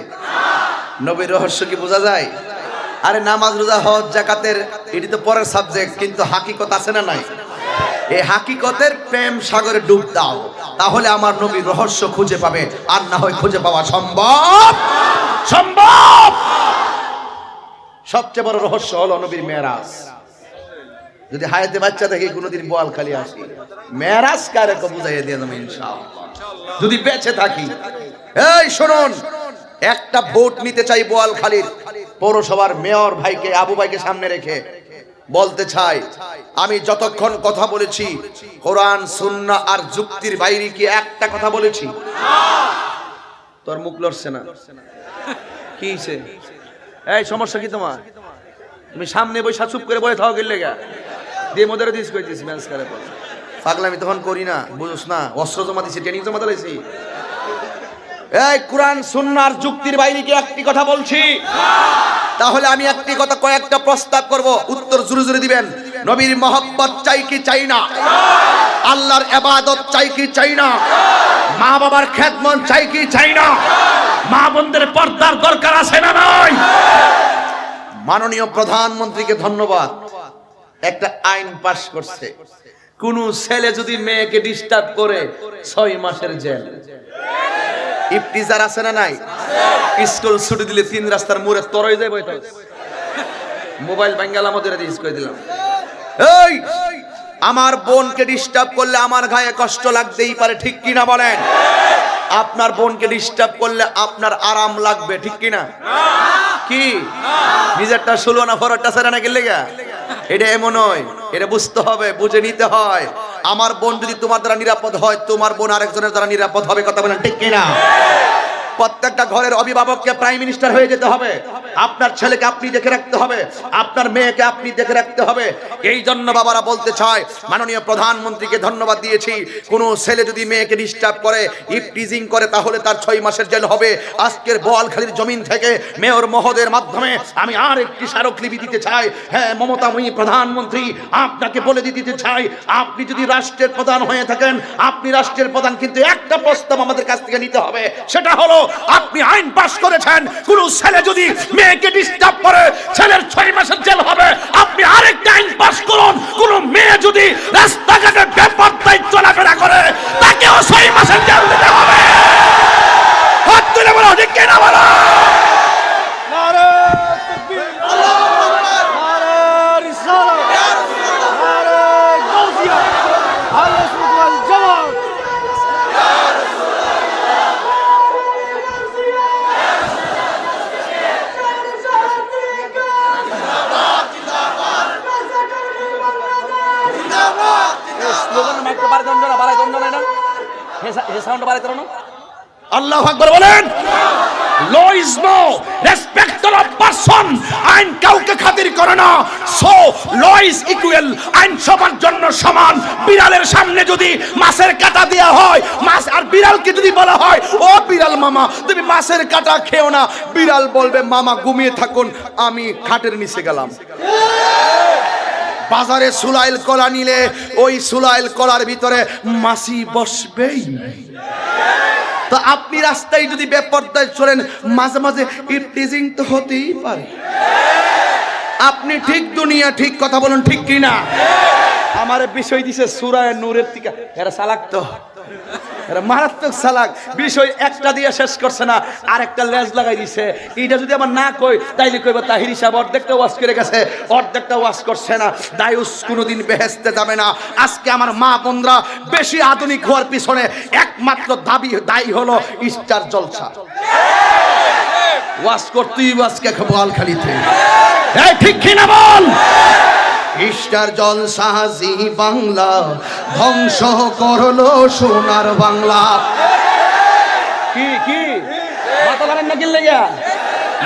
S1: নবীর রহস্য কি বোঝা যায়? আরে নামাজ রোজা হজ যাকাতের এটি তো পরের সাবজেক্ট, কিন্তু হাকিকত আছে না নাই? এই হাকিকতের প্রেম সাগরে ডুব দাও, তাহলে আমার নবীর রহস্য খুঁজে পাবে, আর না হয় খুঁজে পাওয়া সম্ভব সম্ভব। সবচেয়ে বড় রহস্য হলো নবীর মেরাজ। যদি হায়াতে বাচ্চা থেকে কোনোদিন বোয়ালখালী আসি, মেরাজ কারে বুঝাইয়া দিয়ে দেবো ইনশাআল্লাহ যদি বেঁচে থাকি। এই শুনুন, একটা ভোট নিতে চাই বোয়ালখালীর পৌরসভার মেয়র ভাইকে, আবু ভাইকে সামনে রেখে বলতে চাই, আমি যতক্ষণ কথা বলেছি কোরআন সুন্নাহ আর যুক্তির বাইরে কি একটা কথা বলেছি? তোর মুখ লড়ছে না, কি হইছে? এই সমস্যা কি তোমার? তুমি সামনে বসে চুপ করে বলে থাও গেলে গা দিয়ে মোদের দিস কই দিস ম্যাচ করে পড় পাগলামি তখন করি না, বুঝছ না? অস্ত্র জমা দিছি, ট্রেনিং জমা দিয়েছি। এই কোরআন সুন্নাহ আর যুক্তির বাইরে কি একটি কথা বলছি? তাহলে আমি একটি কথা কয়েকটা প্রস্তাব করব, উত্তর জোরে জোরে দিবেন। নবীর মহব্বত চাই কি চাই না? আল্লাহর ইবাদত চাই কি চাই না? মা বাবার খেদমত চাই কি চাই না?
S4: মা বোনদের পর্দার দরকার আছে না নাই?
S1: মাননীয় প্রধানমন্ত্রীকে ধন্যবাদ, একটা আইন পাশ করছে, কোন ছেলে যদি মেয়েকে ডিস্টার্ব করে 6 মাসের জেল। ইফতিজার আছে না নাই? স্কুল ছুটি দিলে 3 রাস্তার মোড়ে তরই যায় বইতে মোবাইল বাঙ্গালা মধ্যে দিস কই দিলাম। এই আমার বোনকে ডিস্টার্ব করলে আমার গায়ে কষ্ট লাগতেই পারে, ঠিক কি না বলেন? আপনার বোনকে ডিস্টার্ব করলে আপনার আরাম লাগবে, ঠিক কি না? কি নিজেরটা শুলো না, ফরটা সেরা না গেলে গা, এটা এমন নয়, এটা বুঝতে হবে, বুঝে নিতে হয়। আমার বোন যদি তোমার দ্বারা নিরাপদ হয়, তোমার বোন আরেকজনের দ্বারা নিরাপদ হবে, কথা বলেন ঠিক কি না? প্রত্যেকটা ঘরের অভিভাবককে প্রাইম মিনিস্টার হয়ে যেতে হবে। আপনার ছেলেকে আপনি দেখে রাখতে হবে, আপনার মেয়েকে আপনি দেখে রাখতে হবে। এই জন্য বাবারা বলতে চায়, মাননীয় প্রধানমন্ত্রীকে ধন্যবাদ দিয়েছি, কোন ছেলে যদি মেয়েকে ডিস্টার্ব করে, ইফটিজিং করে, তাহলে তার 6 মাসের জেল হবে। আজকের বোয়ালখালীর জমিন থেকে মেয়র মহোদয়ের মাধ্যমে আমি আর একটি স্মারকলিপি দিতে চাই। হ্যাঁ, মমতাময়ী প্রধানমন্ত্রী, আপনাকে বলে দিতে চাই, আপনি যদি রাষ্ট্রের প্রধান হয়ে থাকেন, আপনি রাষ্ট্রের প্রধান, কিন্তু একটা প্রস্তাব আমাদের কাছ থেকে নিতে হবে, সেটা হলো আপনি আইন পাস করেছেন, কোন ছেলে যদি মেয়েকে ডিস্টার্ব করে ছেলের 6 মাসের জেল হবে। আপনি আরেকটা আইন পাস করুন, কোন মেয়ে যদি রাস্তাঘাটে বেপরদায় চলাফেরা করে তাকেও 6 মাসের জেল দিতে হবে। হাত তুলে বলো ঠিক কি না বলো? আল্লাহু আকবার বলেন। Law is no respect of person, আইন কাউকে খাতির করে না। সো ল ইজ ইকুয়াল, আইন সবার জন্য সমান। বিড়ালের সামনে যদি মাছের কাঁটা দেওয়া হয়, মাছ আর বিড়ালকে যদি বলা হয়, ও বিড়াল মামা তুমি মাছের কাঁটা খেও না, বিড়াল বলবে মামা ঘুমিয়ে থাকুন, আমি খাটের নিচে গেলাম। বাজারে সুলাইল কলা নিলে ওই সুলাইল কলার ভিতরে মাছি বসবেই। তো আপনি রাস্তায় যদি বেপরদায় চলেন, মাঝে মাঝে ইফটিজিং তো হতেই পারে। আপনি ঠিক দুনিয়া ঠিক কথা বলুন, ঠিক কি না? আমার বিষয় দিছে সূরা নূরের থেকে, এরা চালাক তো এরা মারাত্মক চালাক, বিষয় একটা দিয়ে শেষ করছে না, আর একটা লেজ লাগাই দিছে। এইটা যদি আমার না কই তাইলে কইবা তাহিরি সাহেব অর্ধেকটা ওয়াজ করে গেছে, অর্ধেকটা ওয়াজ করছে না। দায়ুস কোনোদিন বেহেশতে যাবে না। আজকে আমার মা বোনরা বেশি আধুনিক হওয়ার পিছনে একমাত্র দায়ী হলো স্টার জলসা। ওয়াজ করতেই আজকে বোয়ালখালীতে, এই ঠিক কিনা বল? স্টার জলসা জি বাংলা ধ্বংস করলো সোনার বাংলা। কি কি মাথা মারেন না গেলে গিয়া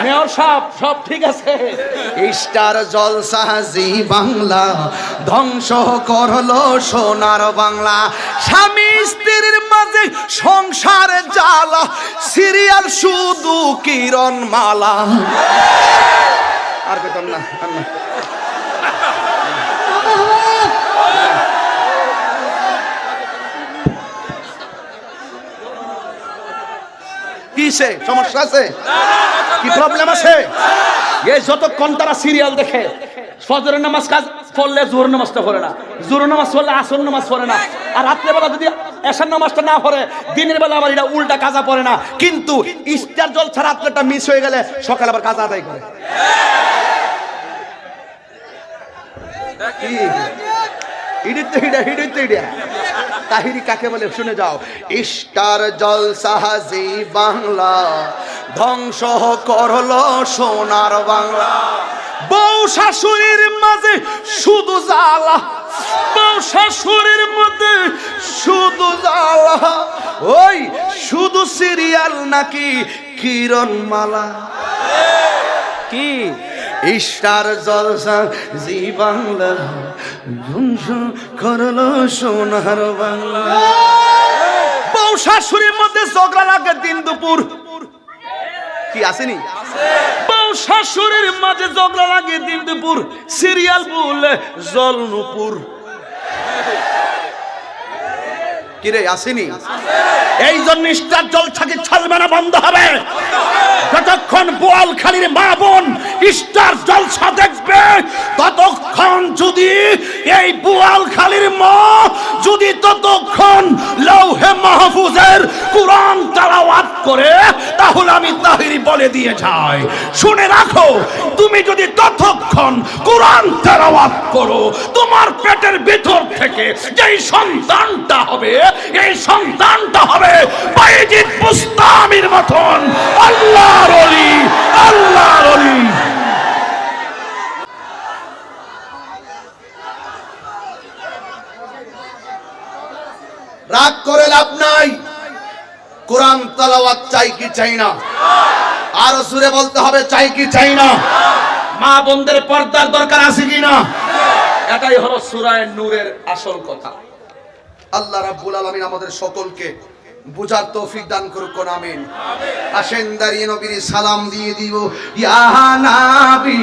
S1: মেয়র সাহেব, সব ঠিক আছে। স্টার জলসা জি বাংলা ধ্বংস করলো সোনার বাংলা। স্বামী স্ত্রীর মাঝে সংসার জ্বালা, সিরিয়াল শুধু কিরণ মালা। আর পেতাম না, আর না। কিসে সমস্যা আছে? কি প্রবলেম আছে? এই যতক্ষণ তারা সিরিয়াল দেখে, ফজরের নামাজ কাজ পড়লে জোহর নামাজটা পড়ে না, জোহর নামাজ পড়লে আসর নামাজ পড়ে না, আর রাত্রেবেলা যদি এশার নামাজটা না পড়ে দিনের বেলা আবার এটা উল্টা কাজা পড়ে না। কিন্তু স্টার জলসা রাত্রেটা মিস হয়ে গেলে সকালে আবার কাজা আদায় করে। তাহিরি কাকে বলে শুনে যাও। স্টার জলসা জি বাংলা ধ্বংস করলো সোনার বাংলা। বউ শাশুড়ির মাঝে শুধু জ্বালা, বউ শাশুড়ির মধ্যে শুধু জ্বালা, ওই শুধু সিরিয়াল নাকি কিরণ মালা। কি স্টার জলসা জি বাংলা ধ্বংস করলো সোনার বাংলা। বউ শাশুড়ির মধ্যে ঝগড়া লাগে দিন দুপুর। কি আসেনি? বউ শাশুড়ির মাঝে ঝগড়া লাগে দিন দুপুর, সিরিয়াল বলে জল নুপুর। কিরে আসেনি? এই জন্য স্টার জলসাকে ছাড়বে না, বন্ধ হবে। যতক্ষণ বোয়ালখালীর মা বোন স্টার জলসা দেখবে, ততক্ষণ যদি এই বোয়ালখালীর মা যদি ততক্ষণ লৌহে মাহফুজের কুরআন তেলাওয়াত করে, তাহলে আমি তাহিরি বলে দিয়ে যাই, শুনে রাখো, তুমি যদি ততক্ষণ কুরআন তেলাওয়াত করো, তোমার পেটের ভিতর থেকে যেই সন্তানটা হবে, এই সন্তানটা হবে বাইজিদ বুস্তামির মতন আল্লাহর ওলি, আল্লাহর ওলি। রাগ করে লাভ নাই। কোরআন তেলাওয়াত চাই কি চাই না? আরো সুরে বলতে হবে চাই কি চাই না? মা বোনদের পর্দার দরকার আছে কি না? এটাই হলো সূরা নূরের আসল কথা। আল্লাহ রাব্বুল আলামিন আমাদের সকলকে বুঝার তৌফিক দান করুক, আমিন। আসেন দাঁড়িয়ে নবীর সালাম দিয়ে দিব। ইয়া নবী